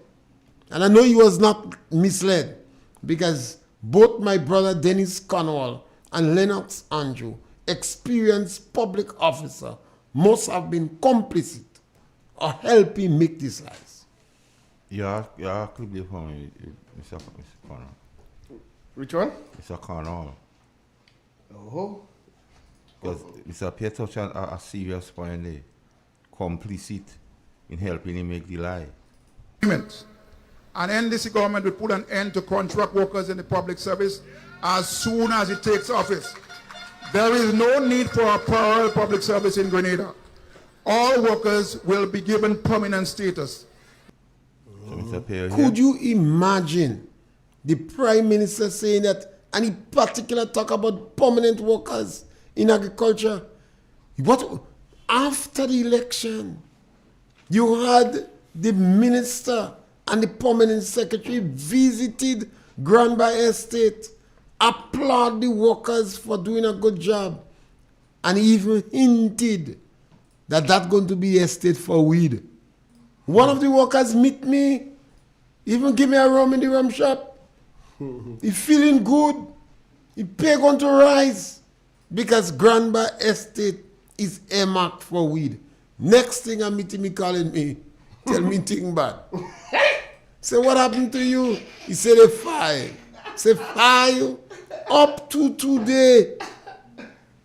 and I know he was not misled because both my brother Dennis Cornwall and Lennox Andrew, experienced public officer, must have been complicit or helping make these lies. Yeah, clip there for me, Mr. Cornwall. Which one? Mr. Cornwall. Oh. Because Mr. Pierre touched on a serious point there. Complicit in helping him make the lie. An NDC government will put an end to contract workers in the public service as soon as it takes office. There is no need for a parallel public service in Grenada. All workers will be given permanent status. Could you imagine the Prime Minister saying that, and in particular talk about permanent workers in agriculture? What after the election, you had the minister and the permanent secretary visited Granby Estate, applaud the workers for doing a good job, and even hinted that that's going to be estate for weed. One of the workers meet me, even give me a rum in the rum shop. He feeling good. He pay going to rise because Granby Estate is earmarked for weed. Next thing I meet him, he calling me, tell me thing bad. Say, what happened to you? He said, they fire. Say, fire up to today.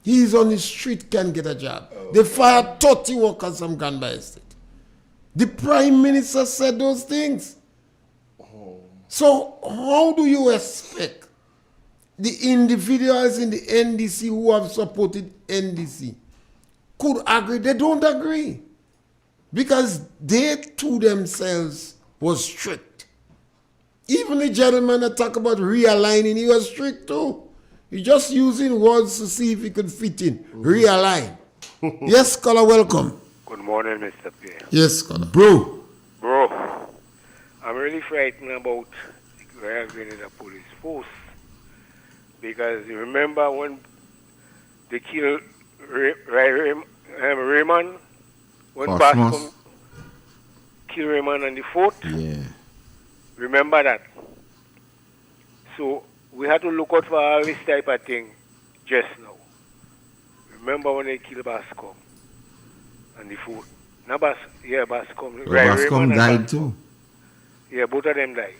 He's on the street, can't get a job. They fired 30 workers from Granby Estate. The Prime Minister said those things. So how do you expect the individuals in the NDC who have supported NDC could agree? They don't agree because they too themselves was strict. Even the gentleman that talk about realigning, he was strict too. He just using words to see if he could fit in. Realign. Yes, caller, welcome. Good morning, Mr. Pierre. Yes, caller. Bro. Bro, I'm really frightened about the Royal Grenada Police Force. Because you remember when they killed Raymond? When Bascom killed Raymond on the 4th? Yeah. Remember that. So we had to look out for all this type of thing just now. Remember when they killed Bascom on the 4th? No, Bascom. Bascom died too. Yeah, both of them died.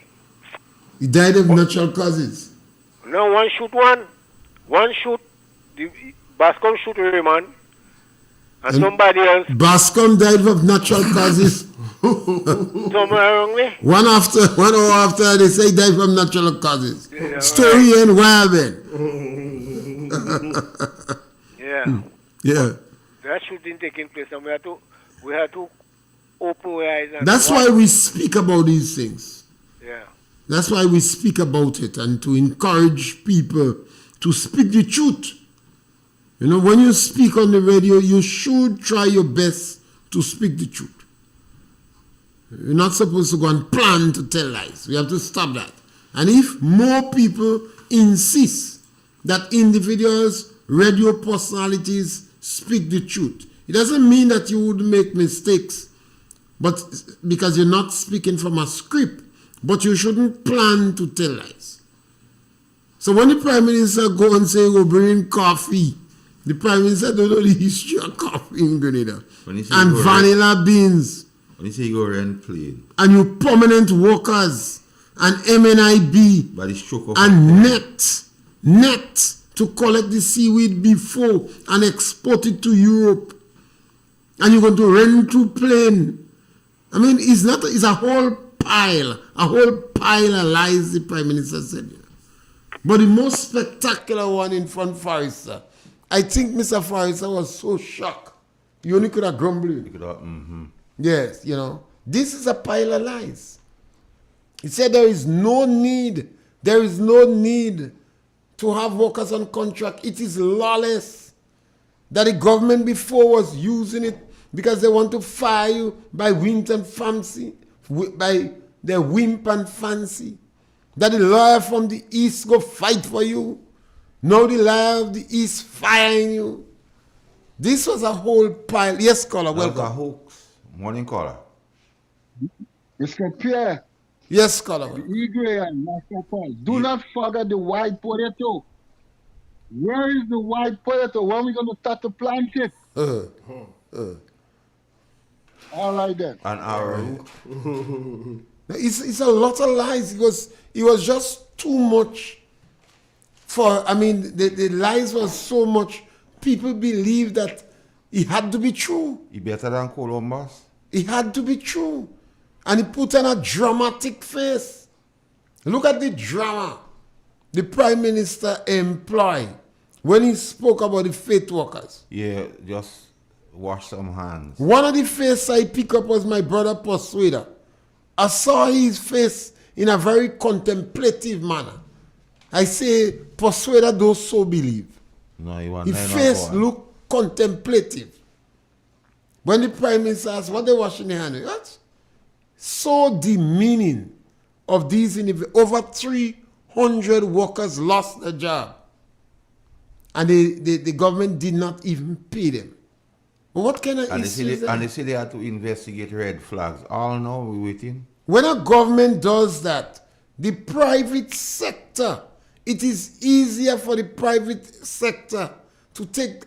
He died of natural causes. No, one shoot one. One shoot. Bascom shoot Raymond. And somebody else. Bascom died of natural causes. Somewhere wrong way. One hour after they say he died from natural causes. Yeah, Story and Wyoming. Yeah. Yeah. That shooting taking place, and we had to open our eyes. And That's why we speak about these things. Yeah. That's why we speak about it and to encourage people to speak the truth. You know, when you speak on the radio, you should try your best to speak the truth. You're not supposed to go and plan to tell lies. We have to stop that. And if more people insist that individuals, radio personalities speak the truth, it doesn't mean that you would make mistakes, but because you're not speaking from a script, but you shouldn't plan to tell lies. So when the Prime Minister go and say, we'll bring in coffee, the Prime Minister don't know the history of coffee in Grenada. And vanilla beans. When you say you go rent plane. And you permanent workers. And MNIB. By the stroke of and net to collect the seaweed before and export it to Europe. And you're going to rent to plane. I mean, it's a whole pile of lies, the Prime Minister said. But the most spectacular one in front Forrester, I think Mr. Forrester was so shocked. You only could have grumbled. Yes, you know. This is a pile of lies. He said there is no need to have workers on contract. It is lawless. That the government before was using it because they want to fire you by whim and fancy, by their whim and fancy. That the lawyer from the East go fight for you. Now the lawyer of the East firing you. This was a whole pile. Yes, caller, welcome. That was a hoax. Morning, caller. Mr. Pierre. Yes, caller. Igwe and Master Paul. Do not forget the white potato. Where is the white potato? When are we going to start to plant it? All right then. An hour. It's a lot of lies. It was just too much. The lies was so much. People believe that it had to be true. He better than Columbus. It had to be true. And he put on a dramatic face. Look at the drama the Prime Minister employed when he spoke about the faith workers. Yeah, just wash some hands. One of the faces I pick up was my brother Persuader. I saw his face in a very contemplative manner. I say, Persuader don't so believe. No, he was his face looked contemplative. When the Prime Minister asked, what they washing their hands? What? So demeaning of these individuals. Over 300 workers lost their job. And the government did not even pay them. But what kind of issues? And they say they had to investigate red flags. All now we're waiting. When a government does that, the private sector, it is easier for the private sector to take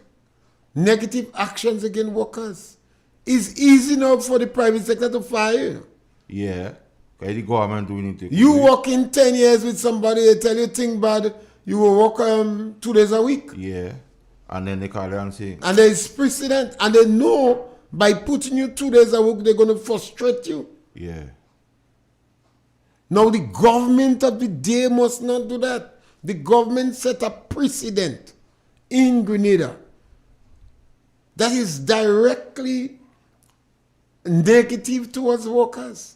negative actions against workers. It's easy now for the private sector to fire you. Yeah. Because the government doing it. You work in 10 years with somebody, they tell you think bad, you will work 2 days a week. Yeah. And then they call you and say. And there is precedent. And they know by putting you 2 days a week, they're going to frustrate you. Yeah. Now the government of the day must not do that. The government set a precedent in Grenada that is directly negative towards workers.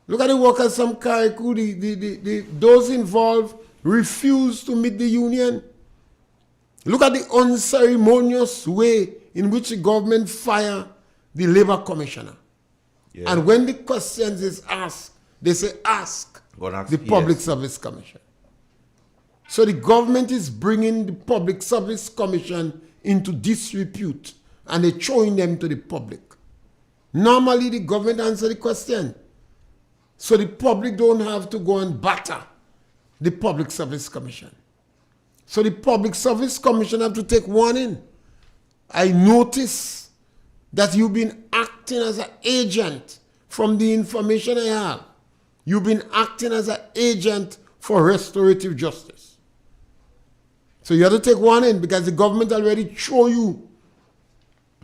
Look at the workers from Carriacou, those involved refused to meet the union. Look at the unceremonious way in which the government fired the labor commissioner. Yeah. And when the questions is asked, they say ask the Public Service Commission. So the government is bringing the Public Service Commission into disrepute and they're showing them to the public. Normally the government answer the question. So the public don't have to go and batter the Public Service Commission. So the Public Service Commission have to take warning. I notice that you've been acting as an agent from the information I have. You've been acting as an agent for restorative justice. So you have to take warning because the government already throw you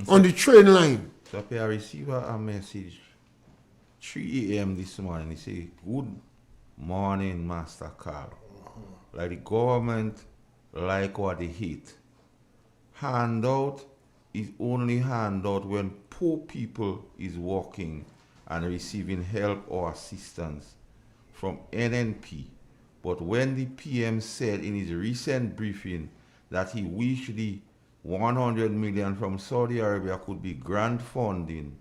on the train line. So I received a message 3 a.m. this morning. He say, "Good morning, Master Carl. Like the government like what they hate. Handout is only handout when poor people is working and receiving help or assistance from NNP. But when the PM said in his recent briefing that he wished the 100 million from Saudi Arabia could be grant funding,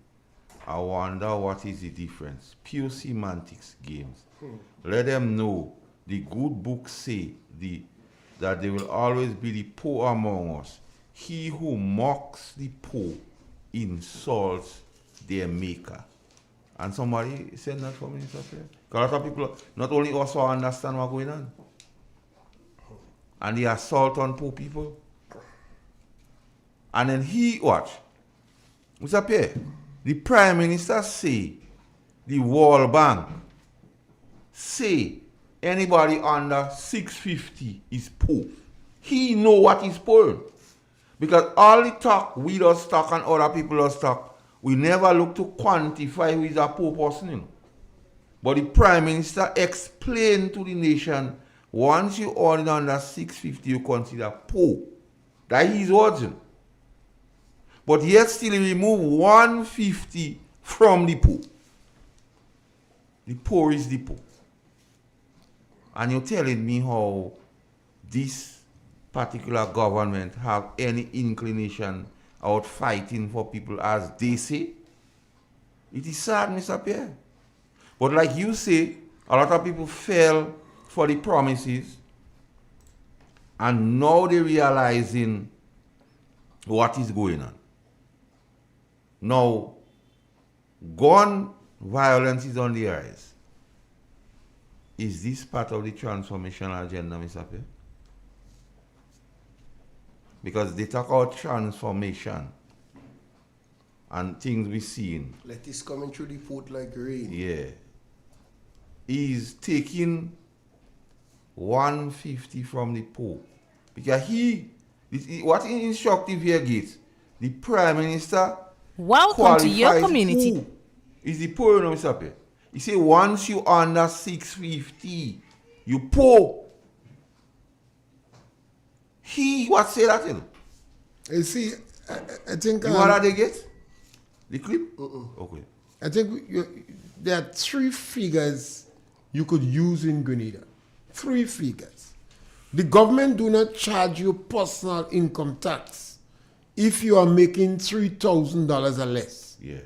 I wonder what is the difference. Pure semantics games. Let them know the good books say that there will always be the poor among us. He who mocks the poor insults their maker." And somebody said that for me, because a lot of people, not only also understand what's going on, and the assault on poor people. And then he, watch, Mr. Pierre, the Prime Minister say, the World Bank say, anybody under 650 is poor. He know what is poor. Because all the talk, we does talk and other people does talk, we never look to quantify who is a poor person. You know. But the Prime Minister explained to the nation, once you earn under 650, you consider poor. That is his words. You know. But yet still he remove 150 from the poor. The poor is the poor. And you're telling me how this particular government have any inclination out fighting for people as they say? It is sad, Mr. Pierre. But like you say, a lot of people fell for the promises and now they're realizing what is going on. Now, gun violence is on the rise. Is this part of the transformational agenda, Mr. Pierre? Because they talk about transformation and things we seen. Let this coming through the port like rain. Yeah. He's taking 150 from the poor. Because what instructive here gets, the Prime Minister Welcome to your community. Who is the poor, no, Mr. Pierre? He say once you under 650, you poor. He what say that in? You see, I think. You know what they get? The clip? Okay. I think there are 3 figures you could use in Grenada. 3 figures. The government do not charge you personal income tax if you are making $3,000 or less. Yeah.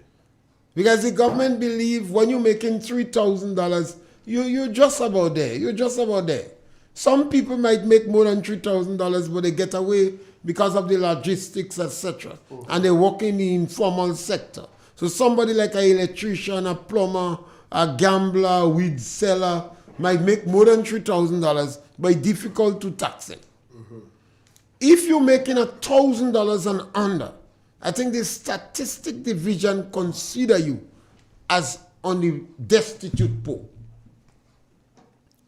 Because the government believe when you're making $3,000, you're just about there. You're just about there. Some people might make more than $3,000, but they get away because of the logistics, etc. And they work in the informal sector. So somebody like an electrician, a plumber, a gambler, a weed seller might make more than $3,000, but it's difficult to tax it. If you're making $1,000 and under, I think the statistic division consider you as on the destitute poor.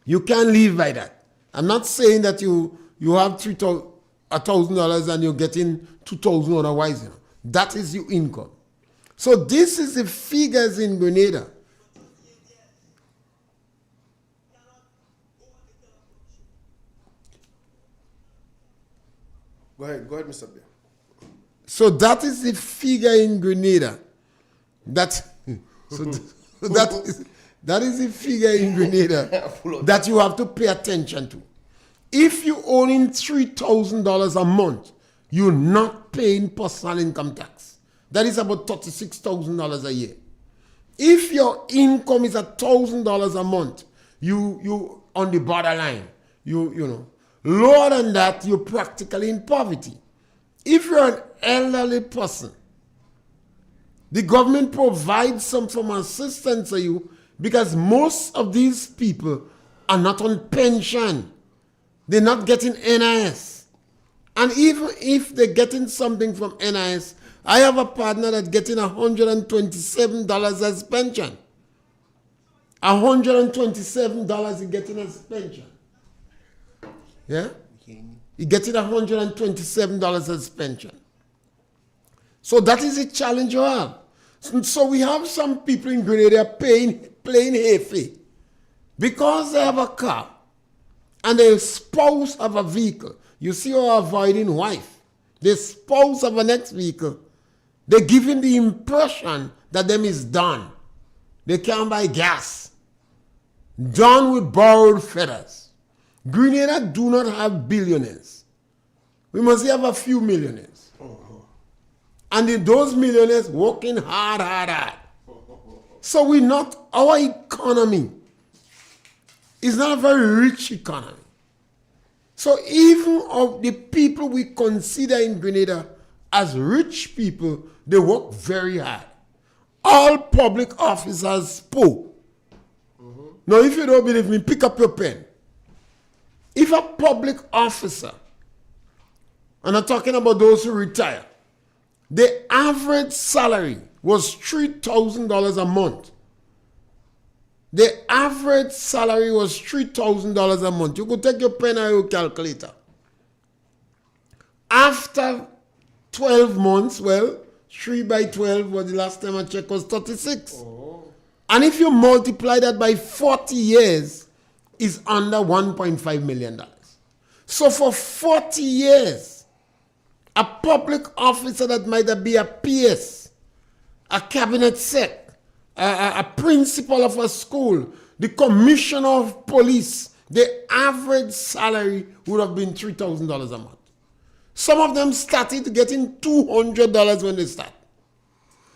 You can't live by that. I'm not saying that you have $1,000 and you're getting $2,000 otherwise. You know. That is your income. So this is the figures in Grenada. Go ahead, Mr. Bear. So that is the figure in Grenada. That That is the figure in Grenada that you have to pay attention to. If you own in $3,000 a month, you're not paying personal income tax. That is about $36,000 a year. If your income is $1,000 a month, you on the borderline. You know. Lower than that, you're practically in poverty. If you're an elderly person, the government provides some form of assistance to you because most of these people are not on pension. They're not getting NIS. And even if they're getting something from NIS, I have a partner that's getting $127 as pension. $127 he's getting as pension. Yeah? He's getting $127 as pension. So that is a challenge you have. So we have some people in Grenada playing hay because they have a car and the spouse of a vehicle. You see how avoiding wife. The spouse of a next vehicle. They're giving the impression that them is done. They can't buy gas. Done with borrowed feathers. Grenada do not have billionaires. We must have a few millionaires. And those millionaires working hard. So our economy is not a very rich economy. So even of the people we consider in Grenada as rich people, they work very hard. All public officers poor. Now if you don't believe me, pick up your pen. If a public officer, and I'm talking about those who retire, the average salary was $3,000 a month. The average salary was $3,000 a month. You could take your pen or your calculator. After 12 months, 3 by 12 was the last time I checked was 36. And if you multiply that by 40 years, it's under $1.5 million. So for 40 years, a public officer that might be a PS, a cabinet sec, a principal of a school, the commissioner of police, the average salary would have been $3,000 a month. Some of them started getting $200 when they start.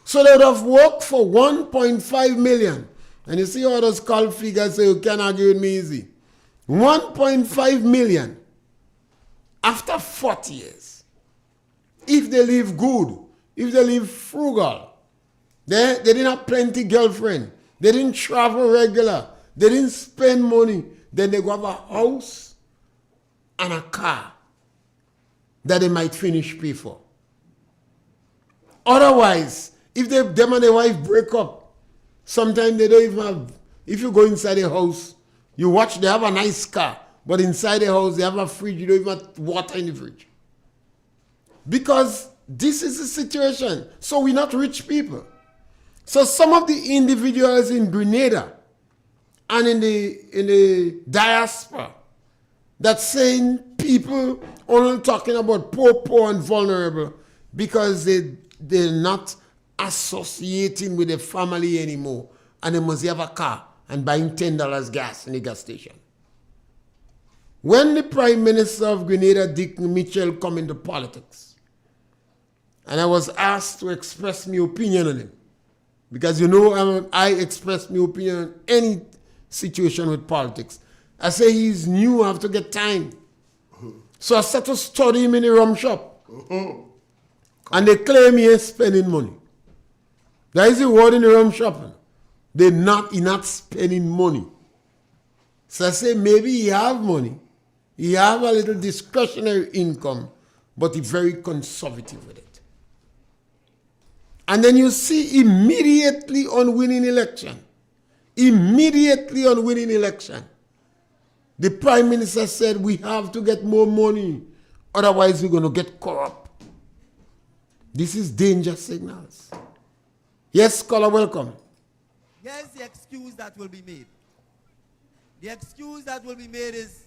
So they would have worked for $1.5 million. And you see how those call figures say you can't argue with me easy. $1.5 million after 40 years. If they live good, if they live frugal, they didn't have plenty girlfriend, they didn't travel regular, they didn't spend money, then they go have a house and a car that they might finish pay for. Otherwise, if them and their wife break up, sometimes they don't even have, if you go inside a house, you watch, they have a nice car, but inside the house, they have a fridge, you don't even have water in the fridge. Because this is the situation. So we're not rich people. So some of the individuals in Grenada and in the diaspora that's saying people only talking about poor and vulnerable because they're not associating with the family anymore and they must have a car and buying $10 gas in the gas station. When the Prime Minister of Grenada, Dick Mitchell, come into politics, and I was asked to express my opinion on him, because I express my opinion on any situation with politics. I say he's new, I have to get time. So I started to study him in the rum shop. And they claim he is spending money. That is the word in the rum shop. He's not spending money. So I say maybe he have money. He have a little discretionary income, but he's very conservative with it. And then you see immediately on winning election, the Prime Minister said we have to get more money, otherwise we're going to get corrupt. This is danger signals. Yes, caller, welcome. Here's the excuse that will be made. The excuse that will be made is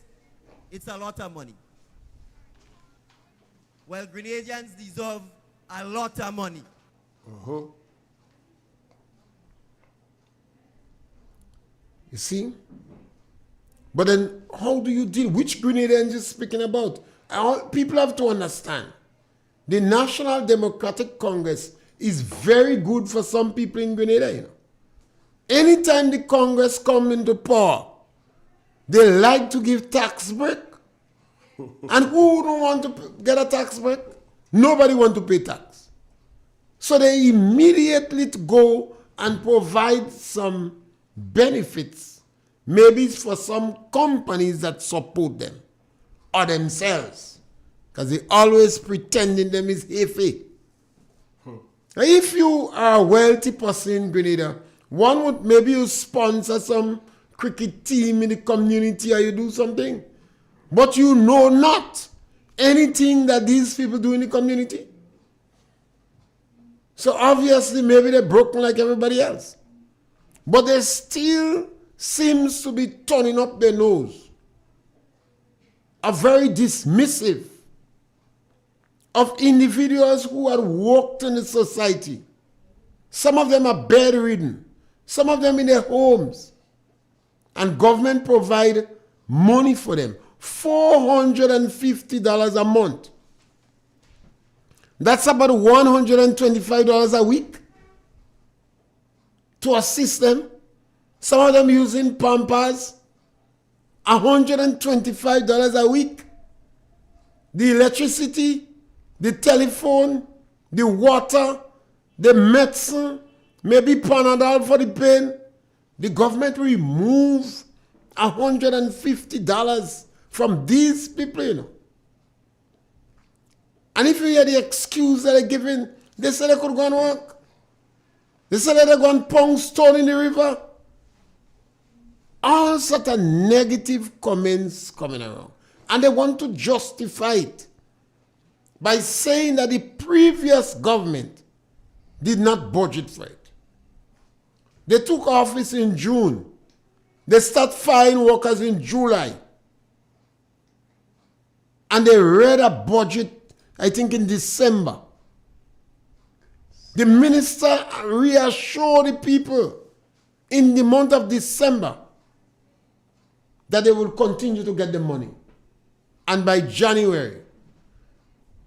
it's a lot of money. Well, Grenadians deserve a lot of money. You see? But then how do you deal? Which Grenadians you speaking about? People have to understand. The National Democratic Congress is very good for some people in Grenada, you know. Anytime the Congress come into power, they like to give tax break. And who don't want to get a tax break? Nobody want to pay tax. So they immediately go and provide some benefits, maybe it's for some companies that support them or themselves, because they always pretending them is iffy. If you are a wealthy person in Grenada, one would maybe you sponsor some cricket team in the community or you do something, but you know not anything that these people do in the community. So obviously maybe they're broken like everybody else. But they still seems to be turning up their nose, are very dismissive of individuals who have worked in the society. Some of them are bedridden, some of them in their homes, and government provide money for them, $450 a month. That's about $125 a week to assist them. Some of them using Pampers, $125 a week. The electricity, the telephone, the water, the medicine, maybe Panadol for the pain. The government remove $150 from these people, you know. And if you hear the excuse that they're giving, they say they could go and work. They say that they're going to pound stone in the river. All sort of negative comments coming around. And they want to justify it by saying that the previous government did not budget for it. They took office in June. They start firing workers in July. And they read a budget, I think, in December. The minister reassured the people in the month of December that they will continue to get the money. And by January,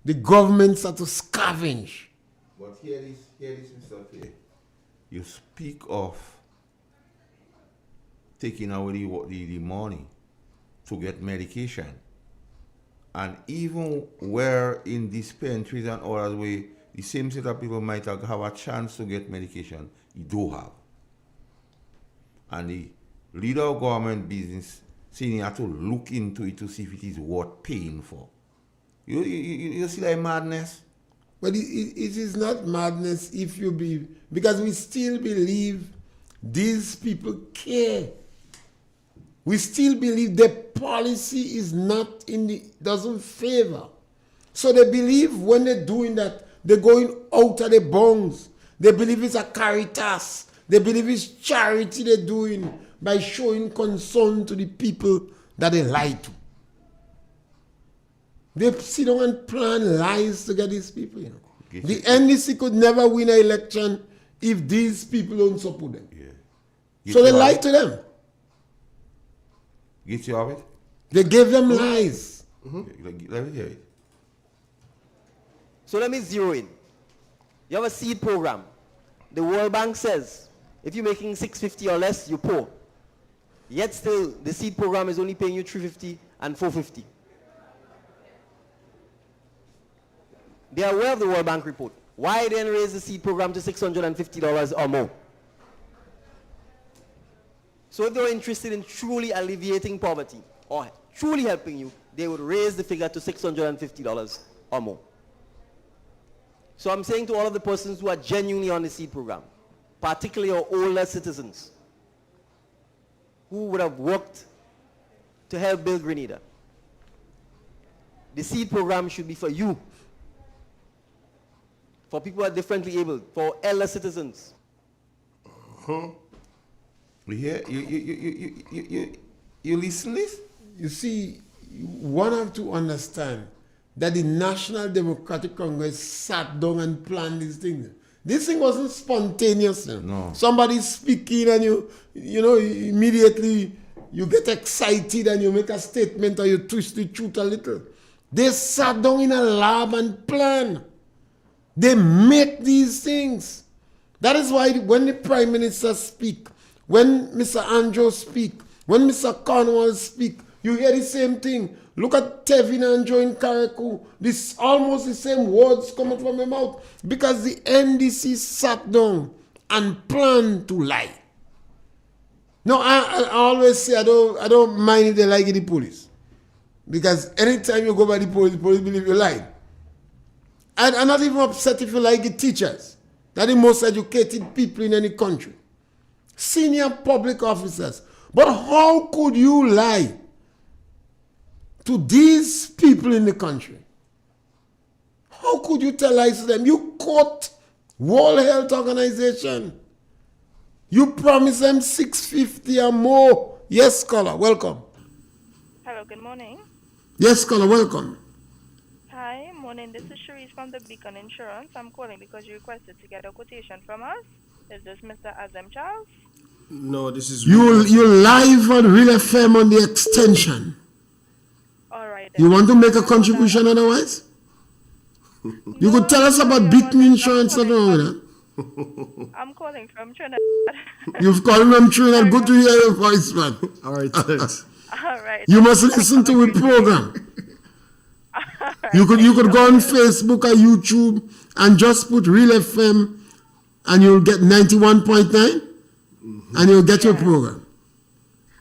the government started to scavenge. But hear this, Mr. P. You speak of taking away the money to get medication. And even where in dispensaries and others where the same set of people might have a chance to get medication, you do have. And the leader of government business saying you have to look into it to see if it is worth paying for. You see that madness? But it is not madness if you be, because we still believe these people care. We still believe the policy is not doesn't favor. So they believe when they're doing that, they're going out of their bounds. They believe it's a caritas. They believe it's charity they're doing by showing concern to the people that they lie to. They sit down and plan lies to get these people, you know. The NDC could never win an election if these people don't support them. Yeah. So they lie to them. Get you of it? They gave them lies. Let me hear it. So let me zero in. You have a seed program. The World Bank says if you're making $650 or less, you're poor. Yet still, the seed program is only paying you $350 and $450. They are aware of the World Bank report. Why then raise the seed program to $650 or more? So if they were interested in truly alleviating poverty or truly helping you, they would raise the figure to $650 or more. So I'm saying to all of the persons who are genuinely on the seed program, particularly our older citizens who would have worked to help build Grenada, the seed program should be for you, for people who are differently abled, for elder citizens. Yeah, you listen this? You see, one have to understand that the National Democratic Congress sat down and planned these things. This thing wasn't spontaneous. No. Somebody's speaking and you know, immediately you get excited and you make a statement or you twist the truth a little. They sat down in a lab and planned. They make these things. That is why when the Prime Minister speak, when Mr. Andrew speak, when Mr. Cornwall speak, you hear the same thing. Look at Tevin and Joe in Karakou. This almost the same words coming from their mouth. Because the NDC sat down and planned to lie. No, I always say I don't mind if they like the police. Because anytime you go by the police believe you lie. And I'm not even upset if you like the teachers. They're the most educated people in any country. Senior public officers. But how could you lie to these people in the country? How could you tell lies to them? You quote World Health Organization. You promise them $650 or more. Yes, caller, welcome. Hello, good morning. Yes, caller, welcome. Hi, morning. This is Cherise from the Beacon Insurance. I'm calling because you requested to get a quotation from us. Is this Mr. Azam Charles? No, this is... You live on Real FM on the Xtention. All right. You want to make a contribution otherwise? You could tell us about Beacon Insurance. Nothing wrong with that. I'm calling from Trinidad. You've called from Trinidad. Good to hear your voice, man. All right, thanks. All right. You must listen to the program. You could go on Facebook or YouTube and just put Real FM and you'll get 91.9 and you'll get your program.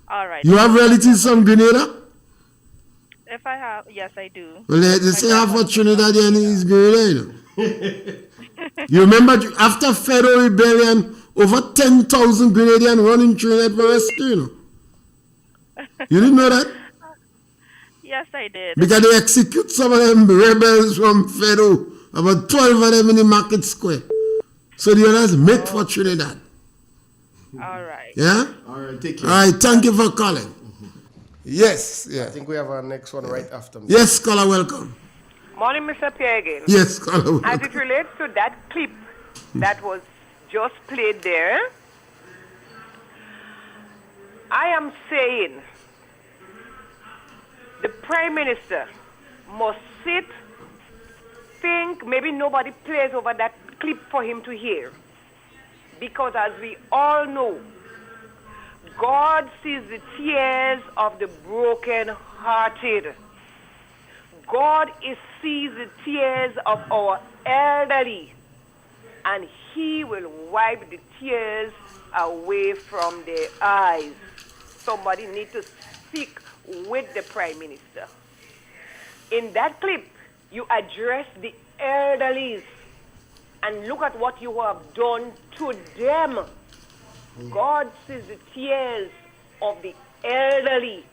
All right. You have relatives from Grenada? If I have, yes, I do. Well, they say half of Trinidadian is Grenada. You remember after Federal Rebellion, over 10,000 Grenadians running Trinidad for rescue, you know? You didn't know that? Yes, I did. Because they execute some of them rebels from Federal, about 12 of them in the market square. So the others make for Trinidad. All right. Yeah? All right, take care. All right, thank you for calling. Yes, yeah. I think we have our next one right after me. Yes, caller, welcome. Morning, Mr. Pierre again. Yes, caller, welcome. As it relates to that clip that was just played there, I am saying the Prime Minister must sit, think, maybe nobody plays over that clip for him to hear. Because as we all know, God sees the tears of the broken-hearted. God sees the tears of our elderly, and He will wipe the tears away from their eyes. Somebody needs to speak with the Prime Minister. In that clip, you address the elderlies, and look at what you have done to them. God sees the tears of the elderly,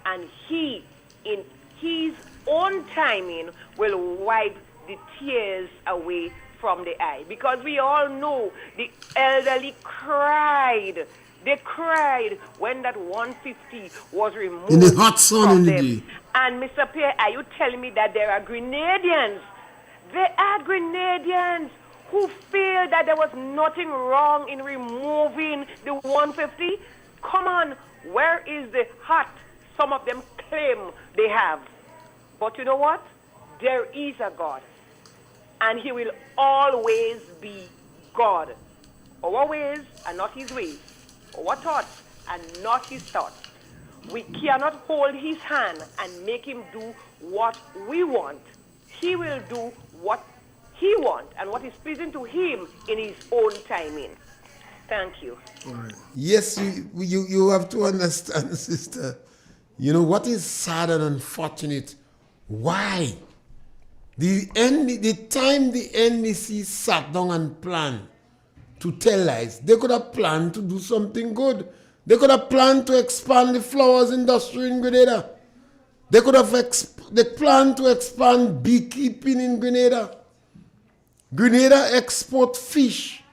and He, in His own timing, will wipe the tears away from the eye. Because we all know the elderly cried. They cried when that 150 was removed In the hot sun from in the them. day. And Mr. Pierre, are you telling me that there are Grenadians? There are Grenadians who feel that there was nothing wrong in removing the 150? Come on, where is the heart some of them claim they have? But you know what? There is a God, and He will always be God. Our ways are not His ways. Our thoughts are not His thoughts. We cannot hold His hand and make Him do what we want. He will do what He wants and what is pleasing to Him in His own timing. Thank you. All right. Yes, you have to understand, sister. You know what is sad and unfortunate? Why? The time the NDC sat down and planned to tell lies, they could have planned to do something good. They could have planned to expand the flowers industry in Grenada. They could have planned to expand beekeeping in Grenada. Grenada export fish.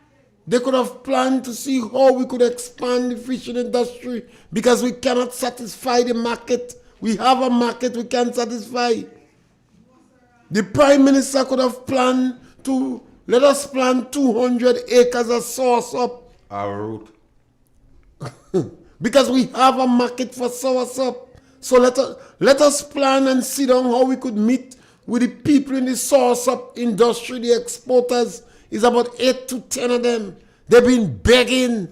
They could have planned to see how we could expand the fishing industry because we cannot satisfy the market. We have a market we can't satisfy. The Prime Minister could have planned to Let us plant 200 acres of soursop. Our root. Because we have a market for soursop. So let us plan and sit down how we could meet with the people in the soursop industry, the exporters. Is about 8 to 10 of them. They've been begging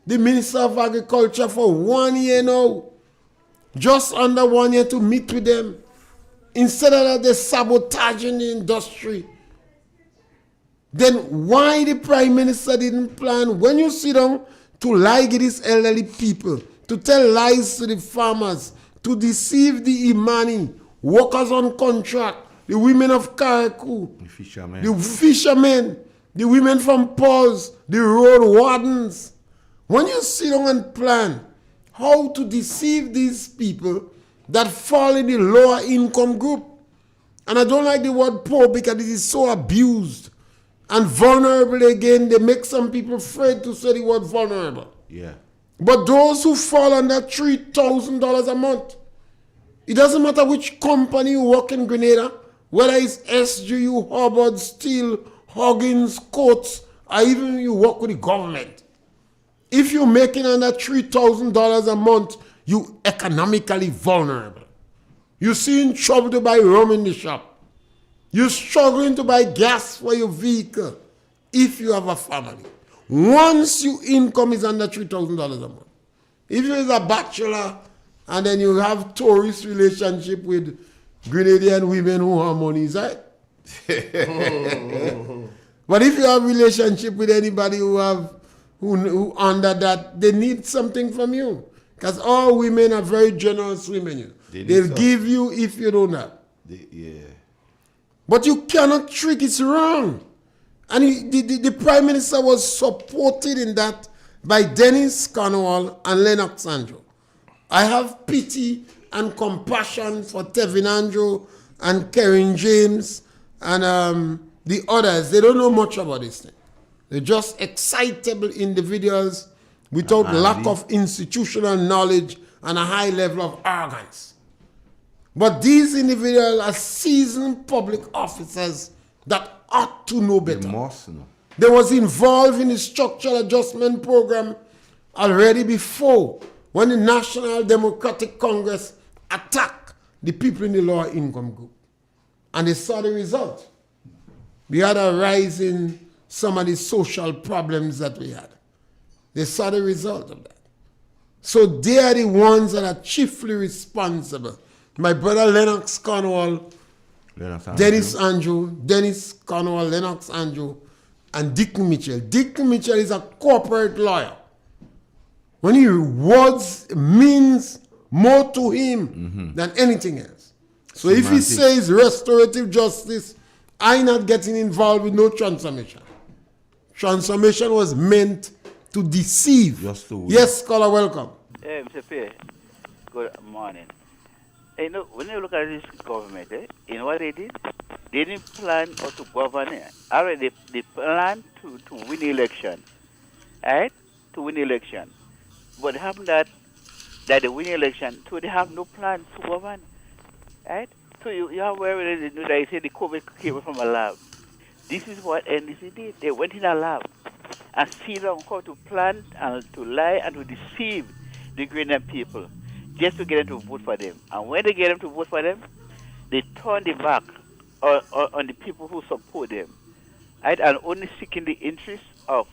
the Minister of Agriculture for 1 year now. Just under 1 year to meet with them. Instead of that, they're sabotaging the industry. Then why the Prime Minister didn't plan, when you sit down, to lie to these elderly people, to tell lies to the farmers, to deceive the Imani, workers on contract, the women of Karakou, the fishermen, the women from Paws, the road wardens. When you sit down and plan how to deceive these people that fall in the lower income group, and I don't like the word poor because it is so abused and vulnerable again, they make some people afraid to say the word vulnerable. Yeah. But those who fall under $3,000 a month, it doesn't matter which company you work in Grenada, whether it's SGU, Hubbard, Steel, Huggins, Coates, or even you work with the government. If you're making under $3,000 a month, you economically vulnerable. You're in trouble to buy rum in the shop. You're struggling to buy gas for your vehicle if you have a family. Once your income is under $3,000 a month. If you're a bachelor and then you have tourist relationship with Grenadian women who have money, is that? But if you have relationship with anybody who under that, they need something from you. Because all women are very generous women. They'll give you if you don't have. Yeah. But you cannot trick, it's wrong. And the Prime Minister was supported in that by Dennis Cornwall and Lennox Andrew. I have pity and compassion for Tevin Andrew and Karen James and the others. They don't know much about this thing. They're just excitable individuals without lack of institutional knowledge and a high level of arrogance. But these individuals are seasoned public officers that ought to know better. They was involved in the structural adjustment program already before, when the National Democratic Congress attacked the people in the lower income group. And they saw the result. We had a rise in some of the social problems that we had. They saw the result of that. So they are the ones that are chiefly responsible. My brother Lennox Cornwall, Dennis Cornwall, Lennox Andrew, and Dick Mitchell. Dick Mitchell is a corporate lawyer. When he words means more to him than anything else. So if he says restorative justice, I'm not getting involved with no transformation. Transformation was meant to deceive. Yes, caller, welcome. Hey, Mr. Pierre. Good morning. You know, when you look at this government, you know what they did? They didn't plan or to govern it. Already they planned to win election. Right? To win election. But it happened that they win election, so they have no plan to govern. Right? So you have where they say the COVID came from a lab. This is what NDC did. They went in a lab and see them how to plan and to lie and to deceive the Grenadian people just to get them to vote for them. And when they get them to vote for them, they turn their back on the people who support them, right? And only seeking the interests of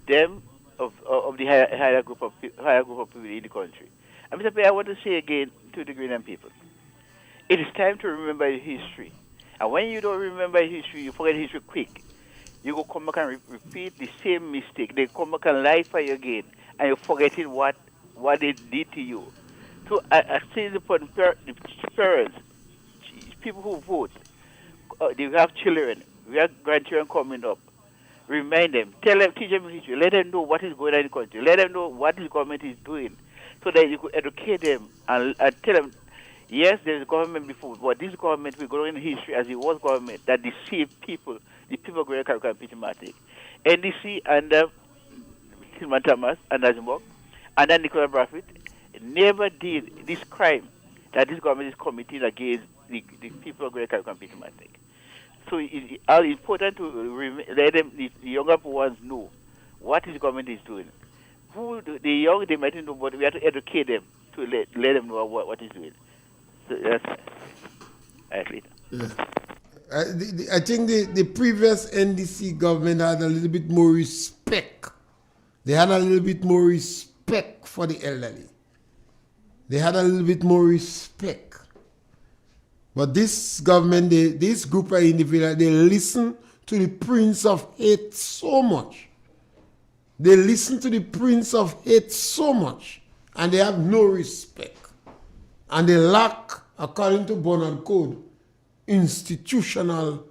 them, of the higher group of people in the country. And Mr. Pierre, I want to say again to the Grenadian people, it is time to remember history. And when you don't remember history, you forget history quick. You go come back and repeat the same mistake. They come back and lie for you again, and you're forgetting what they did to you. So I say the parents, people who vote, they have children, we have grandchildren coming up. Remind them, tell them, teach them history, let them know what is going on in the country, let them know what the government is doing, so that you could educate them and tell them, yes, there's a government before, but this government will go in history as it was government that deceived people, the people of Greater Caribbean Pitmatic. NDC under Tilman Thomas and Azimbok, and then Nicola Braffett never did this crime that this government is committing against the people of Greater Caribbean Pitmatic. So it's important to let them, the younger ones know what the government is doing. The young, they might know, but we have to educate them to let them know what is doing. So that's it. Yeah. I think the previous NDC government had a little bit more respect. They had a little bit more respect for the elderly. They had a little bit more respect. But this government, this group of individuals, they listen to the Prince of Hate so much. They listen to the Prince of Hate so much. And they have no respect. And they lack, according to Bernard Code, institutional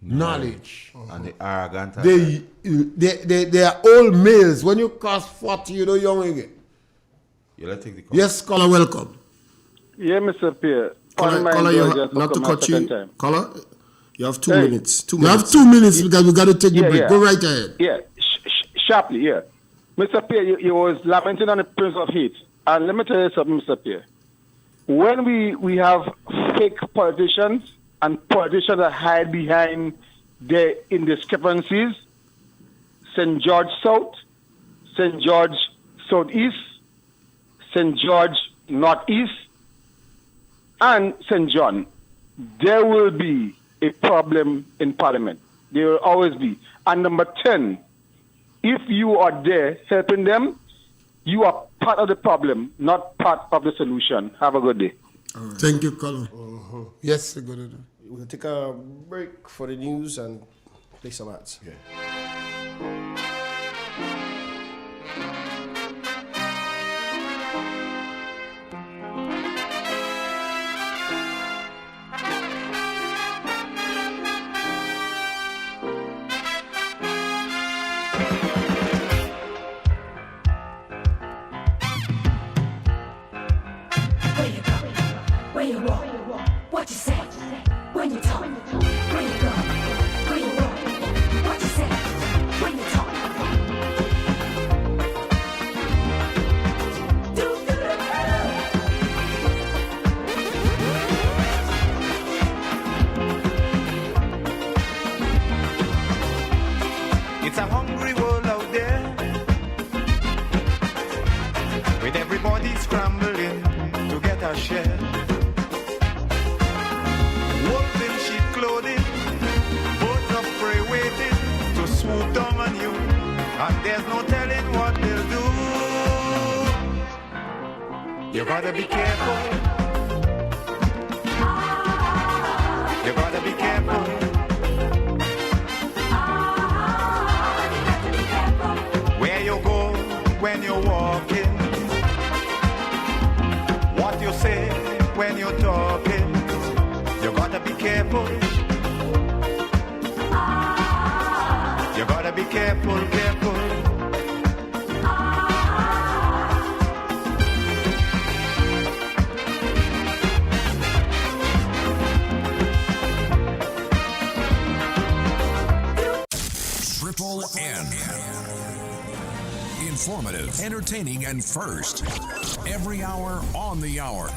knowledge. And the arrogant. They are old males. When you cross 40, you're not young again. Take the call. Yes, caller, welcome. Yeah, Mr. Pierre. Caller, you have, not to cut you. Time. Caller, you have 2 minutes. You have 2 minutes because we got to take the break. Go right ahead. Yeah, sharply, yeah. Mr. Pierre, you was lamenting on the Prince of Hate. And let me tell you something, Mr. Pierre. When we have fake politicians and politicians that hide behind their indiscrepancies, St. George South, St. George Southeast, St. George Northeast, and St. John, there will be a problem in Parliament. There will always be. And number 10, if you are there helping them, you are part of the problem, not part of the solution. Have a good day. Right. Thank you, caller. Yes, good. We'll take a break for the news and play some ads. Yeah. Where you walk, what you say, when you talk, where you go, where you walk, what you say, when you talk. It's a hungry world out there, with everybody scrambling to get a share. Wolves in sheep clothing, birds of prey waiting to swoop down on you, and there's no telling what they'll do. You gotta be careful. You gotta be careful. Where you go when you're walking, what you say when you're talking. You gotta be careful. You gotta be careful, careful. Triple N. Informative, entertaining, and first. Every hour on the hour.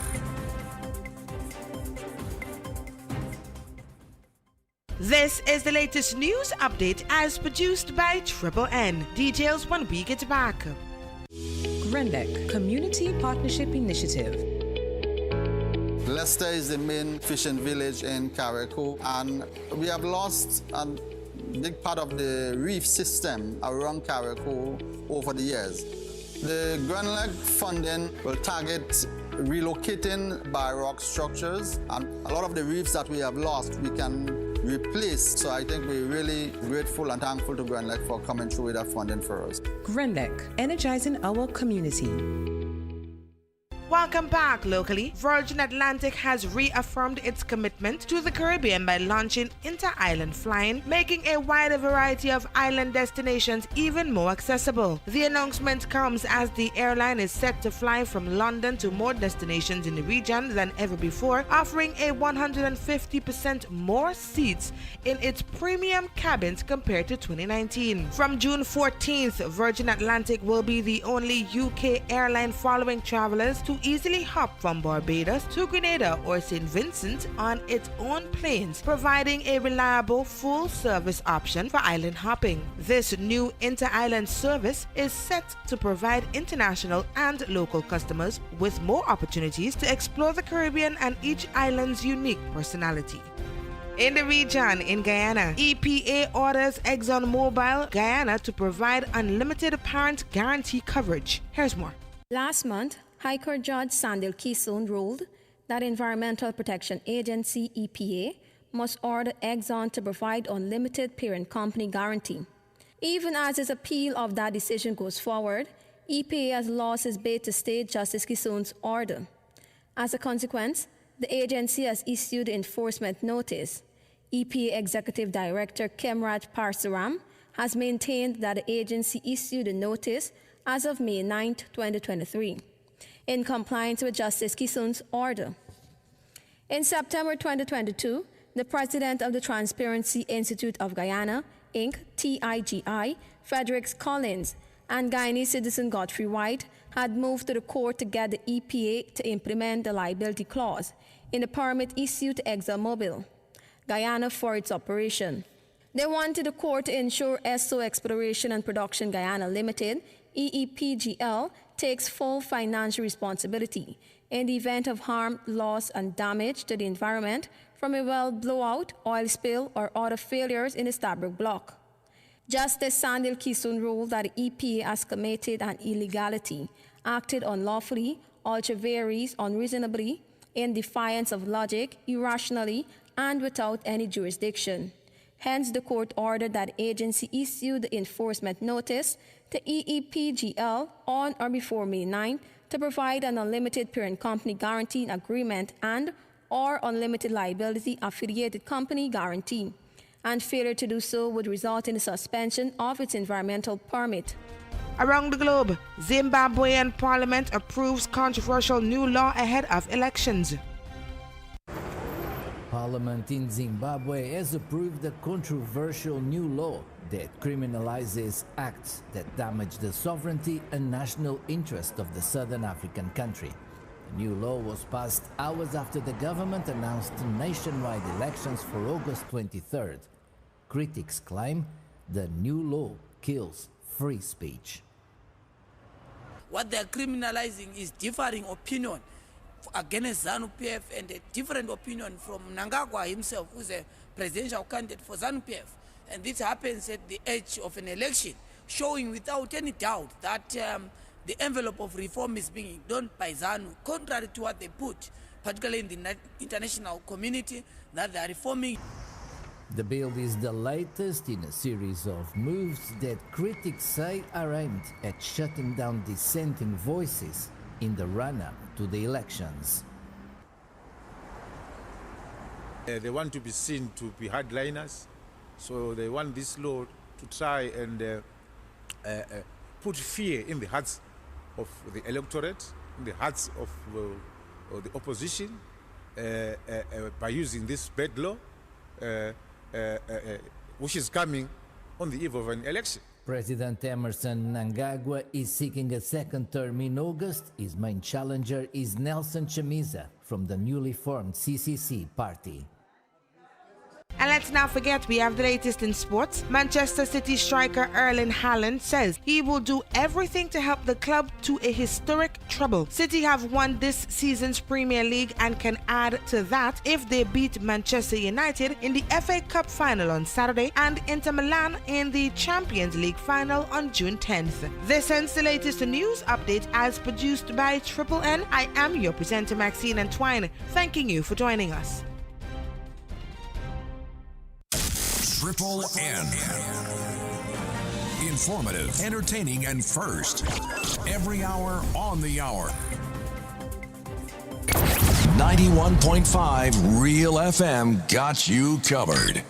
This is the latest news update as produced by Triple N. Details when we get back. Grendek Community Partnership Initiative. Leicester is the main fishing village in Carriacou, and we have lost a big part of the reef system around Carriacou over the years. The Grendek funding will target relocating by rock structures, and a lot of the reefs that we have lost we can replace. So I think we're really grateful and thankful to Grendek for coming through with that funding for us. Grendek, energizing our community. Welcome back. Locally, Virgin Atlantic has reaffirmed its commitment to the Caribbean by launching inter-island flying, making a wider variety of island destinations even more accessible. The announcement comes as the airline is set to fly from London to more destinations in the region than ever before, offering a 150% more seats in its premium cabins compared to 2019. From June 14th, Virgin Atlantic will be the only UK airline following travelers to easily hop from Barbados to Grenada or St. Vincent on its own planes, providing a reliable full-service option for island hopping. This new inter-island service is set to provide international and local customers with more opportunities to explore the Caribbean and each island's unique personality. In the region, in Guyana, EPA orders ExxonMobil Guyana to provide unlimited parent guarantee coverage. Here's more. Last month, High Court Judge Sandil Kissoon ruled that Environmental Protection Agency EPA must order Exxon to provide unlimited parent company guarantee. Even as his appeal of that decision goes forward, EPA has lost its bid to stay Justice Kissoon's order. As a consequence, the agency has issued enforcement notice. EPA Executive Director Kemraj Parsuram has maintained that the agency issued a notice as of May 9, 2023, in compliance with Justice Kissoon's order. In September 2022, the president of the Transparency Institute of Guyana, Inc., TIGI, Fredericks Collins, and Guyanese citizen Godfrey White had moved to the court to get the EPA to implement the liability clause in the permit issued to ExxonMobil Guyana for its operation. They wanted the court to ensure Esso Exploration and Production Guyana Limited, EEPGL, takes full financial responsibility in the event of harm, loss, and damage to the environment from a well blowout, oil spill, or other failures in the Stabroek Block. Justice Sandil Kissoon ruled that the EPA has committed an illegality, acted unlawfully, ultra vires, unreasonably, in defiance of logic, irrationally, and without any jurisdiction. Hence, the court ordered that the agency issue the enforcement notice to EEPGL on or before May 9 to provide an unlimited parent company guarantee agreement and or unlimited liability affiliated company guarantee, and failure to do so would result in the suspension of its environmental permit. Around the globe, Zimbabwean parliament approves controversial new law ahead of elections. Parliament in Zimbabwe has approved a controversial new law that criminalizes acts that damage the sovereignty and national interest of the Southern African country. The new law was passed hours after the government announced nationwide elections for August 23rd. Critics claim the new law kills free speech. What they're criminalizing is differing opinion against ZANU-PF and a different opinion from Mnangagwa himself, who's a presidential candidate for ZANU-PF. And this happens at the edge of an election, showing without any doubt that the envelope of reform is being done by ZANU, contrary to what they put, particularly in the international community, that they are reforming. The bill is the latest in a series of moves that critics say are aimed at shutting down dissenting voices in the run-up to the elections. They want to be seen to be hardliners, so they want this law to try and put fear in the hearts of the electorate, in the hearts of the opposition, by using this bad law, which is coming on the eve of an election. President Emerson Mnangagwa is seeking a second term in August. His main challenger is Nelson Chamisa from the newly formed CCC party. And let's not forget, we have the latest in sports. Manchester City striker Erling Haaland says he will do everything to help the club to a historic treble. City have won this season's Premier League and can add to that if they beat Manchester United in the FA Cup final on Saturday and Inter Milan in the Champions League final on June 10th. This ends the latest news update as produced by Triple N. I am your presenter Maxine Antwine, thanking you for joining us. Triple N. Informative, entertaining, and first. Every hour on the hour. 91.5 Real FM got you covered.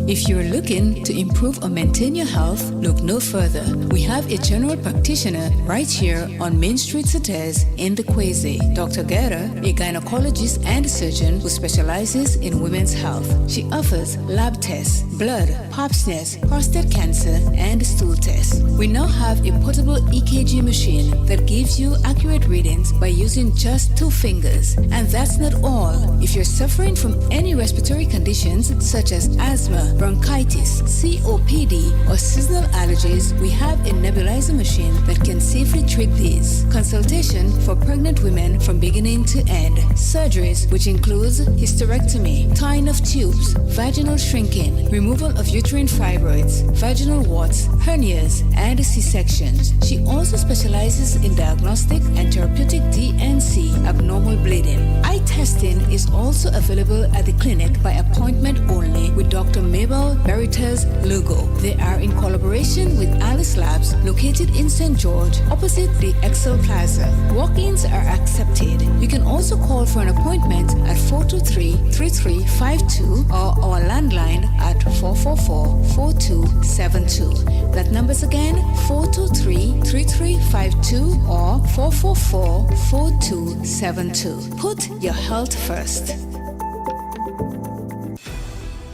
If you're looking to improve or maintain your health, look no further. We have a general practitioner right here on Main Street, Certez in the Kweze. Dr. Guerra, a gynecologist and surgeon who specializes in women's health. She offers lab tests, blood, pap smears, prostate cancer, and stool tests. We now have a portable EKG machine that gives you accurate readings by using just 2 fingers. And that's not all. If you're suffering from any respiratory conditions such as asthma, bronchitis, COPD, or seasonal allergies, we have a nebulizer machine that can safely treat these. Consultation for pregnant women from beginning to end. Surgeries, which includes hysterectomy, tying of tubes, vaginal shrinking, removal of uterine fibroids, vaginal warts, hernias, and C-sections. She also specializes in diagnostic and therapeutic DNC, abnormal bleeding. Eye testing is also available at the clinic by appointment only with Dr. Mabel Veritas Lugo. They are in collaboration with Alice Labs, located in St. George, opposite the Excel Plaza. Walk-ins are accepted. You can also call for an appointment at 423-3352 or our landline at 444-4272. That number's again 423-3352 or 444-4272. Put your health first.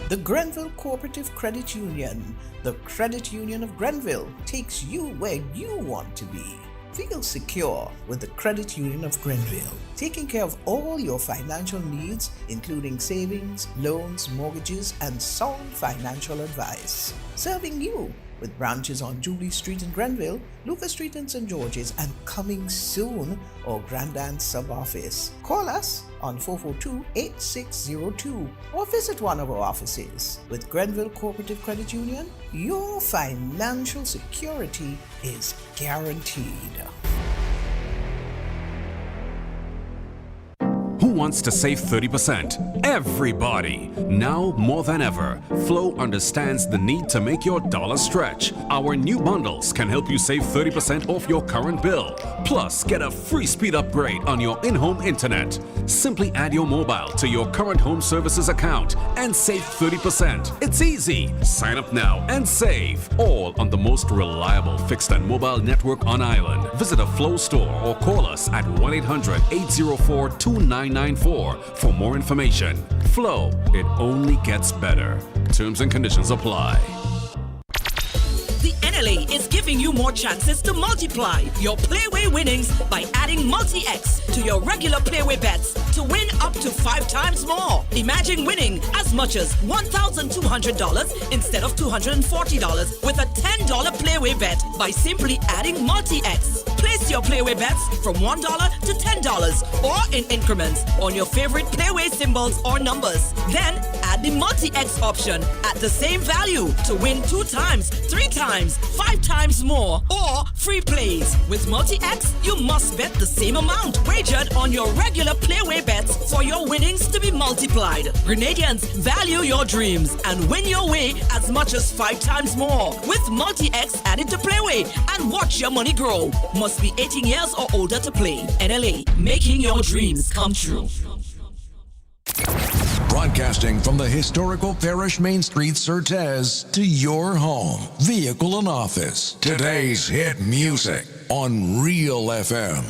The Grenville Cooperative Credit Union, the credit union of Grenville, takes you where you want to be. Feel secure with the Credit Union of Grenville, taking care of all your financial needs, including savings, loans, mortgages, and sound financial advice. Serving you with branches on Jubilee Street in Grenville, Lucas Street in St. George's, and coming soon, our Grandand sub-office. Call us on 442-8602 or visit one of our offices. With Grenville Cooperative Credit Union, your financial security is guaranteed. Who wants to save 30%? Everybody! Now more than ever, Flow understands the need to make your dollar stretch. Our new bundles can help you save 30% off your current bill. Plus, get a free speed upgrade on your in-home internet. Simply add your mobile to your current home services account and save 30%. It's easy. Sign up now and save. All on the most reliable fixed and mobile network on island. Visit a Flow store or call us at 1-800-804-2994 for more information. Flow, it only gets better. Terms and conditions apply. The NLA is giving you more chances to multiply your Playway winnings by adding Multi-X to your regular Playway bets to win up to 5 times more. Imagine winning as much as $1,200 instead of $240 with a $10 Playway bet by simply adding Multi-X. Place your Playway bets from $1 to $10 or in increments on your favorite Playway symbols or numbers. Then add the Multi-X option at the same value to win 2 times, 3 times, 5 times more, or free plays. With Multi-X, you must bet the same amount wagered on your regular Playway bets for your winnings to be multiplied. Grenadians, value your dreams and win your way as much as 5 times more with Multi-X added to Playway and watch your money grow. Must be 18 years or older to play. NLA, making your dreams come true. Broadcasting from the historical Parish Main Street, Certez, to your home, vehicle, and office. Today's hit music on Real FM.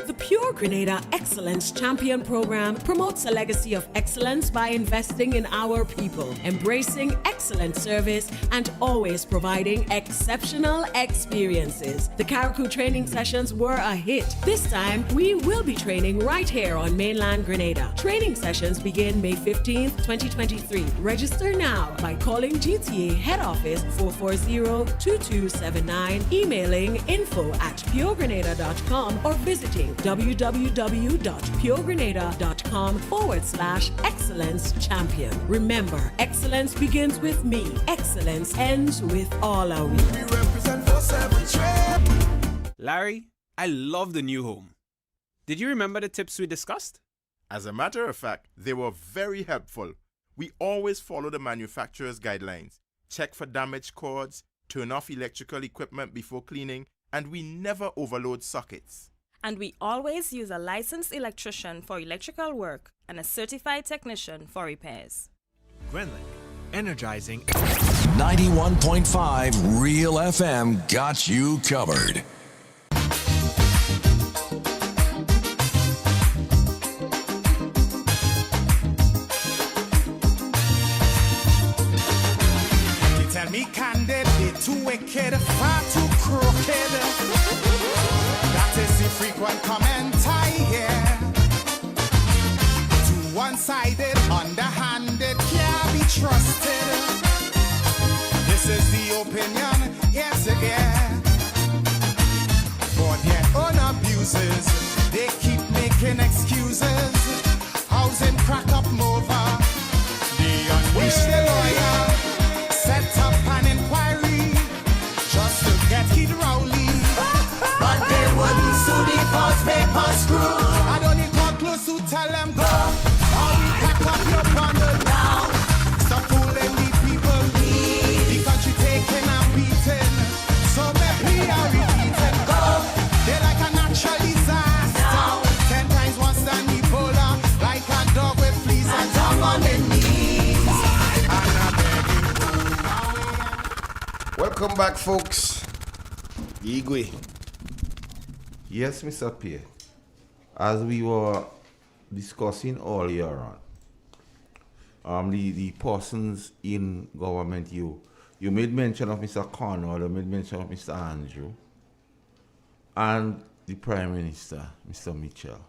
The Pure Grenada Excellence Champion Program promotes a legacy of excellence by investing in our people, embracing excellent service, and always providing exceptional experiences. The Carriacou training sessions were a hit. This time, we will be training right here on mainland Grenada. Training sessions begin May 15th, 2023. Register now by calling GTA Head Office 440-2279, emailing info@puregrenada.com, or visiting www.puregrenada.com/excellence champion. Remember, excellence begins with me. Excellence ends with all our we. Larry, I love the new home. Did you remember the tips we discussed? As a matter of fact, they were very helpful. We always follow the manufacturer's guidelines, check for damaged cords, turn off electrical equipment before cleaning, and we never overload sockets. And we always use a licensed electrician for electrical work and a certified technician for repairs. Grenlec, energizing. 91.5 Real FM got you covered. Tell me candid, they too wicked, far too crooked. That is the frequent comment I hear. Too one-sided, underhanded, can't be trusted. This is the opinion, yes, yeah. For their own abuses, they keep making excuses. Housing crack up over. They unleash the lawyer. Set up an inquiry just to get Kid Rowley. But they wouldn't sue the false paper screw. I don't need come close to tell them go. All we pack up your bundle now. Stop fooling the people. The country taking and beating. So maybe I repeat it. Go. They're like a natural disaster. Now. 10 times worse than Ebola. Like a dog with fleas and tongue on the knees. Welcome back, folks. Igwe. Yes, Mr. Pierre. As we were discussing earlier on, the persons in government, you made mention of Mr. Connor, you made mention of Mr. Andrew, and the Prime Minister, Mr. Mitchell.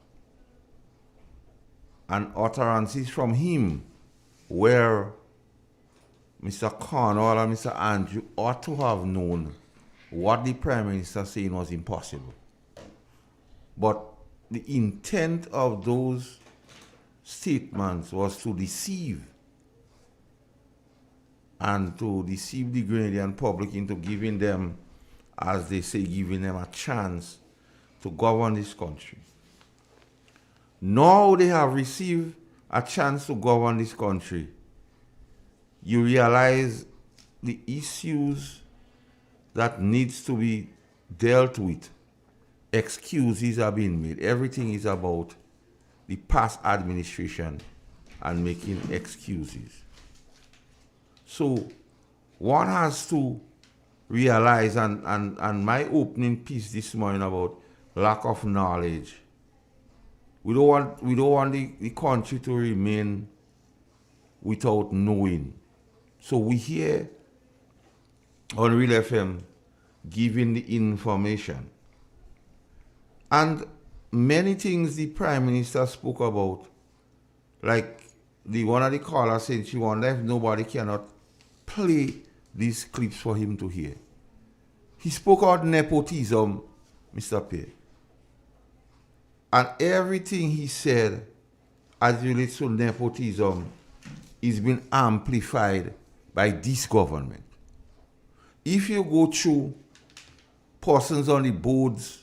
And utterances from him where Mr. Cornwall and Mr. Andrew ought to have known what the Prime Minister saying was impossible. But the intent of those statements was to deceive and to deceive the Grenadian public into giving them, as they say, giving them a chance to govern this country. Now they have received a chance to govern this country, you realize the issues that needs to be dealt with. Excuses are being made. Everything is about the past administration and making excuses. So one has to realize, and my opening piece this morning about lack of knowledge, we don't want the country to remain without knowing. So we here on Real FM giving the information. And many things the Prime Minister spoke about, like the one of the callers said she wonder if nobody cannot play these clips for him to hear. He spoke about nepotism, Mr. Pierre. And everything he said as it relates to nepotism is being amplified by this government. If you go through persons on the boards,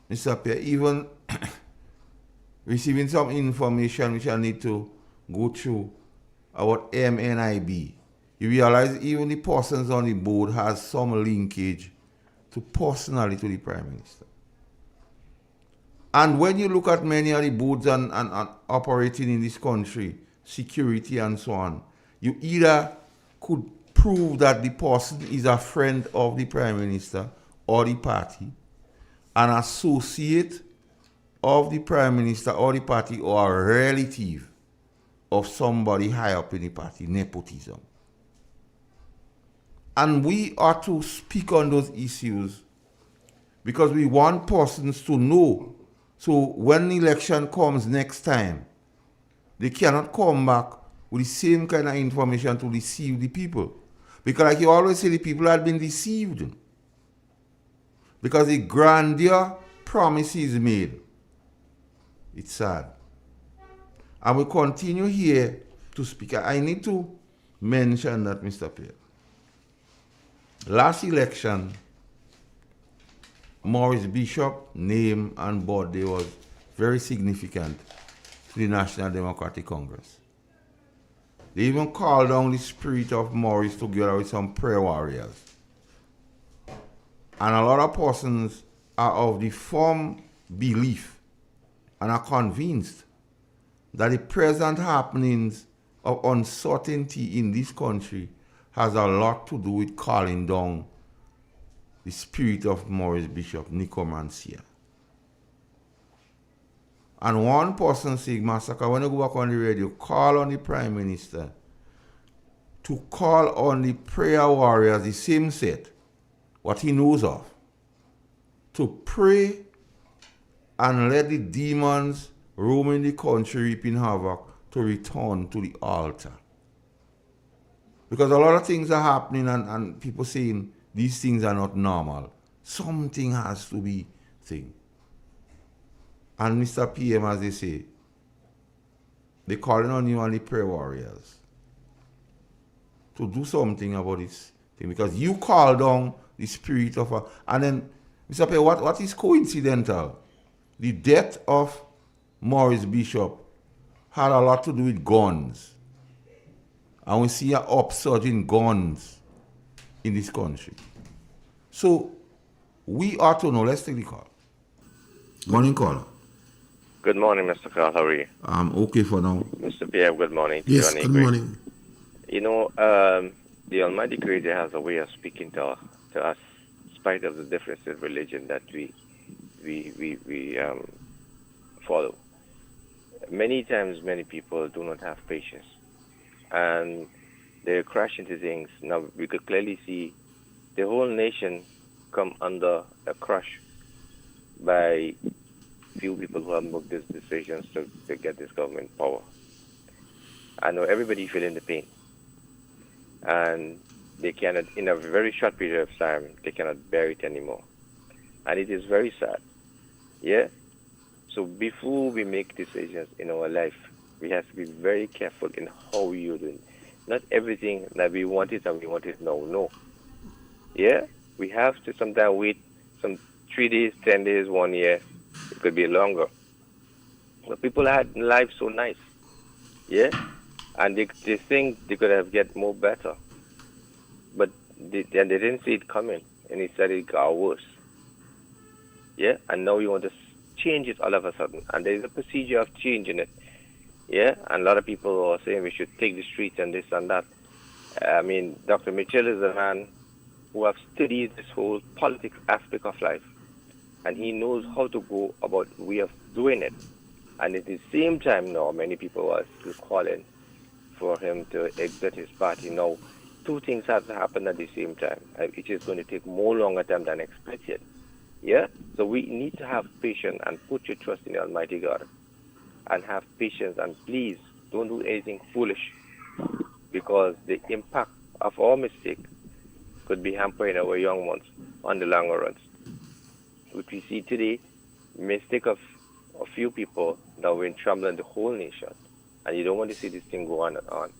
Mr. Pierre, even receiving some information which I need to go through about MNIB, you realize even the persons on the board has some linkage to personally to the Prime Minister. And when you look at many of the boards and operating in this country, security and so on, you either could prove that the person is a friend of the Prime Minister or the party, an associate of the Prime Minister or the party, or a relative of somebody high up in the party, nepotism. And we are to speak on those issues because we want persons to know. So when the election comes next time, they cannot come back with the same kind of information to deceive the people. Because like you always say, the people have been deceived. Because the grandeur promises made. It's sad. And we continue here to speak. I need to mention that, Mr. Pierre. Last election, Maurice Bishop's name and birthday was very significant to the National Democratic Congress. They even called down the spirit of Maurice together with some prayer warriors. And a lot of persons are of the firm belief and are convinced that the present happenings of uncertainty in this country has a lot to do with calling down the spirit of Maurice Bishop, necromancia. And one person said, Massacre, when you go back on the radio, call on the Prime Minister to call on the prayer warriors, the same set, what he knows of, to pray and let the demons roaming the country reaping havoc to return to the altar. Because a lot of things are happening and people saying these things are not normal. Something has to be thing. And Mr. PM, as they say, they're calling on you and the prayer warriors to do something about this thing. Because you call down the spirit of and then, Mr. PM, what is coincidental? The death of Maurice Bishop had a lot to do with guns. And we see an upsurge in guns in this country. So we ought to know. Let's take the call. Morning, caller. Good morning, Mr. Carl. How are you? I'm okay for now. Mr. Pierre, good morning. Yes, good morning. You know, the Almighty Creator has a way of speaking to us, in spite of the differences in religion that we follow. Many times, many people do not have patience, and they crash into things. Now, we could clearly see the whole nation come under a crush by few people who have made these decisions to get this government power. I know everybody feeling the pain, and they cannot, in a very short period of time, they cannot bear it anymore. And it is very sad. Yeah? So before we make decisions in our life, we have to be very careful in how we use it. Not everything that we want it and we want it now. No. Yeah? We have to sometimes wait some 3 days, 10 days, 1 year. It could be longer. But people had life so nice. Yeah? And they think they could have get more better. But they didn't see it coming. And instead it got worse. Yeah? And now you want to change it all of a sudden. And there is a procedure of changing it. Yeah? And a lot of people are saying we should take the streets and this and that. I mean, Dr. Mitchell is a man who has studied this whole politics aspect of life. And he knows how to go about the way of doing it. And at the same time now, many people are still calling for him to exit his party. Now, two things have to happen at the same time. It is going to take more longer time than expected. Yeah? So we need to have patience and put your trust in the Almighty God. And have patience, and please don't do anything foolish, because the impact of our mistake could be hampering our young ones on the longer runs. What we see today, mistake of a few people that will trouble the whole nation, and you don't want to see this thing go on and on.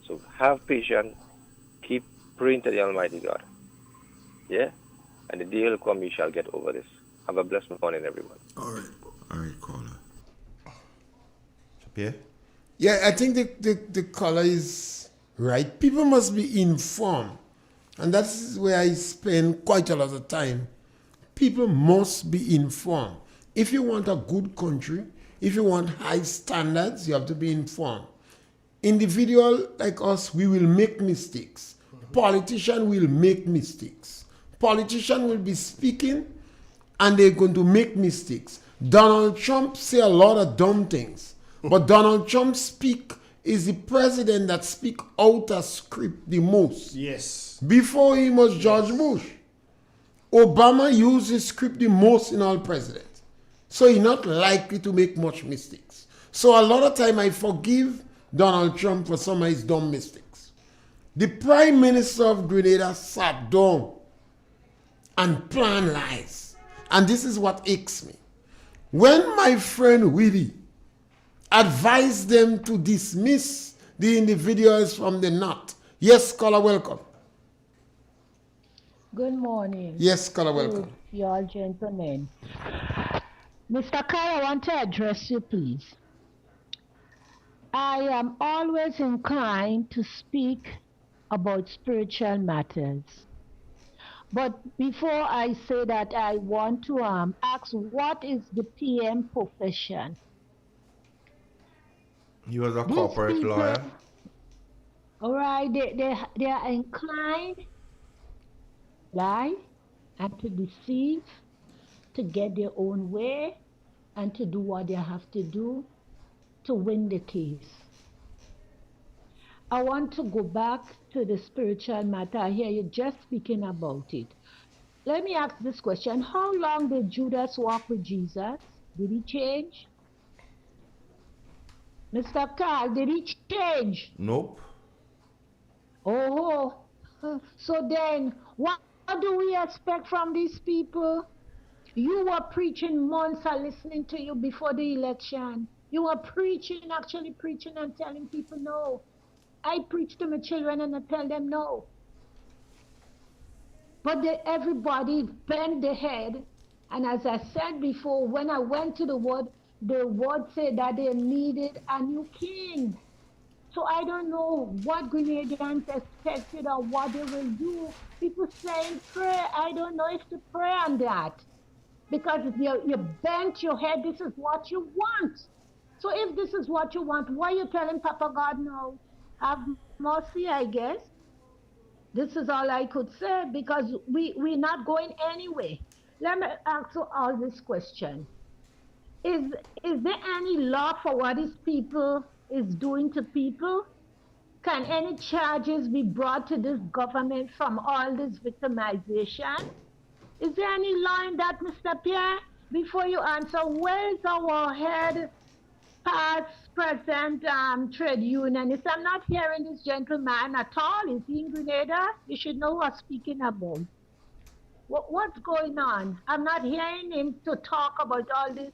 So have patience, keep praying to the Almighty God. Yeah? And the day will come, you shall get over this. Have a blessed morning, everyone. All right, caller. Yeah? Yeah, I think the caller is right. People must be informed. And that's where I spend quite a lot of time. People must be informed. If you want a good country, if you want high standards, you have to be informed. Individual like us, we will make mistakes. Politician will make mistakes. Politician will be speaking and they're going to make mistakes. Donald Trump say a lot of dumb things. But Donald Trump is the president that speak out of script the most. Yes. Before him was George Bush. Obama used his script the most in all presidents. So he's not likely to make much mistakes. So a lot of time I forgive Donald Trump for some of his dumb mistakes. The Prime Minister of Grenada sat down and planned lies. And this is what aches me. When my friend Willie advised them to dismiss the individuals from the knot. Yes, caller, welcome. Good morning. Yes, caller, welcome. You all gentlemen. Mr. Carr, I want to address you, please. I am always inclined to speak about spiritual matters. But before I say that, I want to ask, what is the PM profession? He was a corporate lawyer. All right, they are inclined lie and to deceive, to get their own way, and to do what they have to do to win the case. I want to go back to the spiritual matter. I hear you just speaking about it. Let me ask this question. How long did Judas walk with Jesus? Did he change? Mr. Carl, did he change? Nope. Oh, so then what do we expect from these people? You were preaching months are listening to you before the election. You were preaching, actually preaching and telling people no. I preach to my children and I tell them no. But everybody bent their head. And as I said before, when I went to the word said that they needed a new king. So I don't know what Grenadians expected or what they will do. People saying pray. I don't know if to pray on that. Because if you bent your head, this is what you want. So if this is what you want, why are you telling Papa God no? Have mercy, I guess. This is all I could say because we're not going anywhere. Let me ask you all this question. Is there any law for what these people is doing to people? Can any charges be brought to this government from all this victimization? Is there any law in that, Mr. Pierre? Before you answer, where is our head past, present trade unionist? I'm not hearing this gentleman at all. Is he in Grenada? You should know who I'm speaking about. What's going on? I'm not hearing him to talk about all this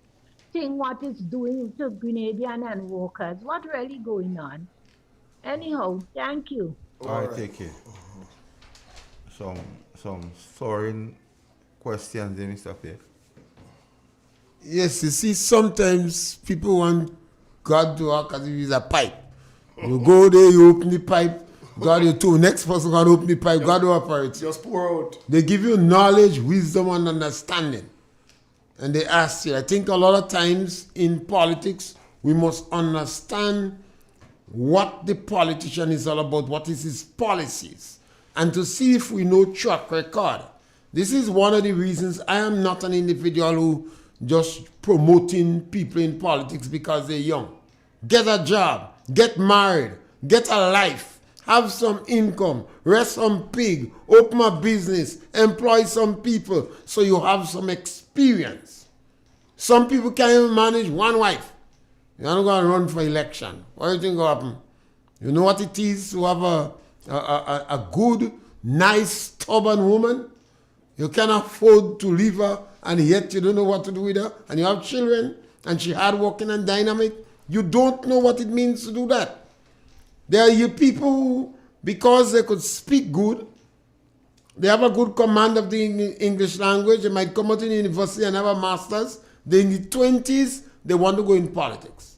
thing, what is doing to Grenadian and workers. What really going on? Anyhow, thank you. All right, take care. Some foreign questions there, Mr. Pierre? Yes, you see, sometimes people want God to work as if he's a pipe. You go there, you open the pipe, God you too. Next person can open the pipe, God will operate. Just pour out. They give you knowledge, wisdom, and understanding. And they ask you. I think a lot of times in politics, we must understand what the politician is all about, what is his policies, and to see if we know track record. This is one of the reasons I am not an individual who just promoting people in politics because they're young. Get a job, get married, get a life, have some income, rest some pig, open a business, employ some people so you have some experience. Some people can't even manage one wife. You're not going to run for election. What do you think will happen? You know what it is to have a good, nice, stubborn woman? You can afford to leave her and yet you don't know what to do with her. And you have children and she hardworking and dynamic. You don't know what it means to do that. There are you people who, because they could speak good, they have a good command of the English language, they might come out in university and have a master's. They're in the 20s, they want to go in politics.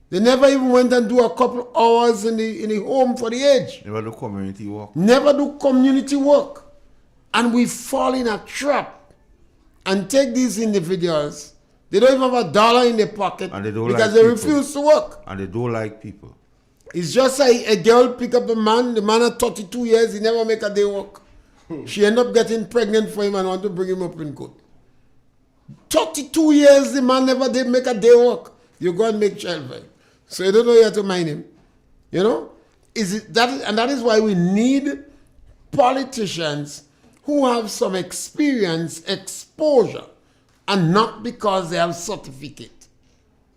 They never even went and do a couple hours in the home for the aged. Never do community work. Never do community work. And we fall in a trap and take these individuals. They don't even have $1 in their pocket and they don't because like they people. refuse to work. And they don't like people. It's just like a girl pick up a man, the man at 32 years, he never make a day work. She end up getting pregnant for him and want to bring him up in court. 32 years, the man never did make a day work. You go and make childbirth. So you don't know you have to mind him. You know? And that is why we need politicians who have some experience, exposure, and not because they have certificate.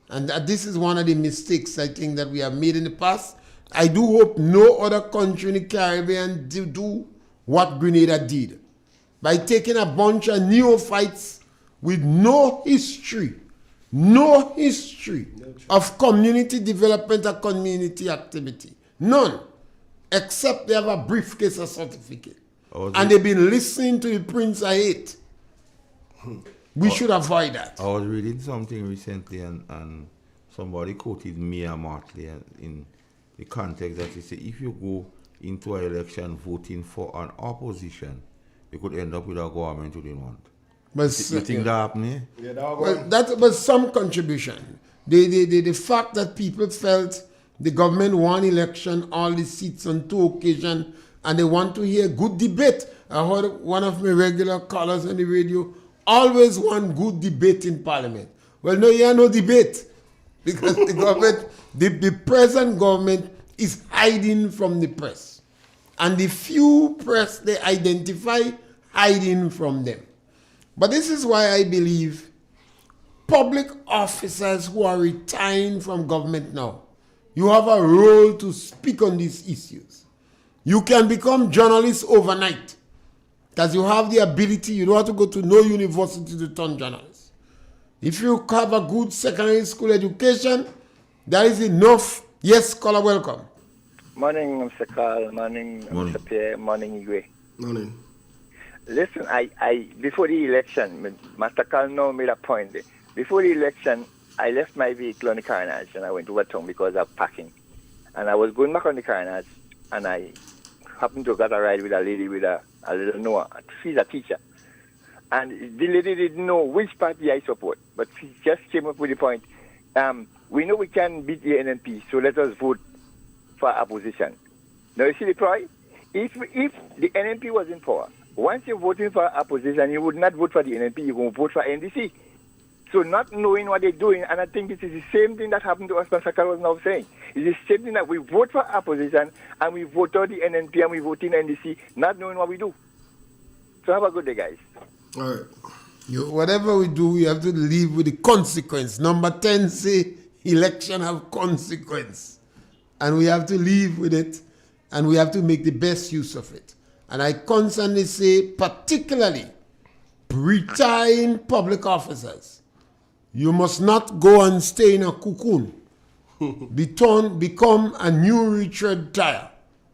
And this is one of the mistakes I think that we have made in the past. I do hope no other country in the Caribbean do what Grenada did. By taking a bunch of neophytes with no history of community development or community activity. None. Except they have a briefcase of certificate. And they've been listening to the Prince I hate. We should avoid that. I was reading something recently and somebody quoted Mia Martley in the context that he said if you go into an election voting for an opposition, you could end up with a government you didn't want. But you think that happened? Yeah, that was some contribution. The fact that people felt the government won election, all the seats on 2 occasions, and they want to hear good debate. I heard one of my regular callers on the radio always want good debate in Parliament. Well, no, here no debate, because the government, the present government is hiding from the press. And the few press they identify, hiding from them. But this is why I believe public officers who are retiring from government now, you have a role to speak on these issues. You can become journalists overnight because you have the ability. You don't have to go to no university to turn journalist. If you have a good secondary school education, that is enough. Yes, caller, welcome. Morning, Mr. Carl. Morning, Mr. Pierre. Morning, Igwe. Morning. Listen, I before the election, Master Carl now made a point. Before the election, I left my vehicle on the carnage and I went over town because of parking. And I was going back on the carnage and I happened to get a ride with a lady with a little Noah. She's a teacher. And the lady didn't know which party I support, but she just came up with the point. We know we can beat the NNP, so let us vote for opposition. Now you see the point? If the NNP was in power, once you're voting for opposition, you would not vote for the NNP, you're going to vote for NDC. So not knowing what they're doing, and I think it is the same thing that happened to us, Mr. Sakar was now saying. It's the same thing that we vote for opposition, and we vote out the NNP, and we vote in NDC, not knowing what we do. So have a good day, guys. All right. Whatever we do, we have to live with the consequence. Number 10 say election have consequence. And we have to live with it, and we have to make the best use of it. And I constantly say, particularly, retiring public officers, you must not go and stay in a cocoon. Become a new Richard Dyer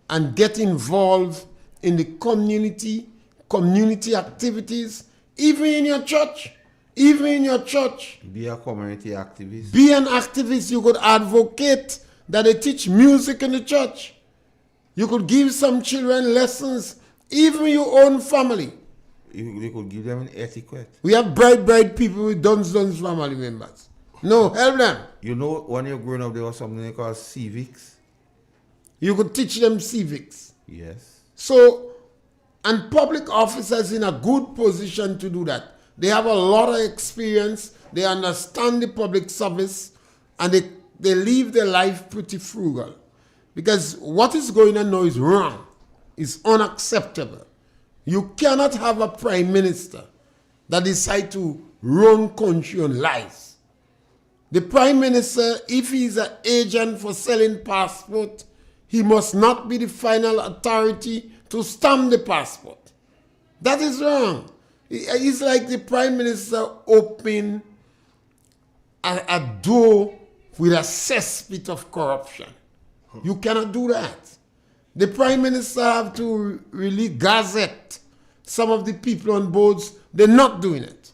and get involved in the community activities, even in your church. Even in your church. Be a community activist. Be an activist. You could advocate that they teach music in the church. You could give some children lessons, even your own family. You could give them an etiquette. We have bright people with Duns family members. No, help them. You know, when you're growing up, there was something they call civics. You could teach them civics. Yes. So, and public officers in a good position to do that. They have a lot of experience. They understand the public service, and they live their life pretty frugal. Because what is going on now is wrong. It's unacceptable. You cannot have a prime minister that decides to run country on lies. The prime minister, if he is an agent for selling passport, he must not be the final authority to stamp the passport. That is wrong. It's like the prime minister opening a door with a cesspit of corruption. You cannot do that. The prime minister have to really gazette some of the people on boards. They're not doing it.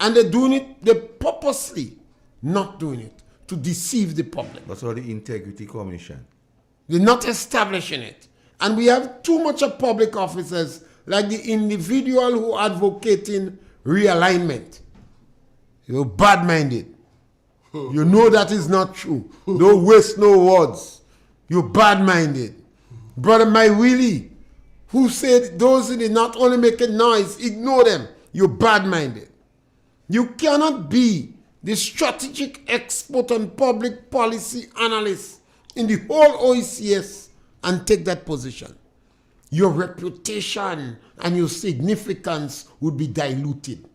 And they're doing it, they're purposely not doing it to deceive the public. That's all the Integrity Commission. They're not establishing it. And we have too much of public officers like the individual who advocating realignment. You're bad-minded. You know that is not true. Don't waste no words. You're bad-minded. Brother My Willie, who said those who did not only make a noise, ignore them. You're bad-minded. You cannot be the strategic expert and public policy analyst in the whole OECS and take that position. Your reputation and your significance would be diluted.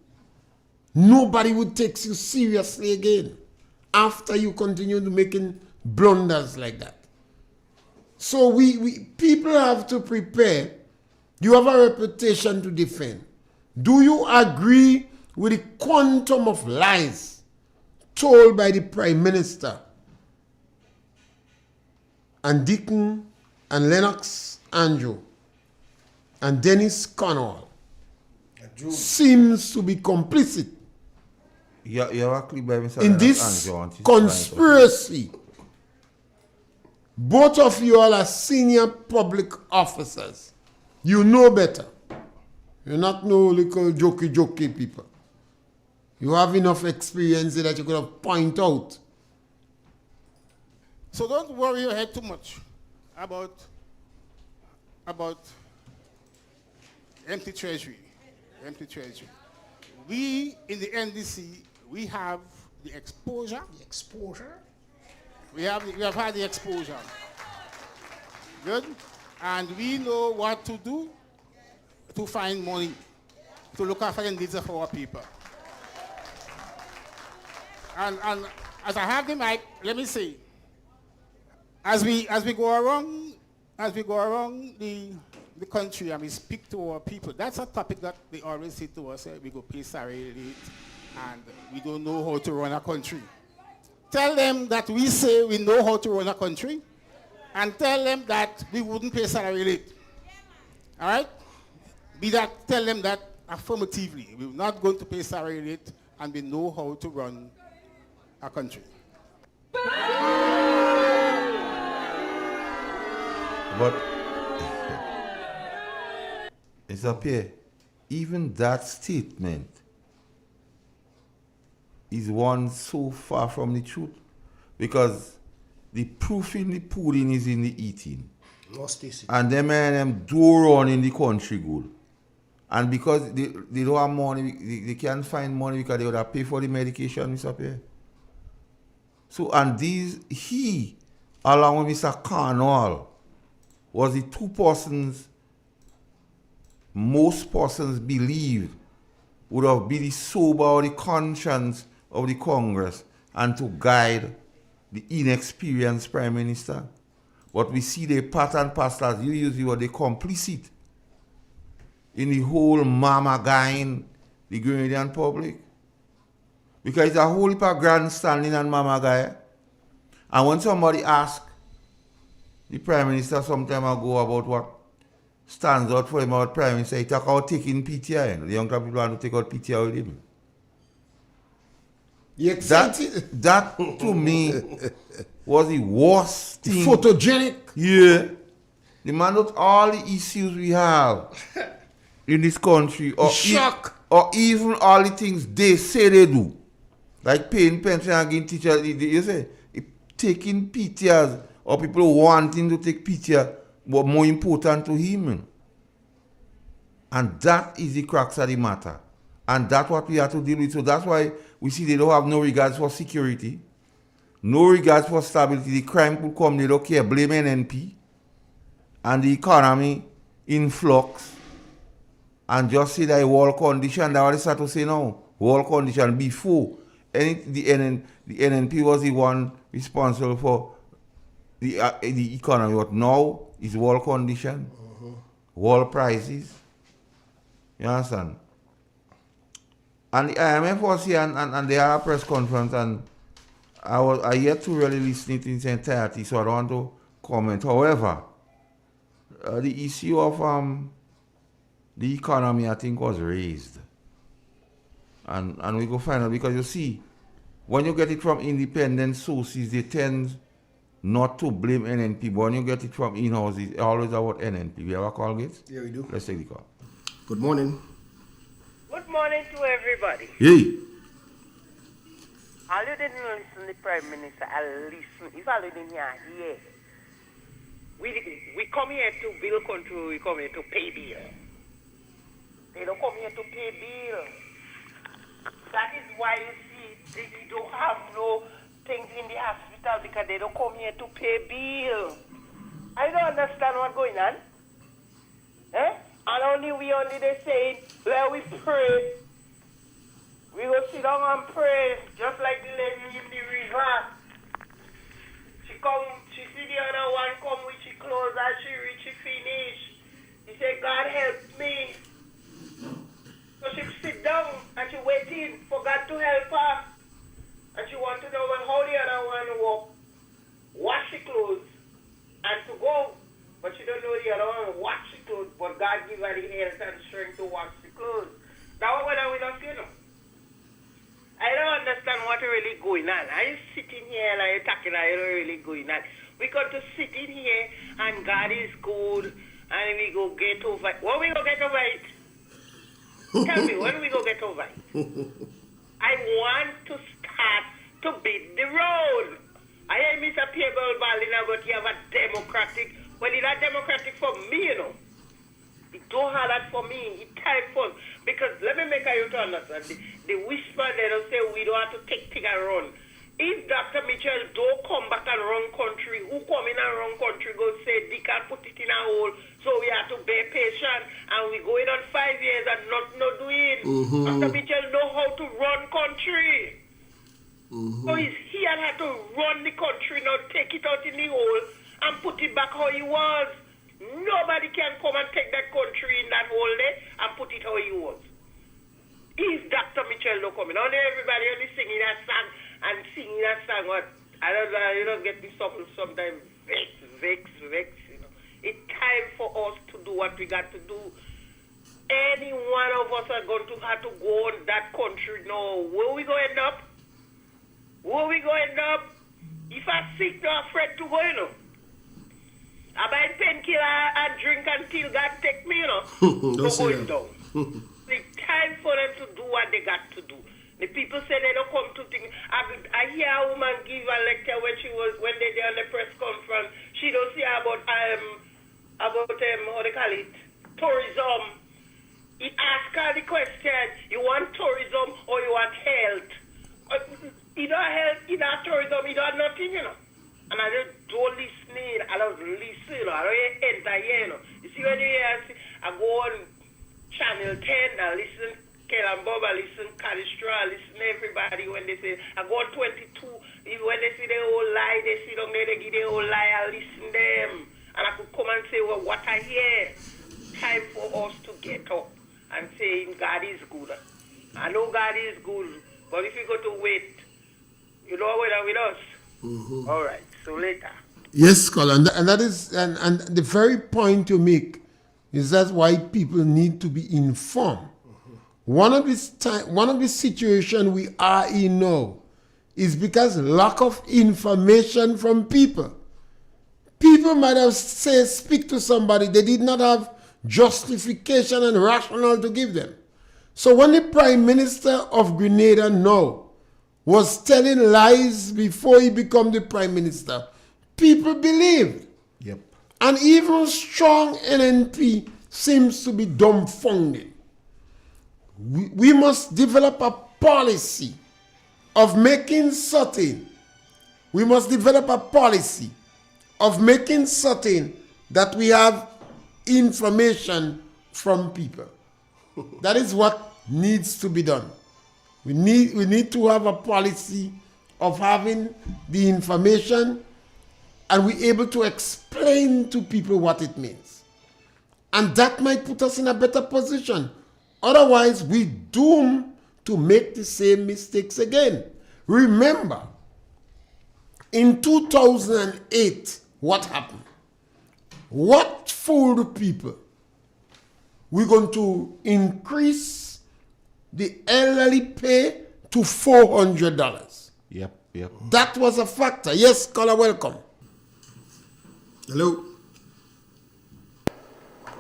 Nobody would take you seriously again after you continue to making blunders like that. So people have to prepare. You have a reputation to defend. Do you agree with the quantum of lies told by the Prime Minister and Deacon and Lennox Andrew and Dennis Cornwall seems to be complicit in this conspiracy? Both of you all are senior public officers. You know better. You're not no little jokey people. You have enough experience that you could have point out So don't worry your head too much about empty treasury. Empty treasury. We in the NDC, we have the exposure. The exposure? We have had the exposure. Good? And we know what to do to find money, to look after the needs of our people. And as I have the mic, let me say, as we go around the country and we speak to our people, that's a topic that they always say to us, we go pay salary late and we don't know how to run a country. Tell them that we say we know how to run a country and tell them that we wouldn't pay salary late. All right? Tell them that affirmatively. We're not going to pay salary late and we know how to run a country. But it's up here. Even that statement is one so far from the truth, because the proof in the pudding is in the eating. And them do run in the country good. And because they don't have money, they can't find money because they would have paid for the medication, Mr. Pierre. So, and he, along with Mr. Carnal, was the two persons most persons believed would have been the sober or the conscience of the Congress and to guide the inexperienced Prime Minister. But we see the pattern pastors, you were the complicit in the whole mama guy the Grenadian public. Because it's a whole heap of grandstanding and mama guy. And when somebody asked the Prime Minister some time ago about what stands out for him about Prime Minister, he talked about taking PTI. The young people want to take out PTI with him. That to me was the worst thing. Photogenic. Yeah. The man with all the issues we have in this country, or or even all the things they say they do, like paying pension and giving teachers, you say, taking PTIs or people wanting to take PTI were more important to him. And that is the crux of the matter. And that's what we have to deal with. So that's why we see they don't have no regards for security, no regards for stability. The crime could come, they don't care, blame NNP, and the economy in flux. And just say that world condition, that's what they start to say now. World condition. Before, the NNP was the one responsible for the economy. But now is world condition, world prices. You understand? And the IMF was here and they had a press conference, and I yet to really listen to it in its entirety, so I don't want to comment. However, the issue of the economy, I think, was raised. And we go find out, because you see, when you get it from independent sources, they tend not to blame NNP, but when you get it from in-house, it's always about NNP. We have a call, Gates? Yeah, we do. Let's take the call. Good morning. Good morning to everybody. Hey. All you didn't listen to the Prime Minister, I'll listen. If all you didn't hear, we come here to build control, we come here to pay bill. They don't come here to pay bill. That is why you see they don't have no things in the hospital, because they don't come here to pay bill. I don't understand what's going on. Eh? And we only they say, where we pray. We go sit down and pray, just like the lady in the river. She see the other one come with she clothes and she reach, she finish. He say, God help me. So she sit down and she waiting for God to help her. And she want to know how the other one walk, wash the clothes, and to go. But she don't know the other one wash the clothes, but God give her the health and strength to wash the clothes. That's what we don't feel. I don't understand what really going on. Are you sitting here and you're talking, are you really going on? We got to sit in here and God is good and we go get over it. When we go get over it? Tell me, when we go get over it? I want to start to build the road. I hear Mr. Table Ballina, but you have a democratic. Well, it's not democratic for me, you know. It don't have that for me. It's time for, because let me make you to understand. The whisper, they don't say we don't have to take thing and run. If Dr. Mitchell don't come back and run country, who come in and run country go say they can put it in a hole, so we have to be patient and we going on 5 years and not doing. Dr. Mitchell know how to run country. So he's here and had to run the country, not take it out in the hole and put it back how it was. Nobody can come and take that country in that hole there and put it how it was. If Dr. Mitchell don't come in, only everybody only singing that song and singing that song, what I don't know, you don't get me sometimes vex, you know. It's time for us to do what we got to do. Any one of us are going to have to go on that country now. Where we going to end up? Where we going to end up? If I'm sick, not afraid to go, you know. I buy painkiller and drink until God take me, you know. Don't say going that. down. It's time for them to do what they got to do. The people say they don't come to think. I hear a woman give a lecture when they did on the press conference. She don't see about what they call it, tourism. He asked her the question: you want tourism or you want health? You don't health, you don't tourism, you don't nothing, you know. And I don't listen. I don't listen. You know. I don't enter here, you know. You see when you hear, I go on Channel 10, I listen Kel and Bob, I listen Calistro, I listen everybody when they say, I go on 22, even when they see the whole lie, they sit down there, they give the whole lie, I listen them. And I could come and say, well, what I hear. Time for us to get up and saying God is good. I know God is good, but if you go to wait, you know whether with us. All right, so later. Yes, Colin, and that is, and the very point you make is that's why people need to be informed. One of the situations we are in now is because lack of information from people. People might have said, speak to somebody, they did not have justification and rationale to give them. So when the Prime Minister of Grenada now was telling lies before he became the Prime Minister, people believed. Yep. And even strong NNP seems to be dumbfounded. We must develop a policy of making certain. We must develop a policy of making certain that we have information from people. That is what needs to be done. We need to have a policy of having the information and we're able to explain to people what it means. And that might put us in a better position. Otherwise, we doom to make the same mistakes again. Remember, in 2008, what happened? What fooled people? We're going to increase the elderly pay to $400. Yep. That was a factor. Yes, caller, welcome. Hello.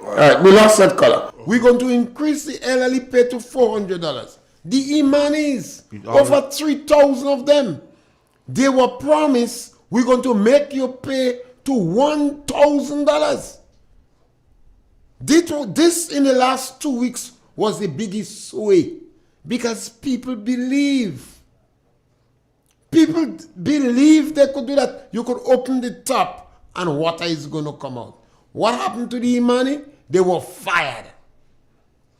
All right, we lost that caller. We're going to increase the elderly pay to $400. The Imanis, over 3,000 of them, they were promised we're going to make you pay to $1,000. This in the last 2 weeks was the biggest sway because people believe. People believe they could do that. You could open the tap and water is going to come out. What happened to the Imani? They were fired.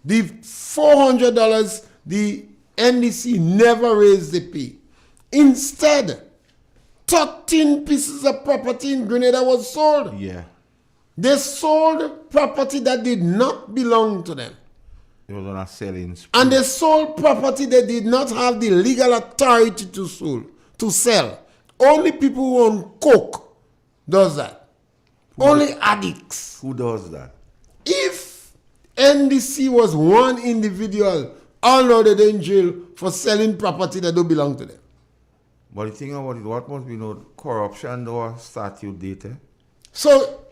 The $400, the NDC never raised the pay. Instead, 13 pieces of property in Grenada was sold. Yeah. They sold property that did not belong to them. It was on a selling spree. And they sold property they did not have the legal authority to sell. Only people who own coke does that. Only addicts. Who does that? If NDC was one individual, all know they're in jail for selling property that don't belong to them. But the thing about it, what must be no corruption or statute data? So,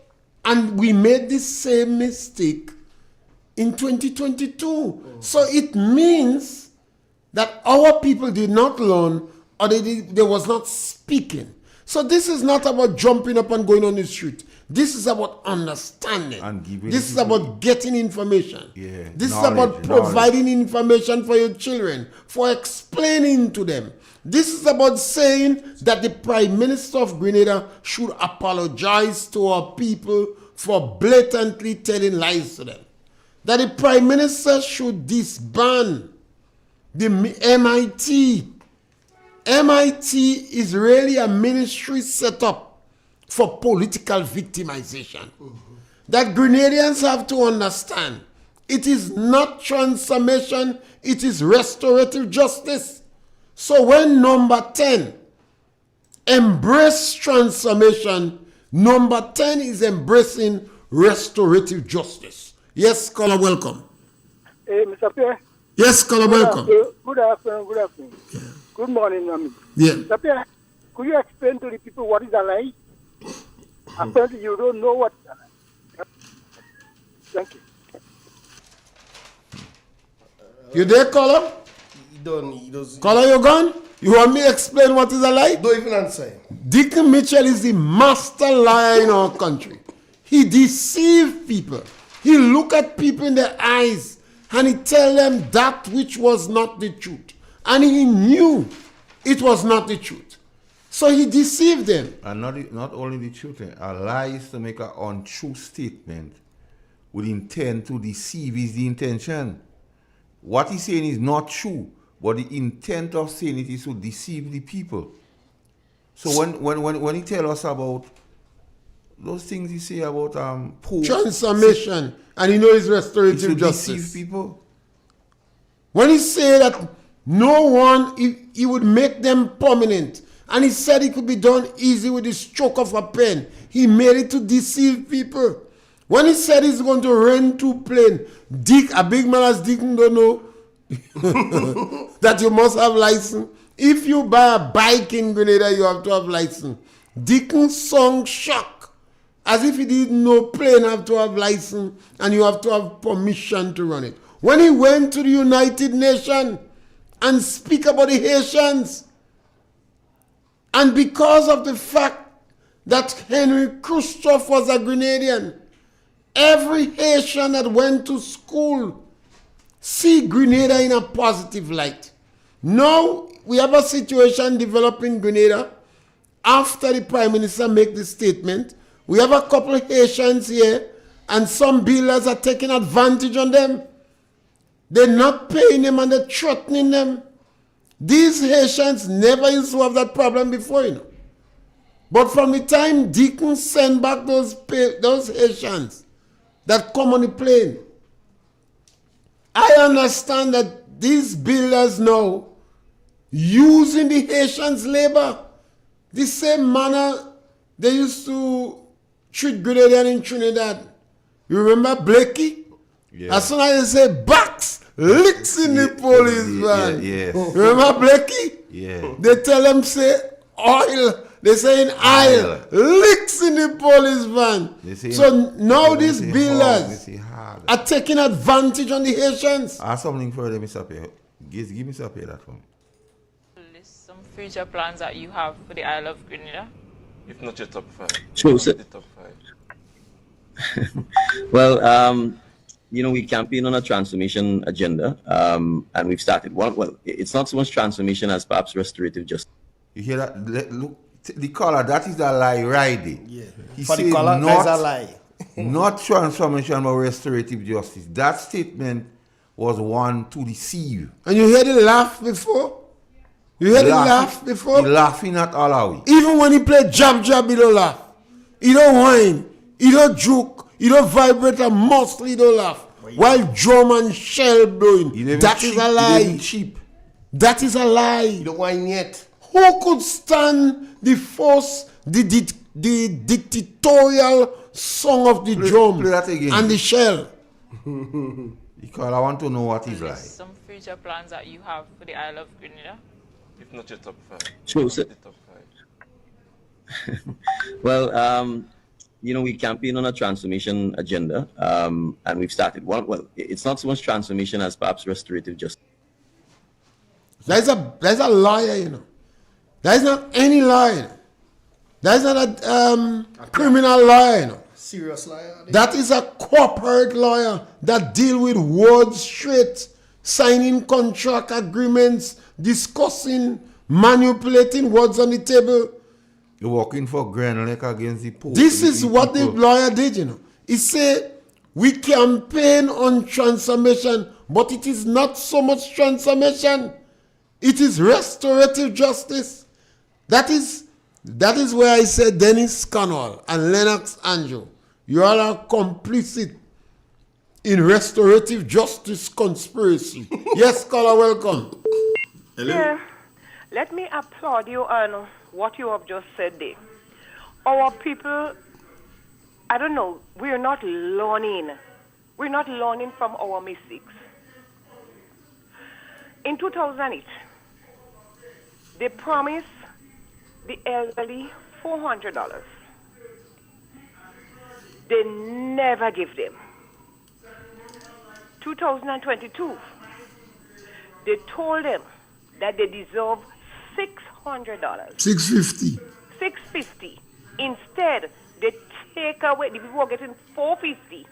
and we made the same mistake in 2022. So it means that our people did not learn or they was not speaking. So this is not about jumping up and going on the street. This is about understanding. And giving this is about getting information. Yeah, this is about providing information for your children, for explaining to them. This is about saying that the Prime Minister of Grenada should apologize to our people for blatantly telling lies to them. That the Prime Minister should disband the MIT. MIT is really a ministry set up for political victimization. That Grenadians have to understand, it is not transformation, it is restorative justice. So when number 10 embrace transformation, number 10 is embracing restorative justice. Yes, caller, welcome. Hey, Mr. Pierre. Yes, caller, welcome. Good afternoon. Yeah. Good morning, Mami. Yeah. Mr. Pierre, could you explain to the people what is a lie? Apparently you don't know what is a lie. Thank you. You there, caller? Caller, you gone? You want me to explain what is a lie? Don't even answer. Deacon Mitchell is the master liar in our country. He deceives people. He look at people in their eyes and he tell them that which was not the truth. And he knew it was not the truth. So he deceived them. And not only the truth, a lie is to make an untrue statement with intent to deceive is the intention. What he's saying is not true, but the intent of saying it is to deceive the people. So when he tell us about those things he say about poor transformation, and he knows restorative justice. Deceive people. When he say that no one, he would make them permanent, and he said it could be done easy with the stroke of a pen. He made it to deceive people. When he said he's going to rent 2 planes, a big man as Deacon don't know that you must have license. If you buy a bike in Grenada, you have to have license. Deacon song shock, as if he didn't know plane have to have license and you have to have permission to run it. When he went to the United Nations and speak about the Haitians, and because of the fact that Henry Khrushchev was a Grenadian, every Haitian that went to school see Grenada in a positive light. Now we have a situation developing Grenada after the Prime Minister make the statement. We have a couple of Haitians here and some builders are taking advantage on them. They're not paying them and they're threatening them. These Haitians never used to have that problem before, you know. But from the time Deacon sent back those Haitians that come on the plane, I understand that these builders now using the Haitians' labor the same manner they used to treat Grenadian in Trinidad. You remember Blakey? Yeah. As soon as they say box, licks in the police van. Yes. Remember Blakey? Yeah. They tell them say oil. They say in aisle, licks in the police van. So now these builders are taking advantage on the Haitians. Ask something further, Mr. Pierre. Give Mr. Pierre that for me. List some future plans that you have for the Isle of Grenada. If not your top 5. Sure, sir. The top 5. Well, we campaign on a transformation agenda, and we've started one. Well, it's not so much transformation as perhaps restorative justice. You hear that? Look, the caller, that is a lie right there. Yeah. He For said the caller, not, that's a lie. not transformation but restorative justice. That statement was one to deceive. And you heard the laugh before? You heard the laugh before? He laughing at Alawi. Even when he play jab, he don't laugh. He don't whine. He don't joke. He don't vibrate and mostly he don't laugh. While drum and shell blowing. That is a lie. Cheap. That is a lie. You don't whine yet. Who could stand the force, the dictatorial song of the drum play that again. and the shell? Because I want to know what is like. Some future plans that you have for the Isle of Grenada. If not your top 5. Sure, sir. The top 5. Well, we campaign on a transformation agenda, and we've started one. Well, it's not so much transformation as perhaps restorative justice. There's a liar, you know. There's not any liar. That is not a criminal lawyer, you know. Serious lawyer. That is a corporate lawyer that deal with words straight, signing contract agreements, discussing, manipulating words on the table. You're working for Grenlec against the Pope. This is what the lawyer did, you know. He said, we campaign on transformation, but it is not so much transformation. It is restorative justice. That is where I said Dennis Conwell and Lennox Andrew, you all are complicit in restorative justice conspiracy. Yes, caller, welcome. Hello. Yeah. Let me applaud you on what you have just said there. Our people, I don't know, we're not learning. We're not learning from our mistakes. In 2008, they promised the elderly $400. They never give them. 2022, they told them that they deserve $600. $650. $650. Instead, they take away, the people are getting $450.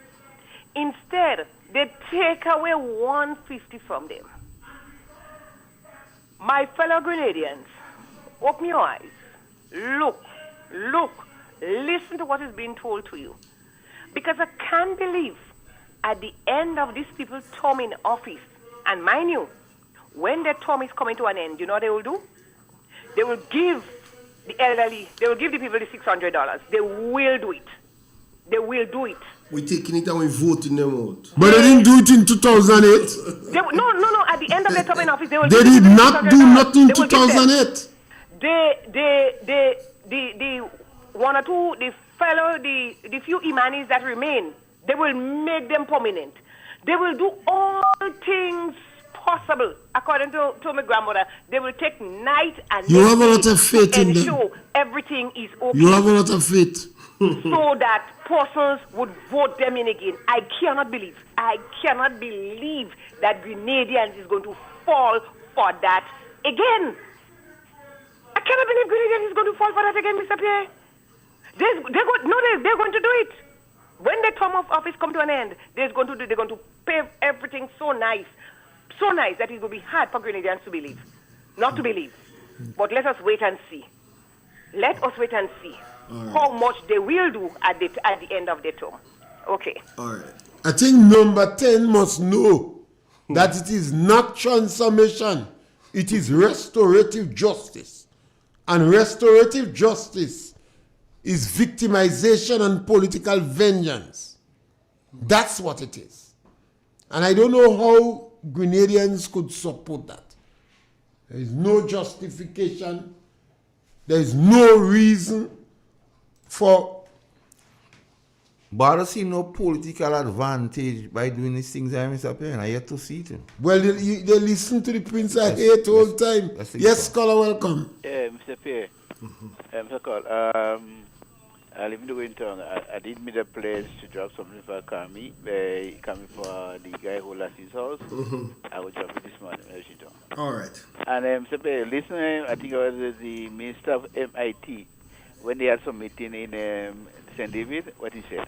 Instead, they take away $150 from them. My fellow Grenadians, open your eyes. Look, listen to what is being told to you. Because I can't believe at the end of these people's term in office, and mind you, when their term is coming to an end, you know what they will do? They will give the elderly, they will give the people the $600. They will do it. They will do it. We're taking it and we're voting them out. But they didn't do it in 2008. No. At the end of their term in office, they will. They did not do nothing in 2008. The one or two, the few imanis that remain, they will make them permanent. They will do all things possible. According to my grandmother, they will take night and you have a lot of faith in them. Ensure everything is okay. You have a lot of faith. So that persons would vote them in again. I cannot believe that Grenadians is going to fall for that again. I cannot believe Grenadians is going to fall for that again, Mr. Pierre. They're going to do it. When the term of office come to an end, they're going to pave everything so nice that it will be hard for Grenadians to believe. Not to believe. But let us wait and see. Let us wait and see how much they will do at the end of the term. Okay. All right. I think number 10 must know that it is not transformation. It is restorative justice. And restorative justice is victimization and political vengeance. That's what it is. And I don't know how Grenadians could support that. There is no justification. There is no reason for... But I see no political advantage by doing these things, Mr. Perrin. I yet to see it. Well, they listen to the Prince I hate all the time. Yes, caller, welcome. Yeah, Mr. Pierre. Mr. Call, I live in the winter. I did meet a place to drop something for Kami. Coming for the guy who lost his house. I will drop it this morning. All right. And Mr. Pierre, listen, I think I was the minister of MIT when they had some meeting in St. David. What he said?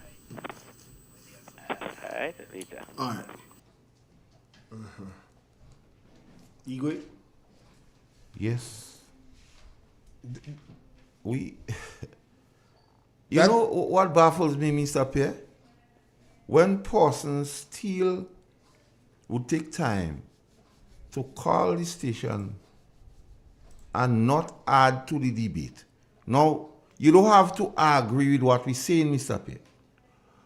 All right, later. All right. Igwe? Yes. You know what baffles me, Mr. Pierre? When persons still would take time to call the station and not add to the debate. Now, you don't have to agree with what we're saying, Mr. Pierre.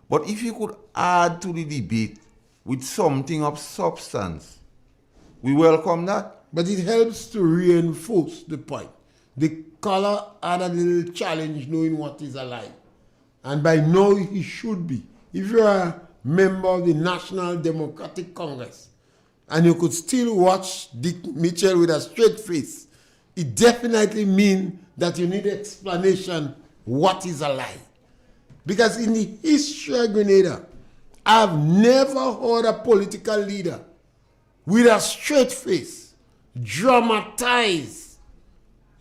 But if you could add to the debate with something of substance, we welcome that. But it helps to reinforce the point. The caller had a little challenge knowing what is a lie. And by now he should be. If you're a member of the National Democratic Congress and you could still watch Dick Mitchell with a straight face, it definitely means that you need explanation what is a lie. Because in the history of Grenada, I've never heard a political leader with a straight face dramatize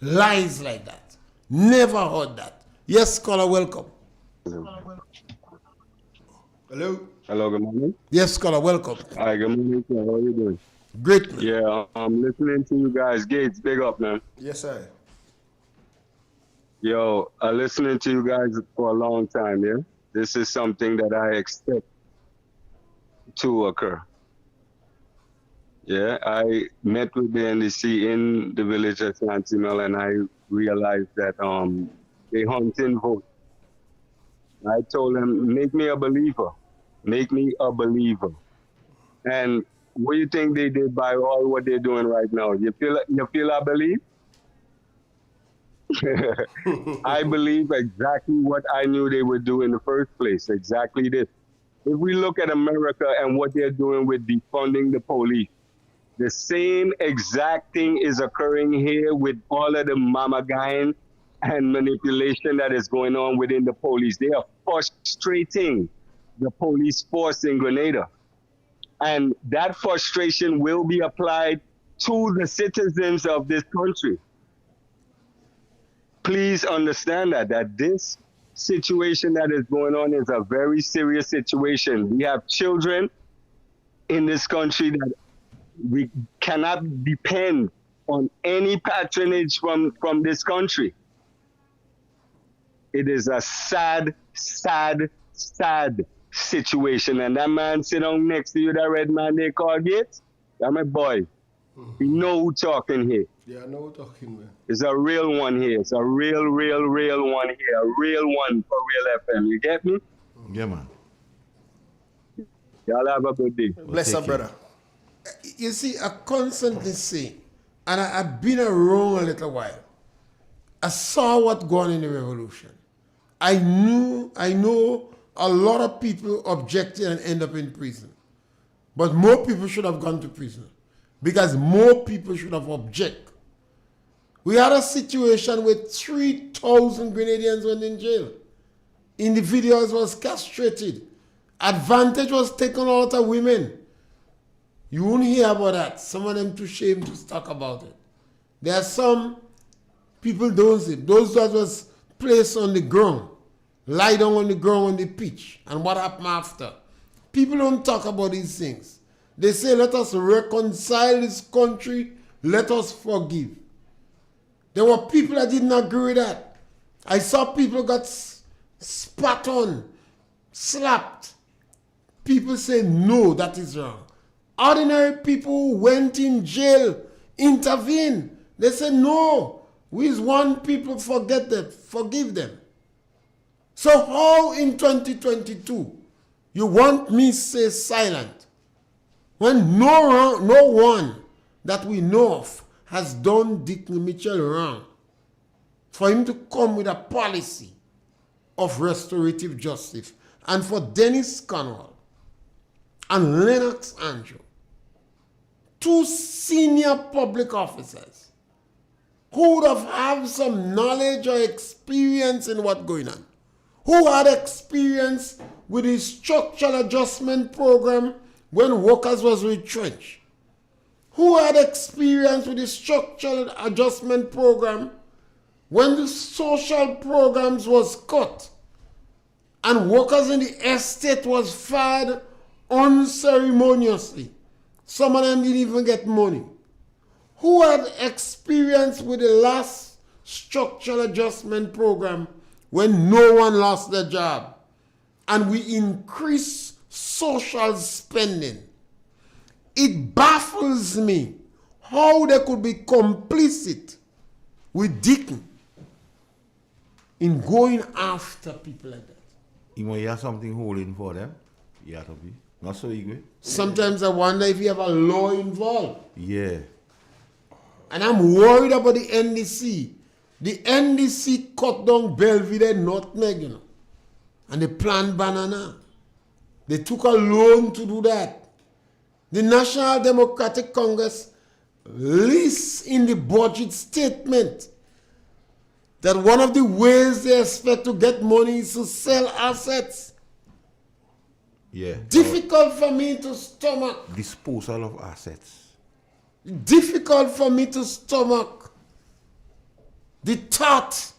lies like that. Never heard that. Yes, caller, welcome. Hello? Hello, good morning. Yes, caller, welcome. Hi, good morning, sir. How are you doing? Great, man. Yeah, I'm listening to you guys. Gates, big up, man. Yes, sir. Yo, I'm listening to you guys for a long time, yeah? This is something that I expect to occur. Yeah, I met with the NDC in the village of Sentinel, and I realized that they hunting vote. I told them, make me a believer. Make me a believer. And what do you think they did by all what they're doing right now? You feel I believe? I believe exactly what I knew they would do in the first place. Exactly this. If we look at America and what they're doing with defunding the police, the same exact thing is occurring here with all of the mamagain and manipulation that is going on within the police. They are frustrating the police force in Grenada. And that frustration will be applied to the citizens of this country. Please understand that this situation that is going on is a very serious situation. We have children in this country that we cannot depend on any patronage from this country. It is a sad, sad, sad situation. And that man sitting down next to you, that red man they call Gates, that's my boy. You know who talking here. Yeah, I know who talking, man. It's a real one here. It's a real one here. A real one for Real FM. You get me? Yeah, man. Y'all have a good day. Bless up, brother. You see, I constantly say, and I've been around a little while. I saw what going on in the revolution. I know a lot of people objected and end up in prison. But more people should have gone to prison because more people should have objected. We had a situation where 3,000 Grenadians went in jail. Individuals was castrated. Advantage was taken out of women. You won't hear about that. Some of them too ashamed to talk about it. There are some people don't see. Those that was placed on the ground, lie down on the ground on the pitch, and what happened after. People don't talk about these things. They say, let us reconcile this country, let us forgive. There were people that didn't agree with that. I saw people got spat on, slapped. People say, no, that is wrong. Ordinary people who went in jail intervened. They said, no, we want people forgive them. So how in 2022 you want me to stay silent when no one that we know of has done Dick Mitchell wrong for him to come with a policy of restorative justice, and for Dennis Cornwall and Lennox Andrew, two senior public officers who would have some knowledge or experience in what's going on, who had experience with the structural adjustment program when workers was retrenched, who had experience with the structural adjustment program when the social programs was cut and workers in the estate was fired unceremoniously. Some of them didn't even get money. Who had experience with the last structural adjustment program when no one lost their job and we increased social spending? It baffles me how they could be complicit with Dick in going after people like that. Even you have something holding for them, you have to be. Not so eager. Sometimes I wonder if you have a law involved. Yeah. And I'm worried about the NDC. The NDC cut down Belvedere Nutmeg, you know, and they plant banana. They took a loan to do that. The National Democratic Congress lists in the budget statement that one of the ways they expect to get money is to sell assets. Yeah. Difficult for me to stomach. Disposal of assets. Difficult for me to stomach the thought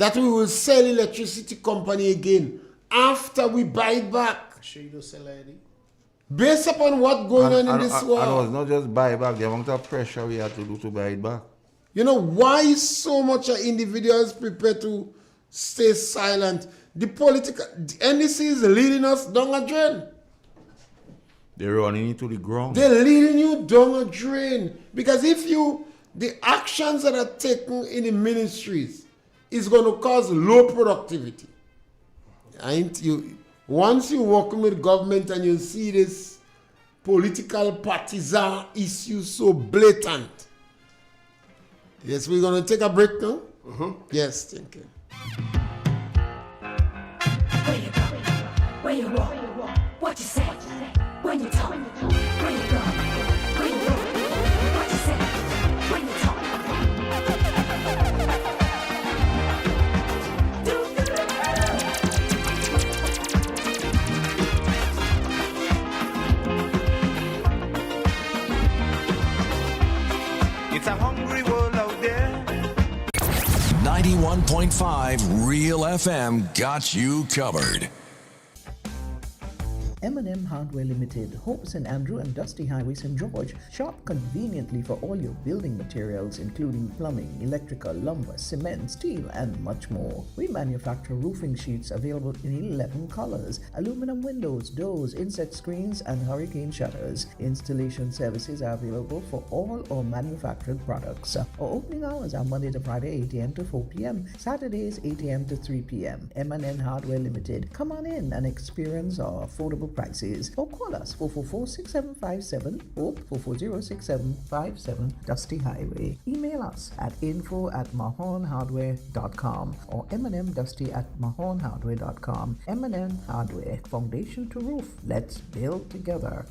that we will sell electricity company again after we buy it back. Sure you don't sell ID? Based upon what's going on in this world. And it was not just buy back, the amount of pressure we had to do to buy it back. You know, why so much individuals prepared to stay silent? The NDC is leading us down a drain. They're running into the ground. They're leading you down a drain. Because the actions that are taken in the ministries is going to cause low productivity. Once you work with government and you see this political partisan issue so blatant. Yes, we're going to take a break now. Yes, thank you. Where you go? Where you walk? What you say? When you talk? Where you go? Where you walk? What you say? When you talk? It's a hungry world out there. 91.5 Real FM got you covered. M&M Hardware Limited, Hope St. Andrew and Dusty Highway, St. George. Shop conveniently for all your building materials, including plumbing, electrical, lumber, cement, steel, and much more. We manufacture roofing sheets available in 11 colors, aluminum windows, doors, insect screens, and hurricane shutters. Installation services are available for all our manufactured products. Our opening hours are Monday to Friday, 8 a.m. to 4 p.m., Saturdays, 8 a.m. to 3 p.m. M&M Hardware Limited. Come on in and experience our affordable prices, or call us 444-6757 or 440-6757 Dusty Highway. Email us at info@mahonhardware.com or mnmdusty@mahonhardware.com. M&M Hardware, foundation to roof. Let's build together.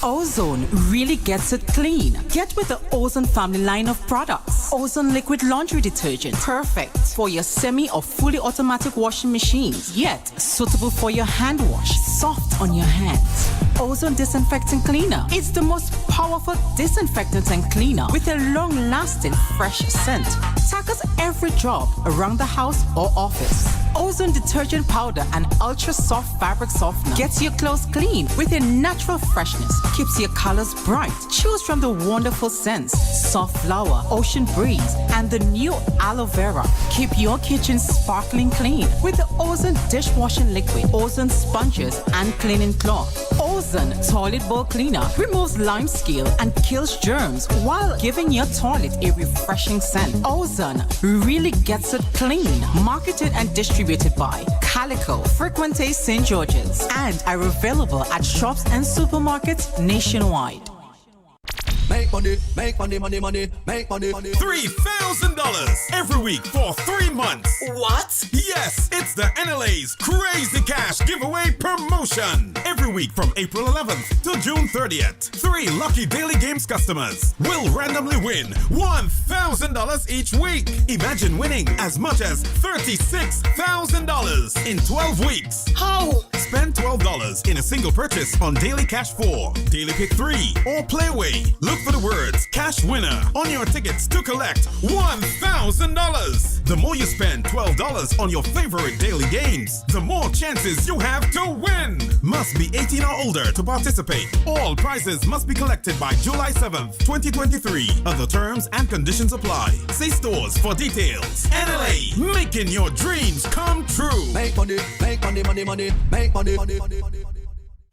Ozone really gets it clean. Get with the Ozone family line of products. Ozone liquid laundry detergent, perfect for your semi or fully automatic washing machines, yet suitable for your hand wash, soft on your hands. Ozone disinfectant cleaner. It's the most powerful disinfectant and cleaner with a long-lasting fresh scent. Tackles every job around the house or office. Ozone detergent powder and ultra soft fabric softener gets your clothes clean with a natural freshness, keeps your colors bright. Choose from the wonderful scents: soft flower, ocean breeze, and the new aloe vera. Keep your kitchen sparkling clean with the Ozone dishwashing liquid, Ozone sponges, and cleaning cloth. Ozone toilet bowl cleaner removes lime scale and kills germs while giving your toilet a refreshing scent. Ozone really gets it clean. Marketed and distributed by Calico, Frequente St. George's, and are available at shops and supermarkets nationwide. Make money, make money, money, money, make money. $3,000 every week for 3 months. What? Yes, it's the NLA's Crazy Cash Giveaway Promotion. Every week from April 11th to June 30th. 3 lucky Daily Games customers will randomly win $1,000 each week. Imagine winning as much as $36,000 in 12 weeks. How? Spend $12 in a single purchase on Daily Cash 4, Daily Pick 3, or Playway. Look for the words Cash Winner on your tickets to collect $1,000. The more you spend $12 on your favorite daily games, the more chances you have to win. Must be 18 or older to participate. All prizes must be collected by July 7th, 2023. Other terms and conditions apply. See stores for details. NLA, making your dreams come true. Make money, make money, money, money, make money, money, money, money.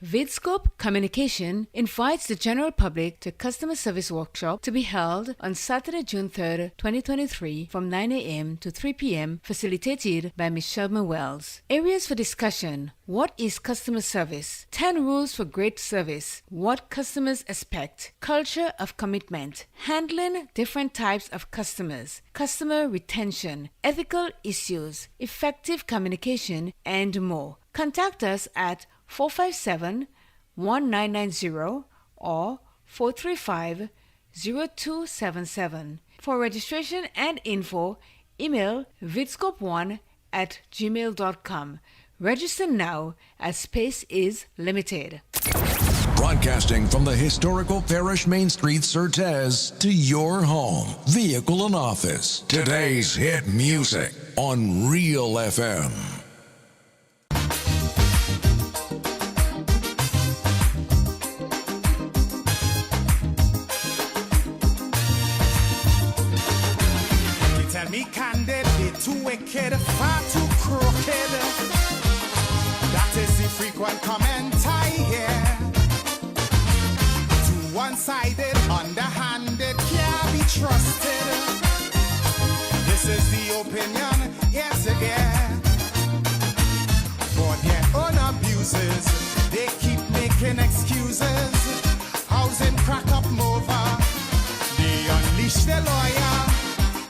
Vidscope Communication invites the general public to a customer service workshop to be held on Saturday, June 3rd, 2023 from 9 a.m. to 3 p.m. facilitated by Ms. Shelma Wells. Areas for discussion: what is customer service? 10 rules for great service. What customers expect. Culture of commitment. Handling different types of customers. Customer retention. Ethical issues. Effective communication, and more. Contact us at 457-1990 or 435-0277. For registration and info, email vidscope1@gmail.com. Register now as space is limited. Broadcasting from the historical Parish Main Street, Certez, to your home, vehicle, and office. Today's hit music on Real FM. You tell me candid, they too wicked, far too crooked. That is the frequent comment I hear. Too one-sided, underhanded, can't be trusted. This is the opinion, yes again. For their own abuses, they keep making excuses. Housing crack up over. They unleash their lawyer,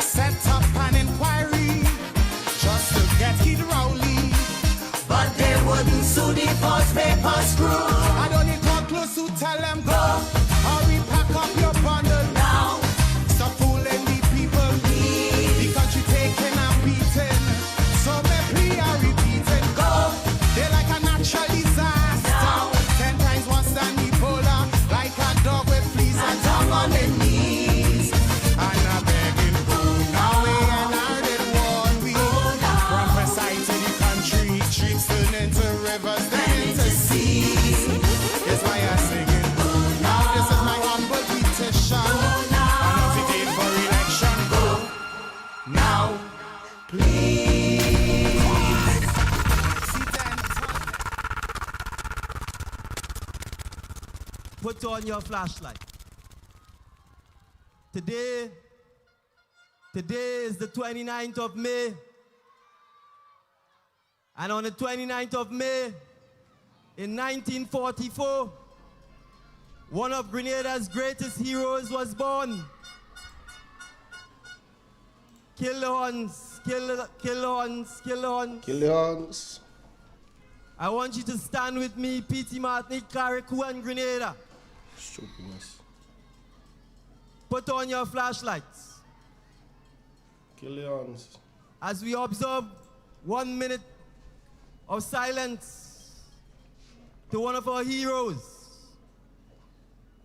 set up an inquiry just to get Kid Rowley. But they wouldn't sue the false paper screw. I don't need to come close to tell them go. Hurry, pack up your bundle now. Stop fooling the people. The country taking and beating. So me plea are repeating. Go. They're like a natural disaster. Now. 10 times worse than Ebola. Like a dog with fleas and tongue on their knees. And I'm begging, now we and I did one week. Prophesy to the country, streets turn into rivers, then into seas. That's why I'm singing. Now this is my humble petition. Announce the date for election. Go now, please. Put on your flashlight. Today is the 29th of May. And on the 29th of May, in 1944, one of Grenada's greatest heroes was born. Kill the Huns, kill the Huns, kill the Huns. Kill the Huns. I want you to stand with me, P.T. Martinique, Carriacou, and Grenada. Stupidness. Put on your flashlights. Kill the Huns. As we observe 1 minute of silence to one of our heroes.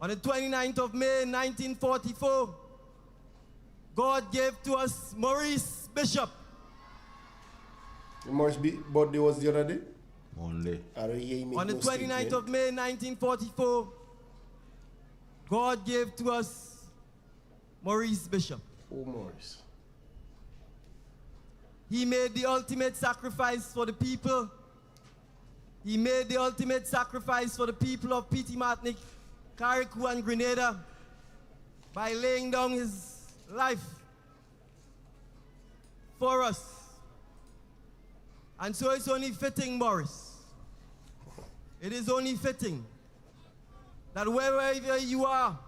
On the 29th of May, 1944, God gave to us Maurice Bishop. Maurice birthday was the other day? Monday. On the 29th of May, 1944, God gave to us Maurice Bishop. Oh, Maurice. He made the ultimate sacrifice for the people. He made the ultimate sacrifice for the people of P.T. Martinique, Carriacou, and Grenada by laying down his life for us. And so it's only fitting, Maurice. It is only fitting that wherever you are,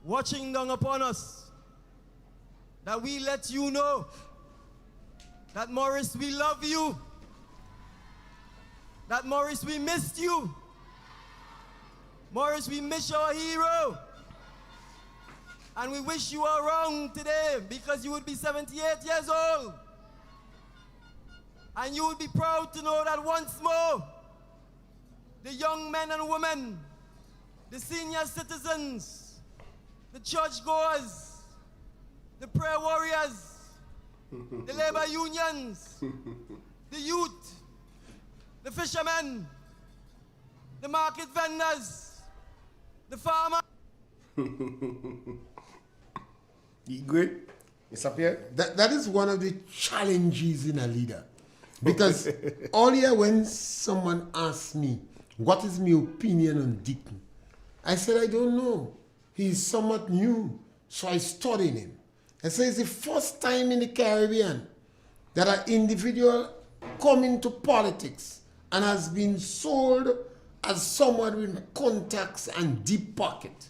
watching down upon us, that we let you know that, Maurice, we love you. That, Maurice, we missed you. Maurice, we miss our hero. And we wish you were around today because you would be 78 years old. And you would be proud to know that once more, the young men and women, the senior citizens, the churchgoers, the prayer warriors, the labor unions, the youth, the fishermen, the market vendors, the farmers. You great? It's up here? That is one of the challenges in a leader. Because earlier when someone asked me, what is my opinion on Deacon? I said, I don't know. He's somewhat new, so I studied him. I said, it's the first time in the Caribbean that an individual come into politics and has been sold as someone with contacts and deep pocket.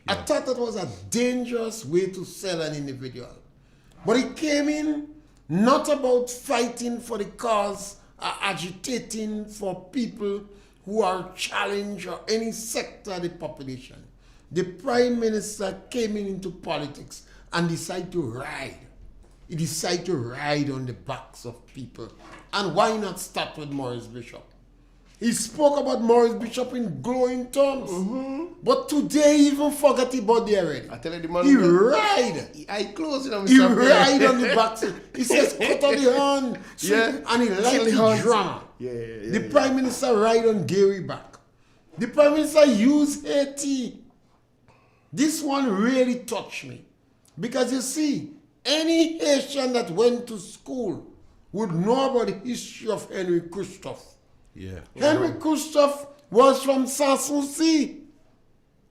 I thought that was a dangerous way to sell an individual. But he came in not about fighting for the cause or agitating for people who are challenged or any sector of the population. The Prime Minister came into politics and decided to ride. He decided to ride on the backs of people. And why not start with Maurice Bishop? He spoke about Morris Bishop in glowing terms. But today he even forgot about the already. I tell you the man. He ride. I close it on He ride on the back seat. He says, cut off the horn. So Yeah. And he likes the horns. drama. Yeah. The Prime Minister ride on Gary back. The Prime Minister used Haiti. This one really touched me. Because you see, any Haitian that went to school would know about the history of Henry Christophe. Yeah. Henry Christophe was from Sanssouci.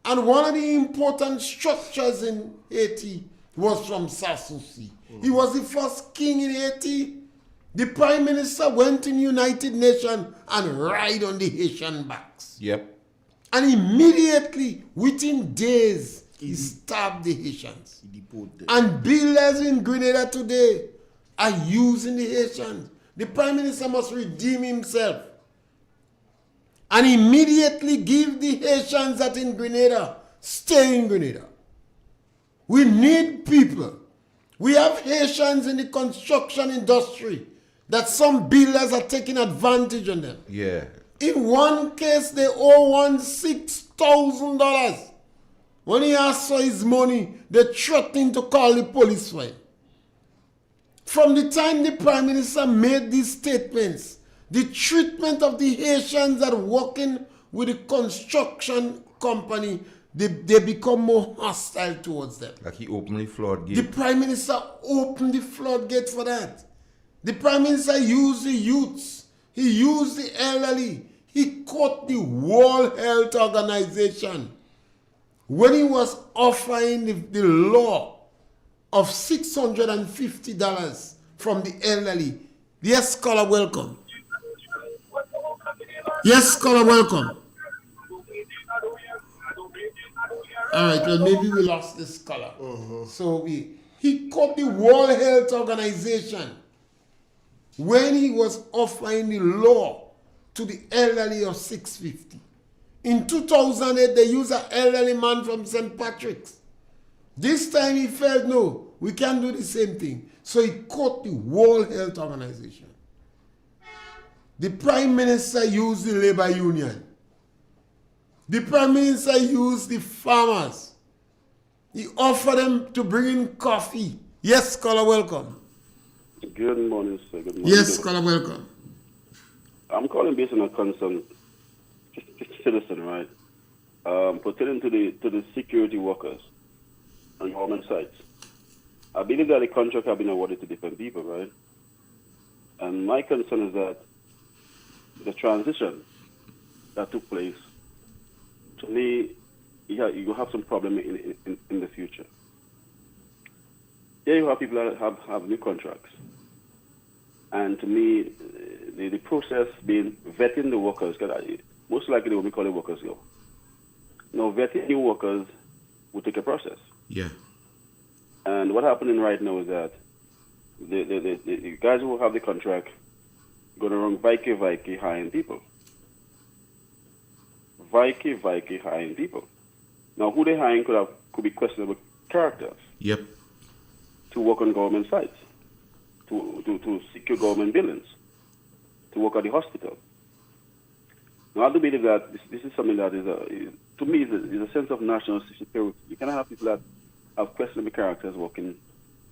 And one of the important structures in Haiti was from Sanssouci. He was the first king in Haiti. The Prime Minister went in United Nations and ride on the Haitian backs. Yep. And immediately, within days, he stabbed the Haitians. And builders in Grenada today are using the Haitians. The Prime Minister must redeem himself. And immediately give the Haitians that in Grenada, stay in Grenada. We need people. We have Haitians in the construction industry that some builders are taking advantage of them. Yeah. In one case, they owe one $6,000. When he asked for his money, they threatened to call the police for him. From the time the Prime Minister made these statements, the treatment of the Haitians that are working with the construction company, they become more hostile towards them. Like he opened the floodgate. The Prime Minister opened the floodgate for that. The Prime Minister used the youths. He used the elderly. He caught the World Health Organization when he was offering the law of $650 from the elderly. Yes, scholar, welcome. Yes, scholar, welcome. All right, well, maybe we lost this scholar. So he caught the World Health Organization when he was offering the law to the elderly of 650. In 2008, they used an elderly man from St. Patrick's. This time he felt, no, we can't do the same thing. So he caught the World Health Organization. The Prime Minister used the labor union. The Prime Minister used the farmers. He offered them to bring in coffee. Yes, scholar, welcome. Good morning, sir. Good morning. Yes, scholar, welcome. I'm calling based on a concern, citizen, right? Pertaining to the security workers on government sites. I believe that the contract have been awarded to different people, right? And my concern is that the transition that took place, to me, you have some problem in the future. Here you have people that have new contracts. And to me, the process being vetting the workers, most likely they will be calling workers go. Now, vetting new workers will take a process. Yeah. And what happening right now is that the guys who have the contract going to run Vicky hiring people. Vicky hiring people. Now, who they hiring could be questionable characters. Yep. To work on government sites, to secure government buildings, to work at the hospital. Now, I do believe that this is something that to me, is a sense of national security. You cannot have people that have questionable characters working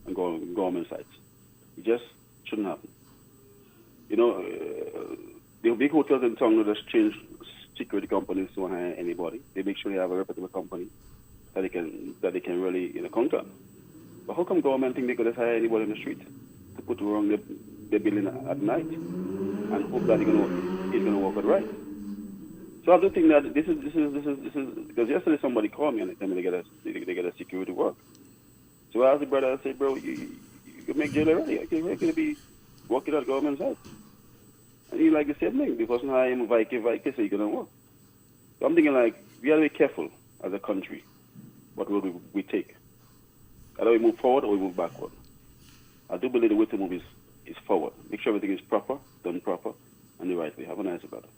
on government sites. It just shouldn't happen. You know, the big hotels in town will just change security companies to hire anybody. They make sure they have a reputable company that they can really count on. But how come government think they could just hire anybody in the street to put around the building at night and hope that it's gonna work out right? So I do think that this is because yesterday somebody called me and they told me they get a security work. So I asked the brother, I said, bro, you can make jail already. I can really be working at government side. And he like the same thing. The person hired him Vicky, so he couldn't work. So I'm thinking like we gotta be careful as a country what road we take. Either we move forward or we move backward. I do believe the way to move is forward. Make sure everything is proper, done proper, and the right way. Have a nice day, brother.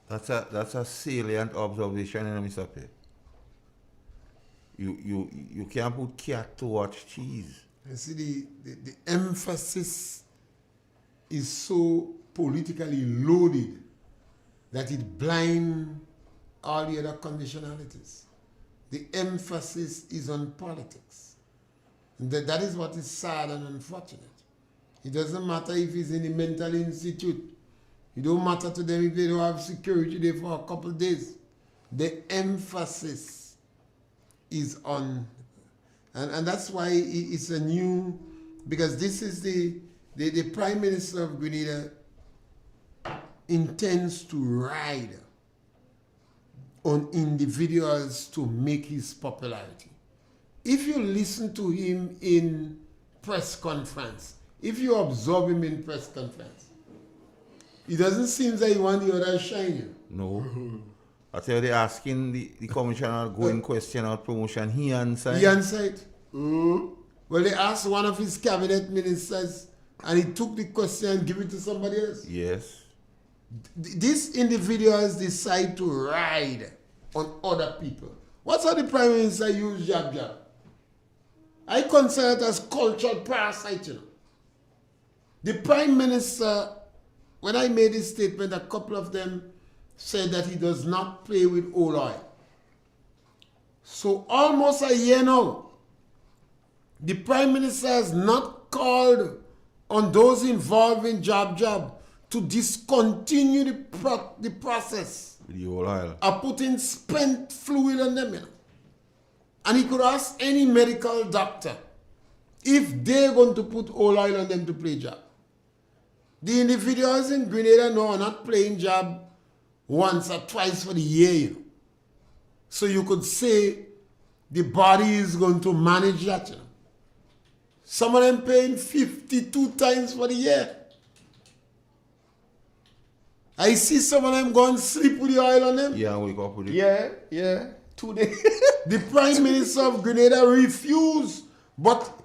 That's a salient observation, Mr. P. You can't put cat to watch cheese. You see, the emphasis is so politically loaded that it blinds all the other conditionalities. The emphasis is on politics. And that is what is sad and unfortunate. It doesn't matter if he's in the mental institute. It don't matter to them if they don't have security there for a couple of days. The emphasis is on, and that's why it's a new, because this is the Prime Minister of Grenada intends to ride on individuals to make his popularity. If you listen to him in press conference, if you observe him in press conference, it doesn't seem that he wants the other shine. No. I tell you, they asking the commissioner going question or promotion, he answered. He answered. Well, they asked one of his cabinet ministers and he took the question and gave it to somebody else. Yes. These individuals decide to ride on other people. What's how the Prime Minister use jab? I consider it as cultural parasite, you know. The Prime Minister, when I made this statement, a couple of them said that he does not play with old oil. So almost a year now, the Prime Minister has not called on those involved in jab to discontinue the process The old oil. of putting spent fluid on them. You know. And he could ask any medical doctor if they're going to put old oil on them to play jab. The individuals in Grenada now are not playing jab once or twice for the year. You know. So you could say the body is going to manage that. You know. Some of them paying 52 times for the year. I see some of them go and sleep with the oil on them. Yeah, wake up with it. Yeah. 2 days. The Prime Minister of Grenada refused, but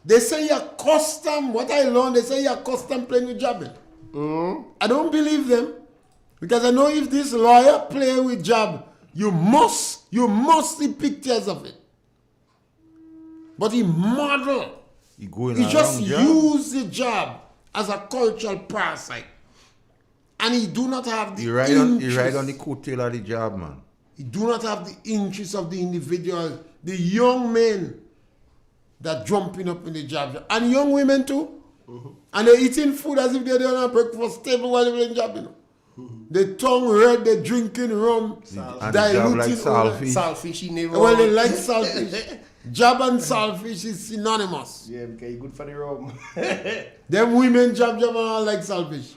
they say you're custom. What I learned, they say you're custom playing with jab. I don't believe them, because I know if this lawyer play with jab, you must see pictures of it. But he model. He just use the jab as a cultural parasite. And he do not have the He ride on the coattail of the job, man. He do not have the interest of the individual, the young men that jumping up in the job. And young women too. And they're eating food as if they're on a breakfast table while they're in job, you know. The tongue red, they're drinking rum, diluting like saltfish. Saltfish, never. Well, they like saltfish. Jab and saltfish is synonymous. Yeah, because good for the rum. Them women jab and all like saltfish.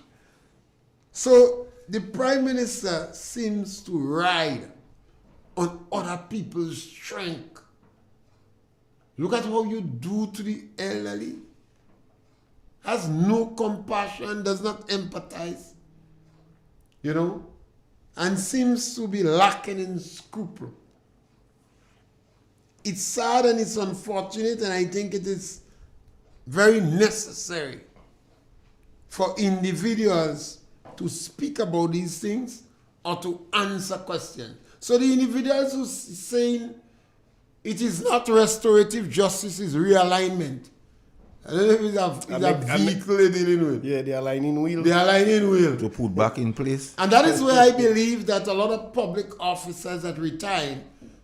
So the Prime Minister seems to ride on other people's strength. Look at how you do to the elderly. Has no compassion, does not empathize, you know, and seems to be lacking in scruple. It's sad and it's unfortunate, and I think it is very necessary for individuals to speak about these things or to answer questions. So the individuals who saying it is not restorative justice, is realignment. I don't know if it's a vehicle they're dealing with. Yeah, the aligning wheel. The aligning wheel. To put back in place. And that is where I believe that a lot of public officers that retire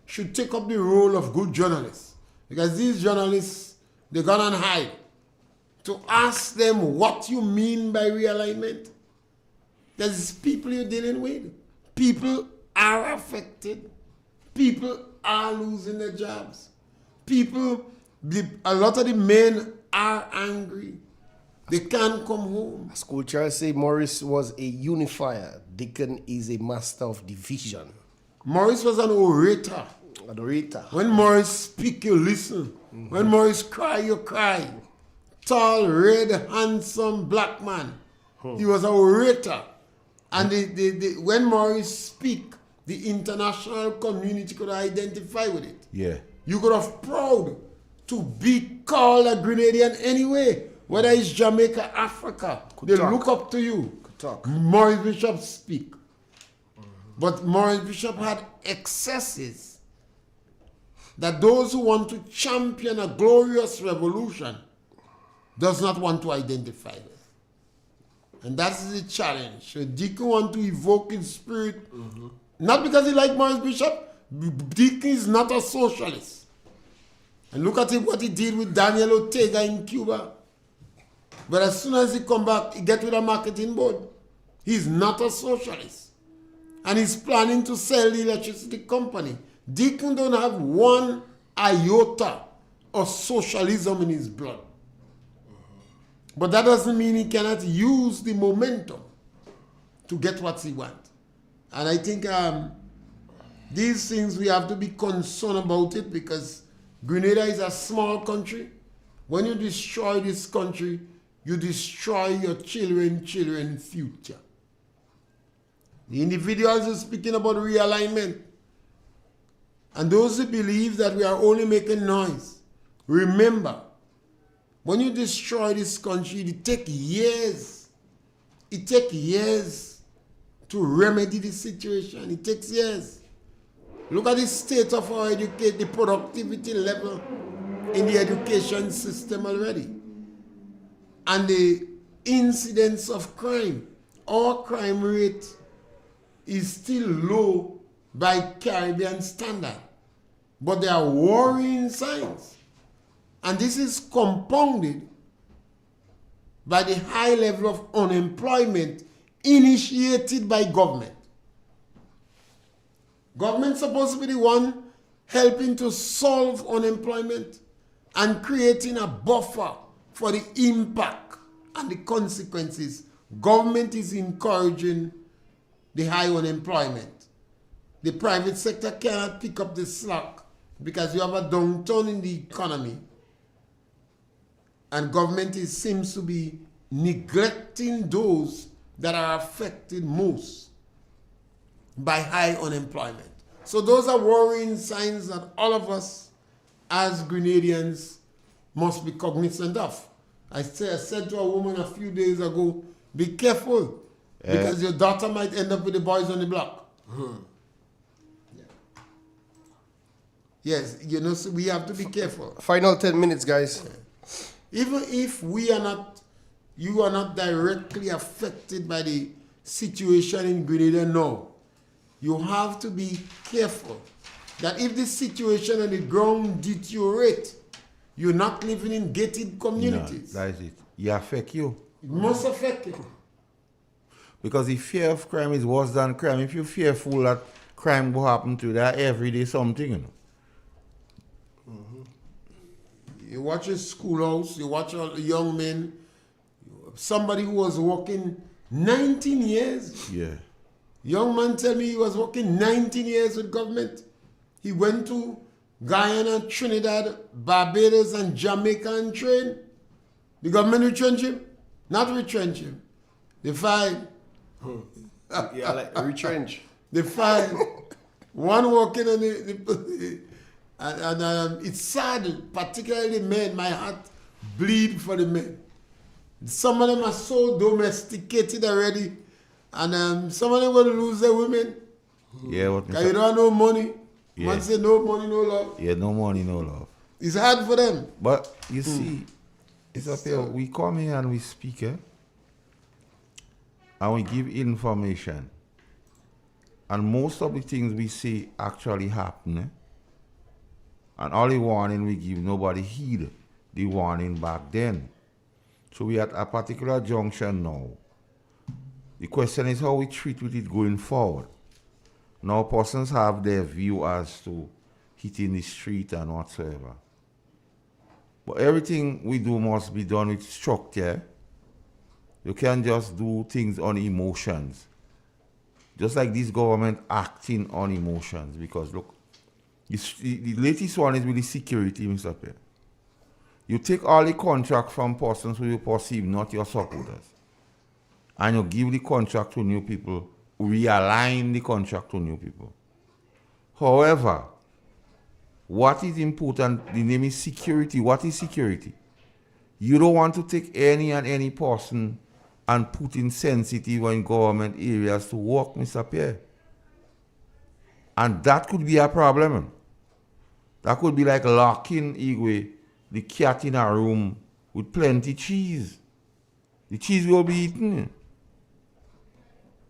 should take up the role of good journalists. Because these journalists, they gone and hide. To ask them what you mean by realignment. There's people you're dealing with. People are affected. People are losing their jobs. A lot of the men are angry. They can't come home. School child say Morris was a unifier. Dickon is a master of division. Morris was an orator. An orator. When Morris speak, you listen. When Morris cry, you cry. Tall, red, handsome black man. He was an orator. And when Morris speak, the international community could identify with it. Yeah. You could have proud to be called a Grenadian anyway, whether it's Jamaica, Africa. They look up to you. Maurice Bishop speak. But Maurice Bishop had excesses that those who want to champion a glorious revolution does not want to identify with. And that's the challenge. So Deacon want to evoke his spirit, not because he like Morris Bishop. Deacon is not a socialist. And look at him, what he did with Daniel Ortega in Cuba. But as soon as he come back, he get with a marketing board. He's not a socialist. And he's planning to sell the electricity company. Deacon don't have one iota of socialism in his blood. But that doesn't mean he cannot use the momentum to get what he wants. And I think these things we have to be concerned about it, because Grenada is a small country. When you destroy this country, you destroy your children's future. The individuals are speaking about realignment. And those who believe that we are only making noise, remember, when you destroy this country, it takes years. It takes years to remedy the situation. It takes years. Look at the state of our education, the productivity level in the education system already. And the incidence of crime. Our crime rate is still low by Caribbean standard. But there are worrying signs. And this is compounded by the high level of unemployment initiated by government. Government's supposed to be the one helping to solve unemployment and creating a buffer for the impact and the consequences. Government is encouraging the high unemployment. The private sector cannot pick up the slack because you have a downturn in the economy. And government seems to be neglecting those that are affected most by high unemployment. So those are worrying signs that all of us as Grenadians must be cognizant of. I said to a woman a few days ago, be careful, because your daughter might end up with the boys on the block. Yes, you know, so we have to be careful. Final 10 minutes, guys. Even if you are not directly affected by the situation in Grenada now, you have to be careful that if the situation on the ground deteriorates, you're not living in gated communities. No, that's it. It affect you. It must affect you. Because the fear of crime is worse than crime. If you're fearful that crime will happen to you, that every day something, you know. You watch a schoolhouse, you watch a young man, somebody who was working 19 years. Yeah. Young man tell me he was working 19 years with government. He went to Guyana, Trinidad, Barbados, and Jamaica and trained. The government retrench him? Not retrench him. They fired. Yeah, like retrench. They fired. One working on it's sad, particularly men. My heart bleed for the men. Some of them are so domesticated already, and some of them will lose their women. Yeah, what? Because you don't have no money. Yeah. Man say no money, no love. Yeah, no money, no love. It's hard for them. But you see, it's up here. We come here and we speak, and we give information. And most of the things we say actually happen. And all the warning we give, nobody heed the warning back then. So we at a particular junction now. The question is how we treat with it going forward. Now persons have their view as to hitting the street and whatsoever. But everything we do must be done with structure. You can't just do things on emotions. Just like this government acting on emotions. Because look, the latest one is with the security, Mr. Pierre. You take all the contract from persons who you perceive not your supporters, and you give the contract to new people, realign the contract to new people. However, what is important, the name is security. What is security? You don't want to take any and any person and put in sensitive or in government areas to work, Mr. Pierre. And that could be a problem. That could be like locking the cat in a room with plenty cheese. The cheese will be eaten.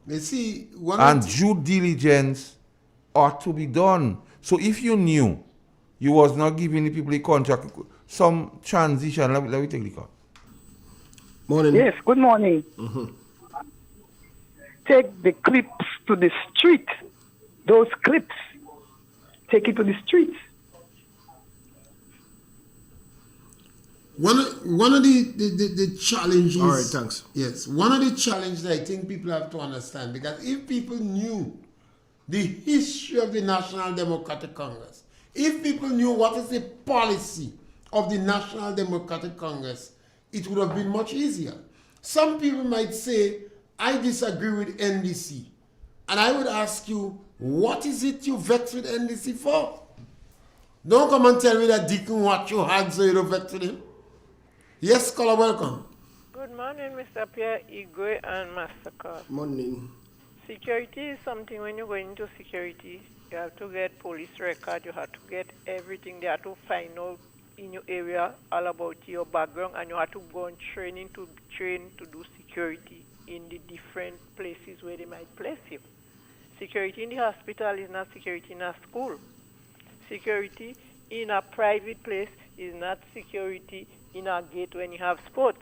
You see, one and of the- due diligence ought to be done. So if you knew you was not giving the people the contract, some transition, let me take the call. Morning. Yes, good morning. Take the clips to the street. Those clips. Take it to the streets. One of the challenges. All right, thanks. Yes, one of the challenges I think people have to understand, because if people knew the history of the National Democratic Congress, if people knew what is the policy of the National Democratic Congress, it would have been much easier. Some people might say, I disagree with NDC. And I would ask you, what is it you vex with NDC for? Don't come and tell me that Deacon what you had so you don't vex with him. Yes, caller, welcome. Good morning, Mr. Pierre, Igwe, and Master Carl. Morning. Security is something, when you go into security, you have to get police record, you have to get everything. They have to find out in your area all about your background, and you have to go on training to train to do security in the different places where they might place you. Security in the hospital is not security in a school. Security in a private place is not security in a gate when you have sports.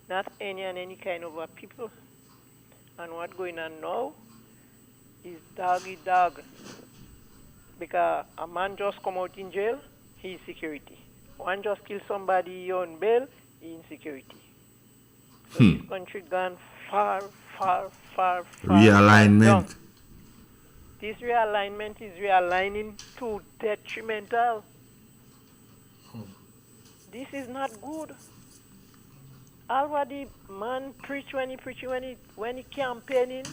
Not any kind of people. And what's going on now is dog eat dog. Because a man just come out in jail, he's security. One just kill somebody on bail, he's insecurity. So this country gone far Realignment. down. This realignment is realigning to detrimental. This is not good. Already man preach when he campaigning,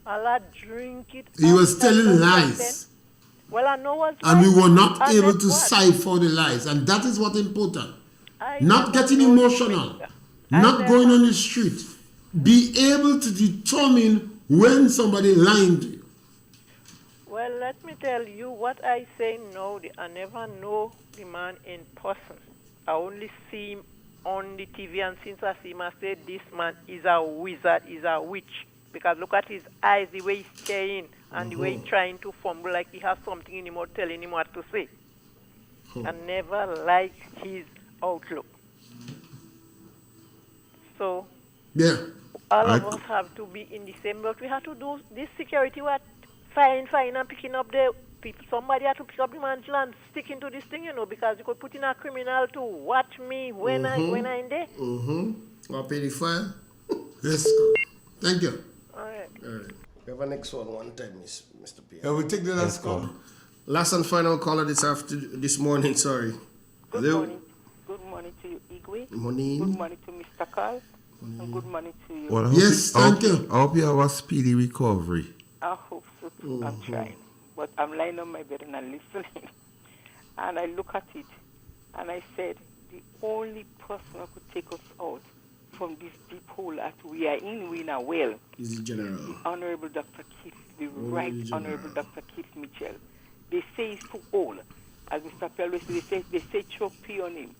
a lot drink it. He was telling lies. Well, I know what's And we right. were not And able then to what? cipher the lies. And that is what's important. I Not never getting know emotional. Twitter. Not I going never- on the street. Be able to determine when somebody lying to you. Well, let me tell you what I say no. I never know the man in person. I only see him on the TV, and since I see him, I say this man is a wizard, is a witch. Because look at his eyes, the way he's staring, and the way he's trying to fumble like he has something in him or telling him what to say. I never like his outlook. So Yeah. all of us have to be in the same boat. We have to do this security, what fine, and picking up the people. Somebody has to pick up the mantle and stick into this thing, because you could put in a criminal to watch me when I'm there. I'll pay the fine. Yes. Thank you. All right. All right. We have a next one time, Mr. Pierre. Yeah, we'll take the last call. Last and final caller this morning, sorry. Good Hello? morning. Good morning to you, Igwe. Morning. Good morning to Mr. Carl. And good morning to you. Well, Yes, thank you. I hope you have a speedy recovery. I hope so too. I'm trying. But I'm lying on my bed and I'm listening. And I look at it and I said, the only person who could take us out from this deep hole that we are in a well, is the general. the Honorable Dr. Keith, the Only Right the general. Honorable Dr. Keith Mitchell. They say he's too old. As Mr. Pello said, they say choppy on him.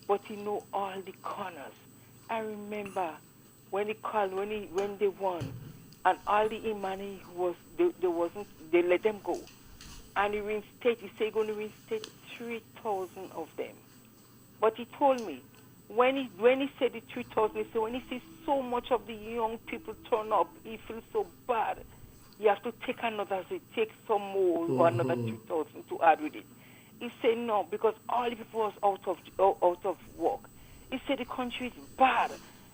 But he know all the corners. I remember when he called, when they won, and all the money they let them go. And he said he's going to reinstate 3,000 of them. But he told me, when he said the 3,000, he said when he sees so much of the young people turn up, he feels so bad. You have to take another, take some more, or another 3,000 to add with it. He said no, because all the people was out of work. He said the country is bad.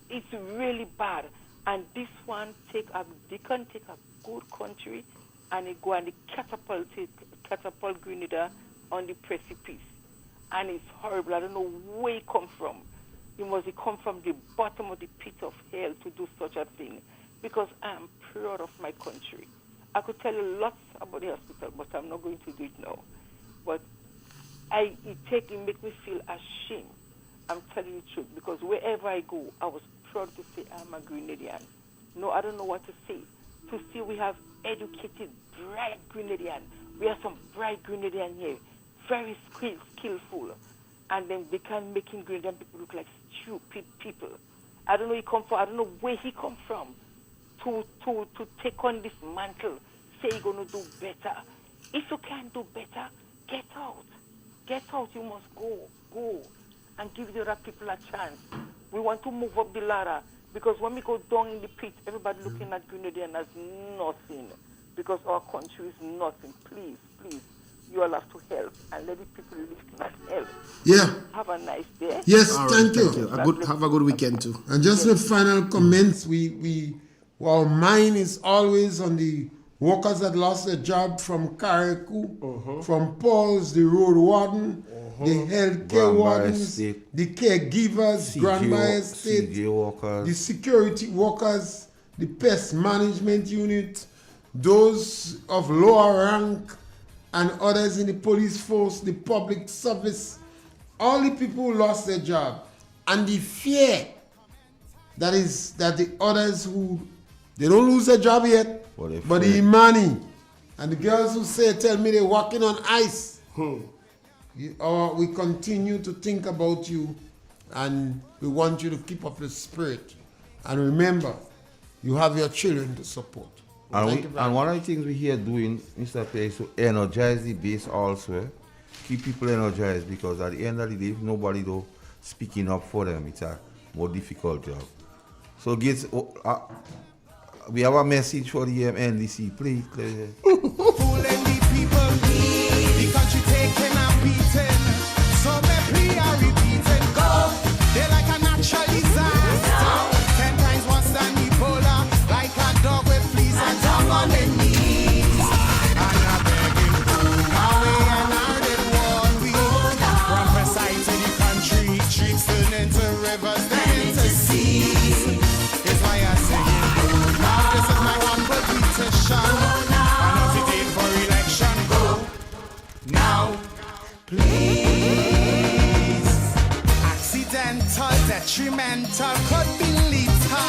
It's really bad. And this one they can take a good country and it go and catapult Grenada on the precipice. And it's horrible. I don't know where it come from. It must come from the bottom of the pit of hell to do such a thing. Because I'm proud of my country. I could tell you lots about the hospital, but I'm not going to do it now. But it make me feel ashamed. I'm telling you the truth, because wherever I go, I was proud to say I'm a Grenadian. No, I don't know what to say. To see we have educated, bright Grenadian. We have some bright Grenadian here, very skillful. And then they can make Grenadian people look like stupid people. I don't know where he come from. to take on this mantle. Say you're going to do better. If you can't do better, get out. Get out. You must go, and give the other people a chance. We want to move up the ladder, because when we go down in the pit, everybody looking at Grenadian as nothing, because our country is nothing. Please, you all have to help and let the people live not help. Yeah. Have a nice day. Yes, All right, thank you. Have a good weekend too. And just the final comments, our mind is always on the workers that lost their job from Karikou, from Paul's, the road warden, the healthcare wardens, the caregivers, Grandma Estate, the security workers, the pest management unit, those of lower rank, and others in the police force, the public service, all the people who lost their job, and the fear that the others who they don't lose their job yet, but the money, and the girls who tell me they're walking on ice. We continue to think about you, and we want you to keep up the spirit, and remember, you have your children to support. And one of the things we here doing, Mr. P, is to energize the base also. Keep people energized, because at the end of the day, if nobody do speaking up for them, it's a more difficult job. So we have a message for the NDC, please. Fooling the people, the country taking a beating. So me plea are repeating. Go, they like a natural disaster. 10 times worse than Ebola, like a dog with fleas and tongue on the knees. And I'm begging for away and hard in one week. From Versailles to the country, streets turn into rivers, then into seas. It's why I say this is my one petition. And if you did for election, go now, please. Accidental, detrimental, could be lethal.